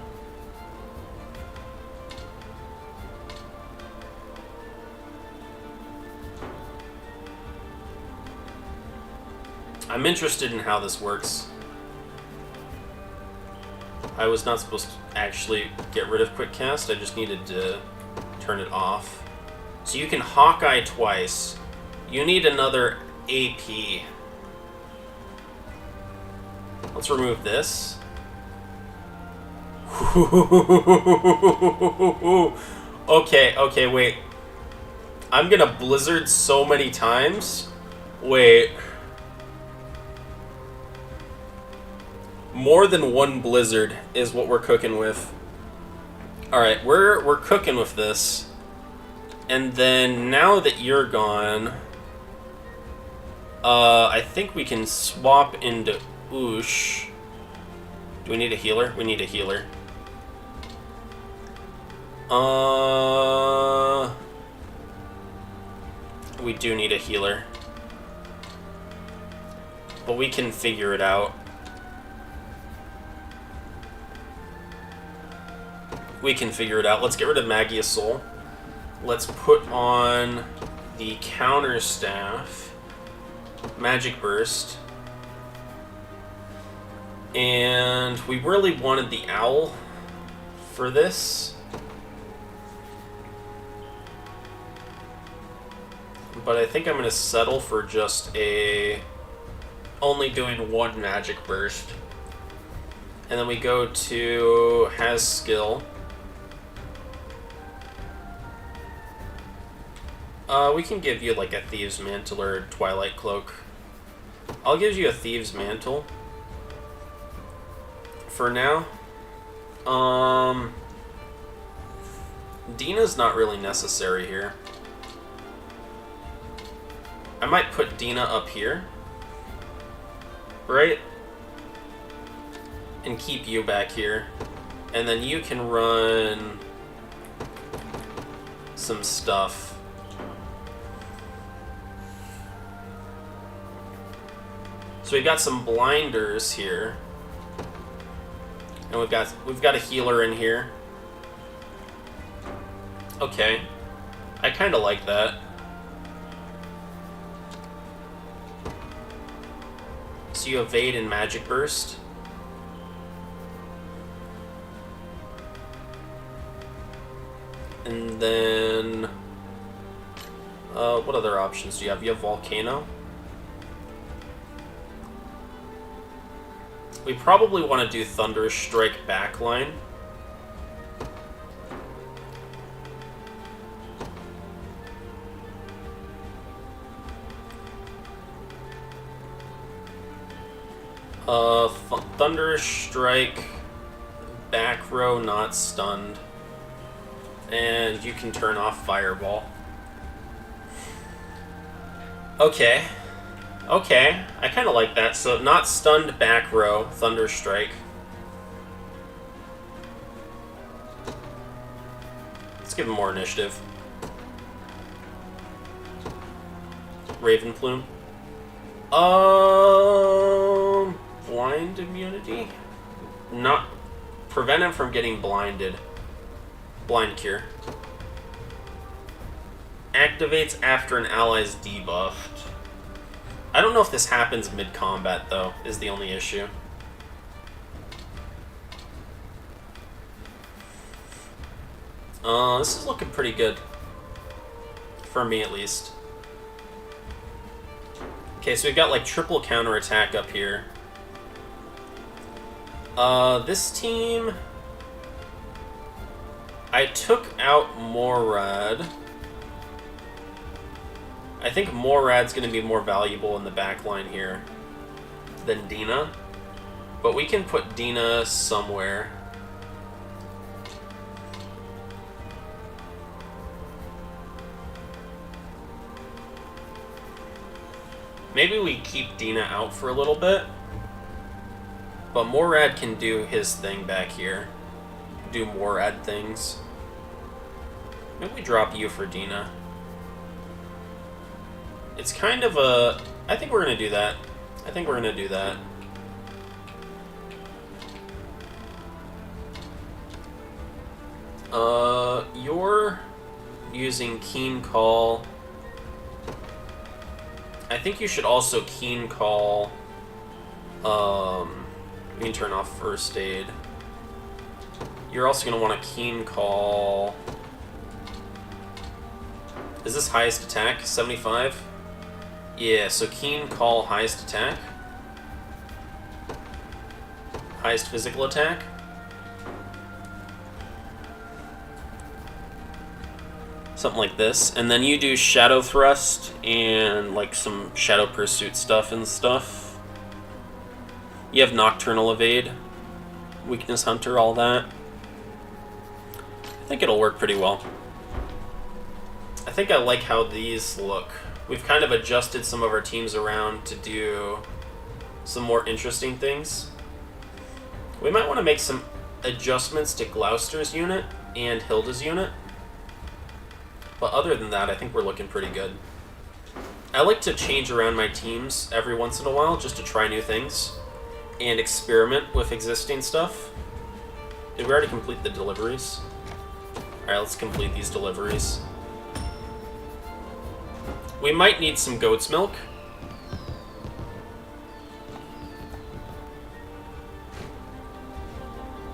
I'm interested in how this works. I was not supposed to actually get rid of Quick Cast, I just needed to turn it off. So you can Hawkeye twice. You need another AP. Let's remove this. Okay, wait. I'm gonna Blizzard so many times. Wait. More than one Blizzard is what we're cooking with. Alright, we're cooking with this. And then now that you're gone, I think we can swap into Oosh. Do we need a healer? We need a healer. We do need a healer. But we can figure it out. We can figure it out. Let's get rid of Magia's Soul. Let's put on the counter staff. Magic Burst. And we really wanted the owl for this. But I think I'm going to settle for just only doing one Magic Burst. And then we go to has skill. We can give you like a Thieves Mantle or Twilight Cloak. I'll give you a Thieves Mantle for now. Dina's not really necessary here. I might put Dina up here, right? And keep you back here. And then you can run some stuff. So we've got some blinders here. And we've got a healer in here. Okay. I kinda like that. So you evade and Magic Burst. And then... what other options do you have? You have Volcano. We probably want to do Thunderous Strike backline. Thunderous Strike, back row, not stunned. And you can turn off Fireball. Okay. Okay, I kind of like that. So, not stunned back row, Thunder Strike. Let's give him more initiative. Raven Plume. Blind immunity? Not... Prevent him from getting blinded. Blind Cure. Activates after an ally's debuffed. I don't know if this happens mid-combat, though, is the only issue. This is looking pretty good. For me, at least. Okay, so we've got, like, triple counterattack up here. This team... I took out Morad. I think Morad's going to be more valuable in the backline here than Dina. But we can put Dina somewhere. Maybe we keep Dina out for a little bit. But Morad can do his thing back here. do more add things. Maybe we drop you for Dina. It's kind of a... I think we're going to do that. I think we're going to do that. You're using Keen Call. I think you should also Keen Call... we can turn off First Aid. You're also going to want to Keen Call... Is this highest attack? 75? Yeah, so Keen Call highest attack. Highest physical attack. Something like this. And then you do Shadow Thrust and like some Shadow Pursuit stuff and stuff. You have Nocturnal Evade, Weakness Hunter, all that. I think it'll work pretty well. I think I like how these look. We've kind of adjusted some of our teams around to do some more interesting things. We might want to make some adjustments to Gloucester's unit and Hilda's unit. But other than that, I think we're looking pretty good. I like to change around my teams every once in a while just to try new things and experiment with existing stuff. Did we already complete the deliveries? Alright, let's complete these deliveries. We might need some goat's milk.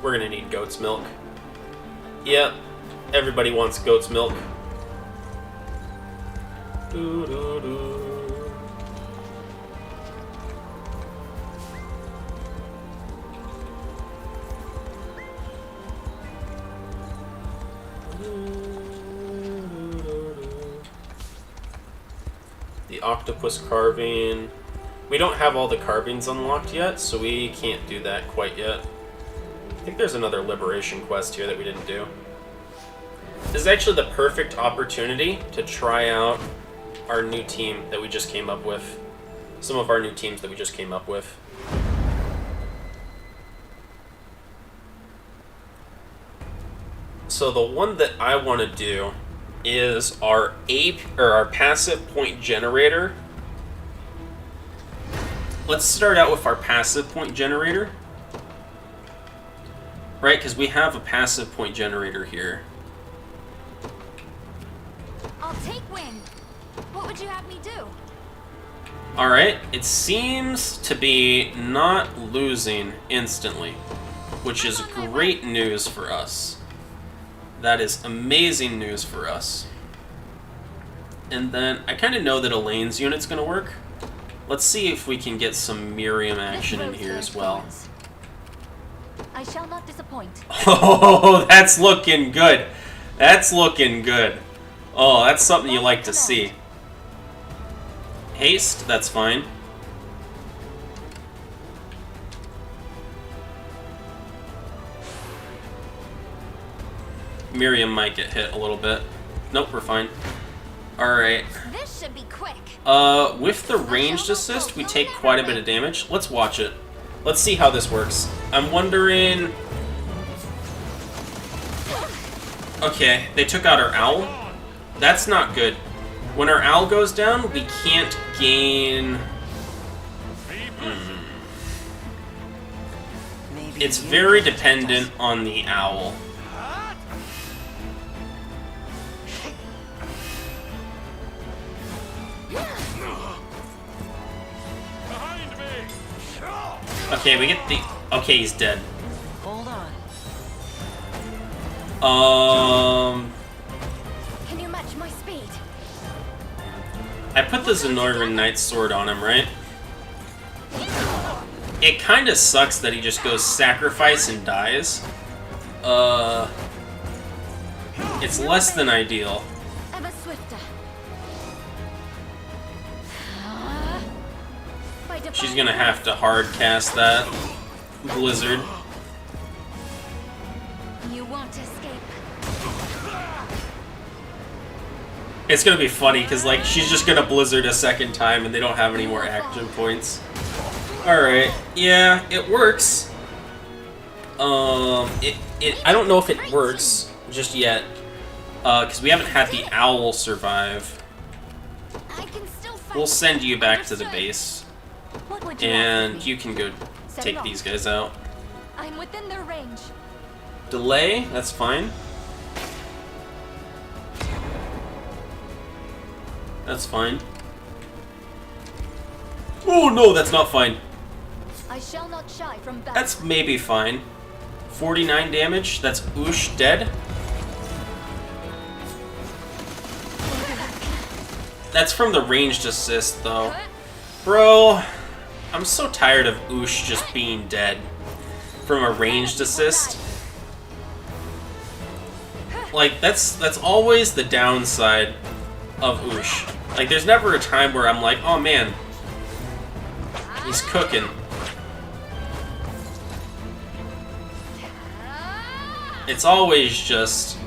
We're gonna need goat's milk. Yep, everybody wants goat's milk. The octopus carving. We don't have all the carvings unlocked yet, so we can't do that quite yet. I think there's another liberation quest here that we didn't do. This is actually the perfect opportunity to try out our new team that we just came up with. Some of our new teams that we just came up with. So the one that I want to do is our passive point generator. Let's start out with our passive point generator. Right, because we have a passive point generator here. I'll take wind. What would you have me do? Alright, it seems to be not losing instantly, which is great news for us. That is amazing news for us. And then, I kind of know that Elaine's unit's going to work. Let's see if we can get some Miriam action in here as well. I shall not disappoint. Oh, that's looking good. That's looking good. Oh, that's something you like to see. Haste, that's fine. Miriam might get hit a little bit. Nope, we're fine. Alright. This should be quick. With the ranged assist, we take quite a bit of damage. Let's watch it. Let's see how this works. I'm wondering... Okay, they took out our owl. That's not good. When our owl goes down, we can't gain... It's very dependent on the owl. Okay, we get the... Okay, he's dead. Hold on. Can you match my speed? I put the Zenoiran Knight's sword on him, right? It kind of sucks that he just goes sacrifice and dies. It's less than ideal. Ever swifter. She's gonna have to hard cast that blizzard. You want to escape? It's gonna be funny because like she's just gonna blizzard a second time and they don't have any more action points. All right, yeah, it works. I don't know if it works just yet, because we haven't had the owl survive. We'll send you back to the base, and you can go take these guys out. I'm within their range. Delay, that's fine. That's fine. Oh no, that's not fine. I shall not shy from battle. That's maybe fine. 49 damage, that's Oosh dead. That's from the ranged assist, though. Bro, I'm so tired of Oosh just being dead from a ranged assist. Like, that's always the downside of Oosh. Like, there's never a time where I'm like, oh man, he's cooking. It's always just...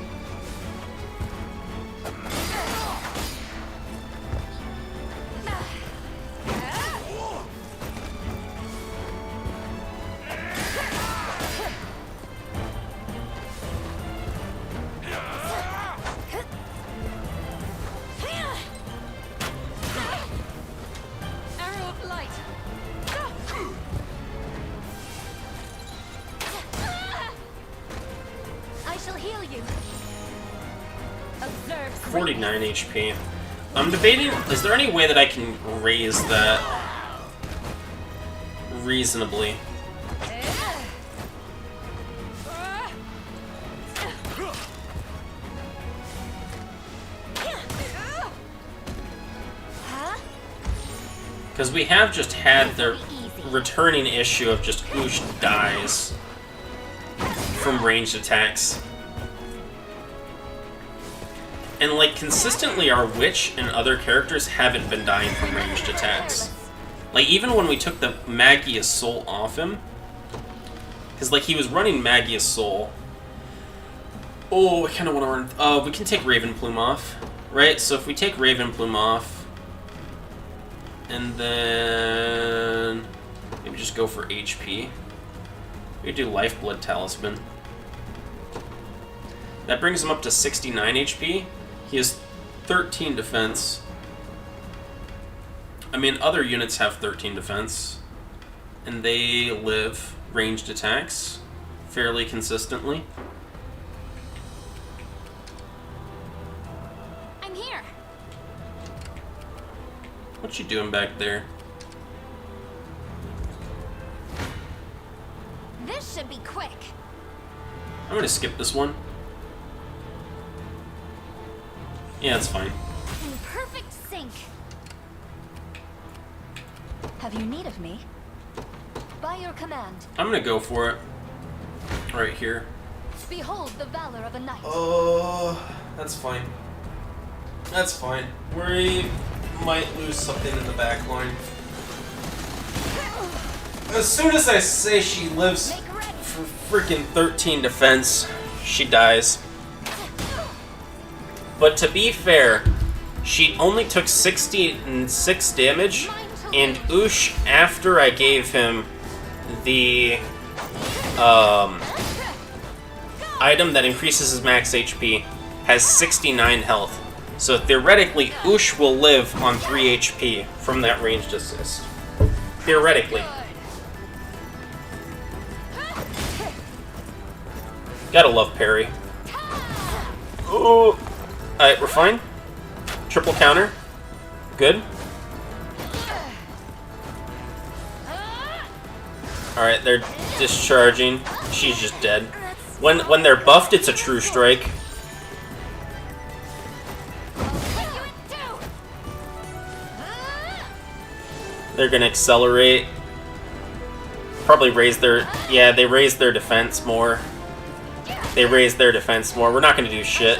Arrow of light. I shall heal you. Observe. 49 HP. I'm debating, is there any way that I can raise that reasonably? Because we have just had the returning issue of just Oosh dies from ranged attacks. And, like, consistently our Witch and other characters haven't been dying from ranged attacks. Like, even when we took the Magia's Soul off him, because, like, he was running Magia's Soul. Oh, I kind of want to run... we can take Raven Plume off, right? So if we take Raven Plume off, and then maybe just go for HP. We could do Lifeblood Talisman. That brings him up to 69 HP. He has 13 defense. I mean, other units have 13 defense, and they live ranged attacks fairly consistently. I'm here. What you doing back there? This should be quick. I'm gonna skip this one. Yeah, that's fine. In perfect sync. Have you need of me? By your command. I'm gonna go for it. Right here. Behold the valor of a knight. Oh, that's fine. That's fine. We might lose something in the back line. As soon as I say she lives for freaking 13 defense, she dies. But to be fair, she only took 66 damage, and Oosh, after I gave him the item that increases his max HP, has 69 health. So theoretically, Oosh will live on 3 HP from that ranged assist. Theoretically. Gotta love parry. Ooh. Alright, we're fine. Triple counter. Good. Alright, they're discharging. She's just dead. When they're buffed, it's a true strike. They're gonna accelerate. Probably raise their... Yeah, they raise their defense more. They raise their defense more. We're not gonna do shit.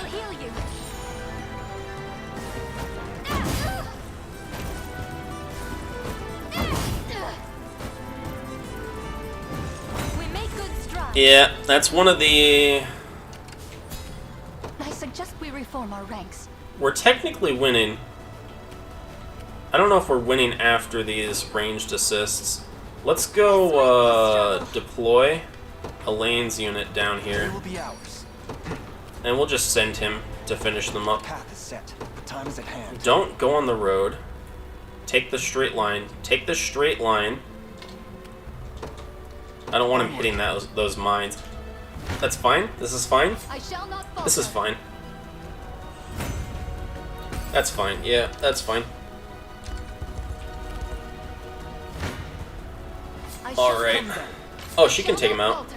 Yeah, that's one of the... I suggest we reform our ranks. We're technically winning. I don't know if we're winning after these ranged assists. Let's go, deploy. Elaine's unit down here. It will be ours. And we'll just send him to finish them up. The path is set. The time is at hand. Don't go on the road. Take the straight line. Take the straight line. I don't want him hitting those mines. That's fine. This is fine. I shall not falter. This is fine. That's fine. Yeah, that's fine. Alright. Oh, she can take him out.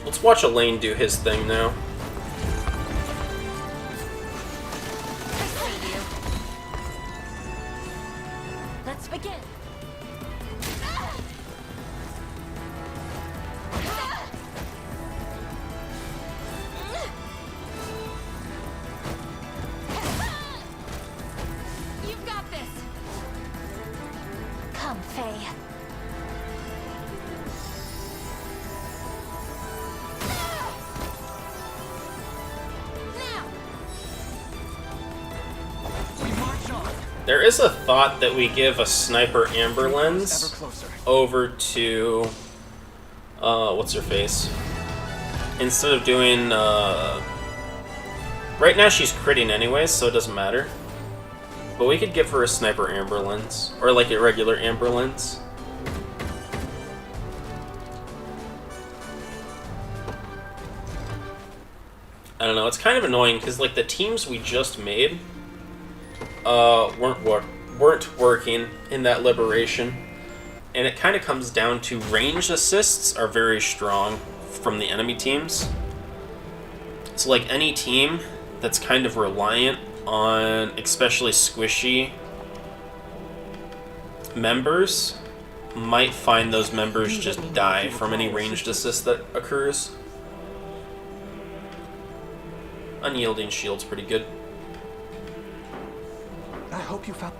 Let's watch Elaine do his thing now. Let's begin. You've got this. Come, Faye. There is a thought that we give a sniper amber lens over to what's her face? Instead of doing right now she's critting anyways, so it doesn't matter. But we could give her a sniper amber lens, or like a regular amber lens. I don't know, it's kind of annoying because like the teams we just made weren't working in that liberation, and it kind of comes down to ranged assists are very strong from the enemy teams. So like any team that's kind of reliant on especially squishy members might find those members just die from any ranged assist that occurs. Unyielding shield's pretty good. I hope you found...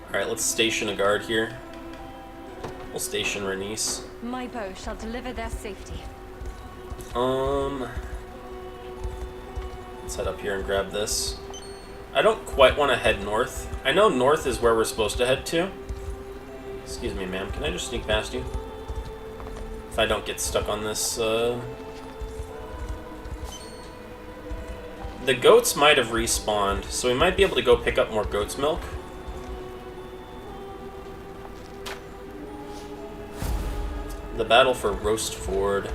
Alright, let's station a guard here. We'll station Renice. My bow shall deliver their safety. Let's head up here and grab this. I don't quite want to head north. I know north is where we're supposed to head to. Excuse me, ma'am. Can I just sneak past you? If I don't get stuck on this, The goats might have respawned, so we might be able to go pick up more goat's milk. The battle for Roast Ford.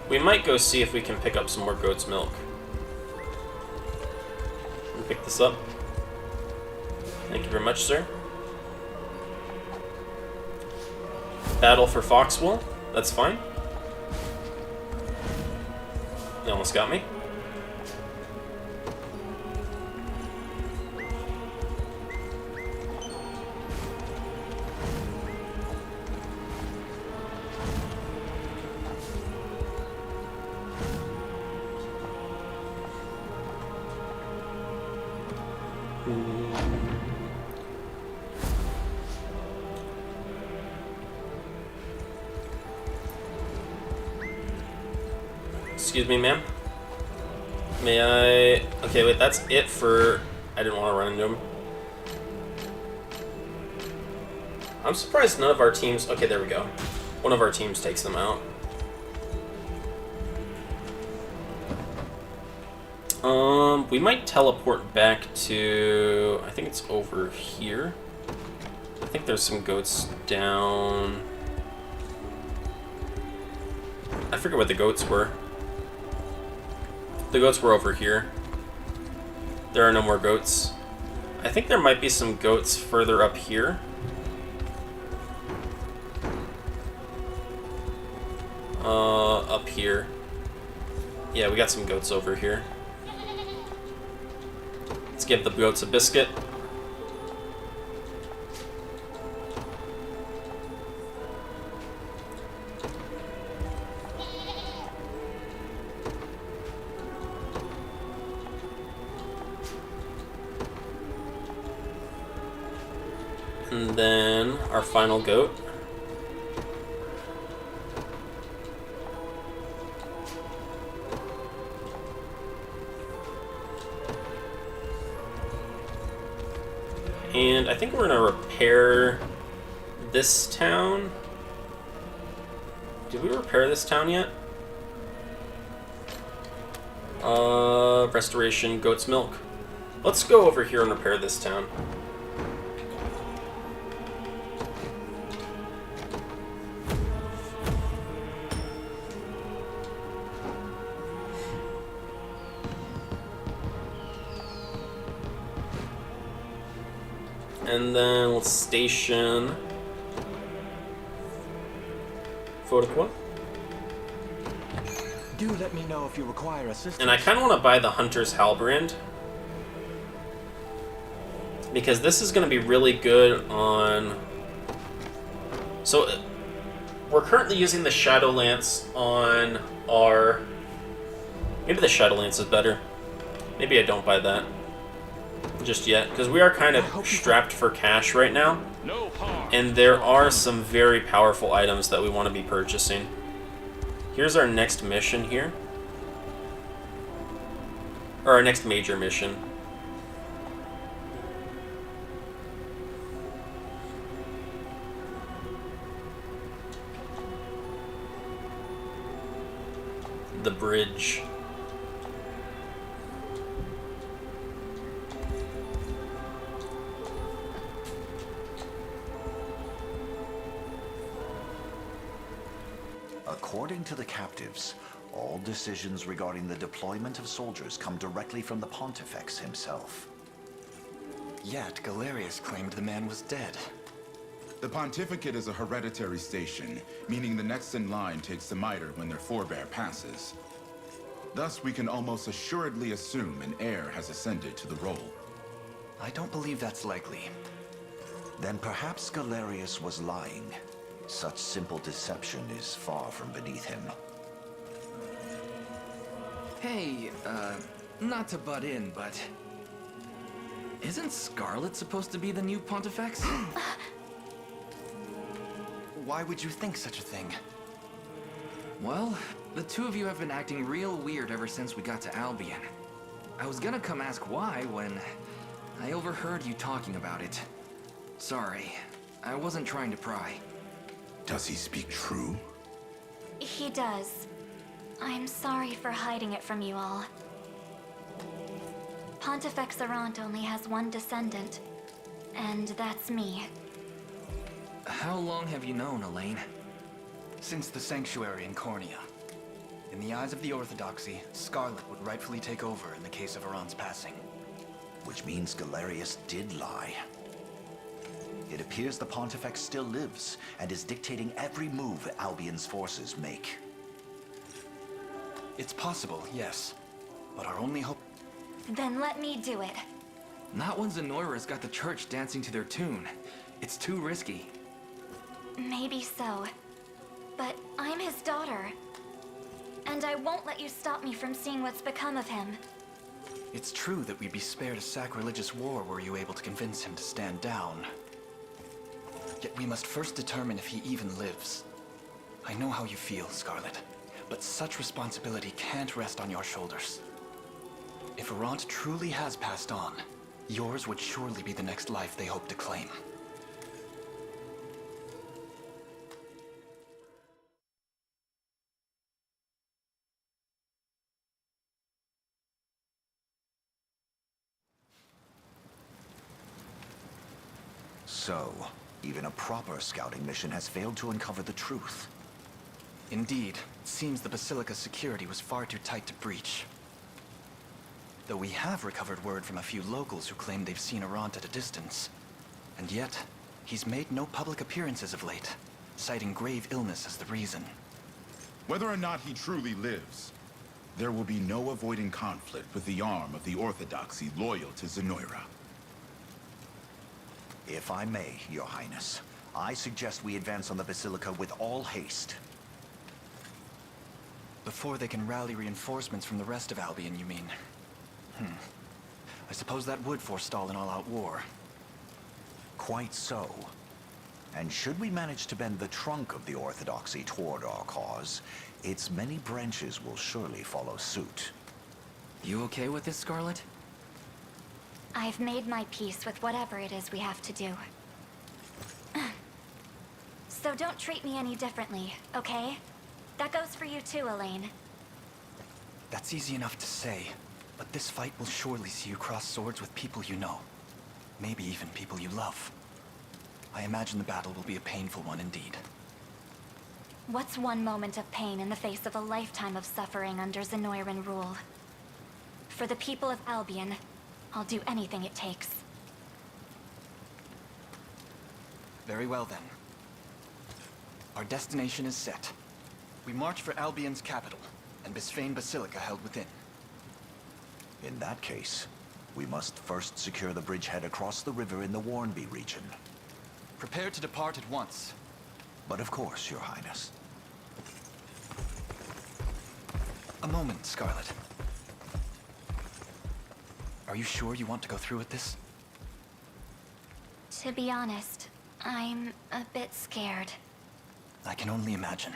We might go see if we can pick up some more goat's milk. Can we pick this up? Thank you very much, sir. Battle for Foxwool. That's fine. They almost got me. Excuse me, ma'am. May I... Okay, wait, that's it for... I didn't want to run into him. I'm surprised none of our teams... Okay, there we go. One of our teams takes them out. We might teleport back to... I think it's over here. I think there's some goats down... I forget what the goats were. The goats were over here. There are no more goats. I think there might be some goats further up here. Up here. Yeah, we got some goats over here. Let's give the goats a biscuit. And then our final goat. And I think we're gonna repair this town. Did we repair this town yet? Restoration, goat's milk. Let's go over here and repair this town. And then let's station Fodaqua. Do let me know if you require assistance. And I kind of want to buy the Hunter's Halbrand, because this is going to be really good on... So, we're currently using the Shadow Lance on our... Maybe the Shadow Lance is better. Maybe I don't buy that just yet, because we are kind of strapped for cash right now. And there are some very powerful items that we want to be purchasing. Here's our next mission here. Or our next major mission. The bridge. According to the captives, all decisions regarding the deployment of soldiers come directly from the Pontifex himself. Yet Galerius claimed the man was dead. The Pontificate is a hereditary station, meaning the next in line takes the mitre when their forebear passes. Thus, we can almost assuredly assume an heir has ascended to the role. I don't believe that's likely. Then perhaps Galerius was lying. Such simple deception is far from beneath him. Hey, not to butt in, but... Isn't Scarlet supposed to be the new Pontifex? Why would you think such a thing? Well, the two of you have been acting real weird ever since we got to Albion. I was gonna come ask why when I overheard you talking about it. Sorry, I wasn't trying to pry. Does he speak true? He does. I'm sorry for hiding it from you all. Pontifex Errant only has one descendant, and that's me. How long have you known, Elaine? Since the Sanctuary in Cornea. In the eyes of the Orthodoxy, Scarlet would rightfully take over in the case of Errant's passing. Which means Galerius did lie. It appears the Pontifex still lives, and is dictating every move Albion's forces make. It's possible, yes. But our only hope... Then let me do it. Not when Zenoiran's got the church dancing to their tune. It's too risky. Maybe so. But I'm his daughter. And I won't let you stop me from seeing what's become of him. It's true that we'd be spared a sacrilegious war were you able to convince him to stand down. Yet we must first determine if he even lives. I know how you feel, Scarlet, but such responsibility can't rest on your shoulders. If Errant truly has passed on, yours would surely be the next life they hope to claim. So, even a proper scouting mission has failed to uncover the truth. Indeed, it seems the Basilica's security was far too tight to breach. Though we have recovered word from a few locals who claim they've seen Errant at a distance. And yet, he's made no public appearances of late, citing grave illness as the reason. Whether or not he truly lives, there will be no avoiding conflict with the arm of the Orthodoxy loyal to Zenoiran. If I may, Your Highness, I suggest we advance on the Basilica with all haste. Before they can rally reinforcements from the rest of Albion, you mean? I suppose that would forestall an all-out war. Quite so. And should we manage to bend the trunk of the Orthodoxy toward our cause, its many branches will surely follow suit. You okay with this, Scarlet? I've made my peace with whatever it is we have to do. So don't treat me any differently, okay? That goes for you too, Elaine. That's easy enough to say, but this fight will surely see you cross swords with people you know. Maybe even people you love. I imagine the battle will be a painful one indeed. What's one moment of pain in the face of a lifetime of suffering under Zenoiran rule? For the people of Albion, I'll do anything it takes. Very well then. Our destination is set. We march for Albion's capital, and Bisphane Basilica held within. In that case, we must first secure the bridgehead across the river in the Warnby region. Prepare to depart at once. But of course, Your Highness. A moment, Scarlet. Are you sure you want to go through with this? To be honest, I'm a bit scared. I can only imagine.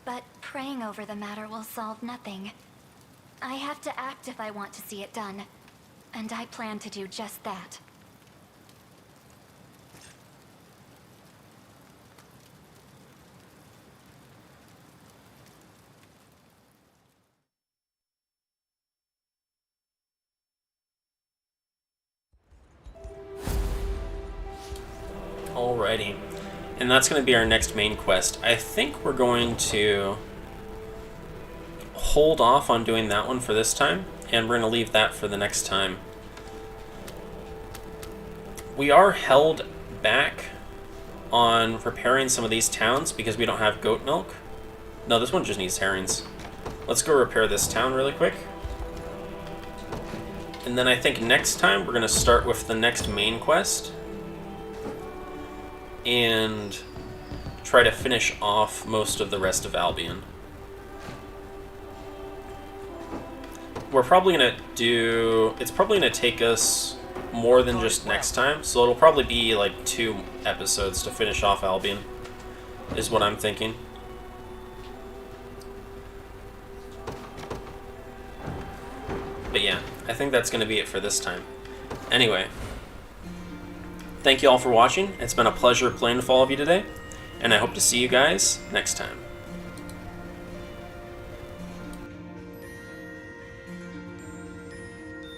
But praying over the matter will solve nothing. I have to act if I want to see it done. And I plan to do just that. Alrighty. And that's going to be our next main quest. I think we're going to hold off on doing that one for this time, and we're going to leave that for the next time. We are held back on repairing some of these towns because we don't have goat milk. No, this one just needs herrings. Let's go repair this town really quick. And then I think next time we're going to start with the next main quest and try to finish off most of the rest of Albion. We're probably going to do... It's probably going to take us more than just next time, so it'll probably be like 2 episodes to finish off Albion, is what I'm thinking. But yeah, I think that's going to be it for this time. Anyway, thank you all for watching. It's been a pleasure playing with all of you today, and I hope to see you guys next time.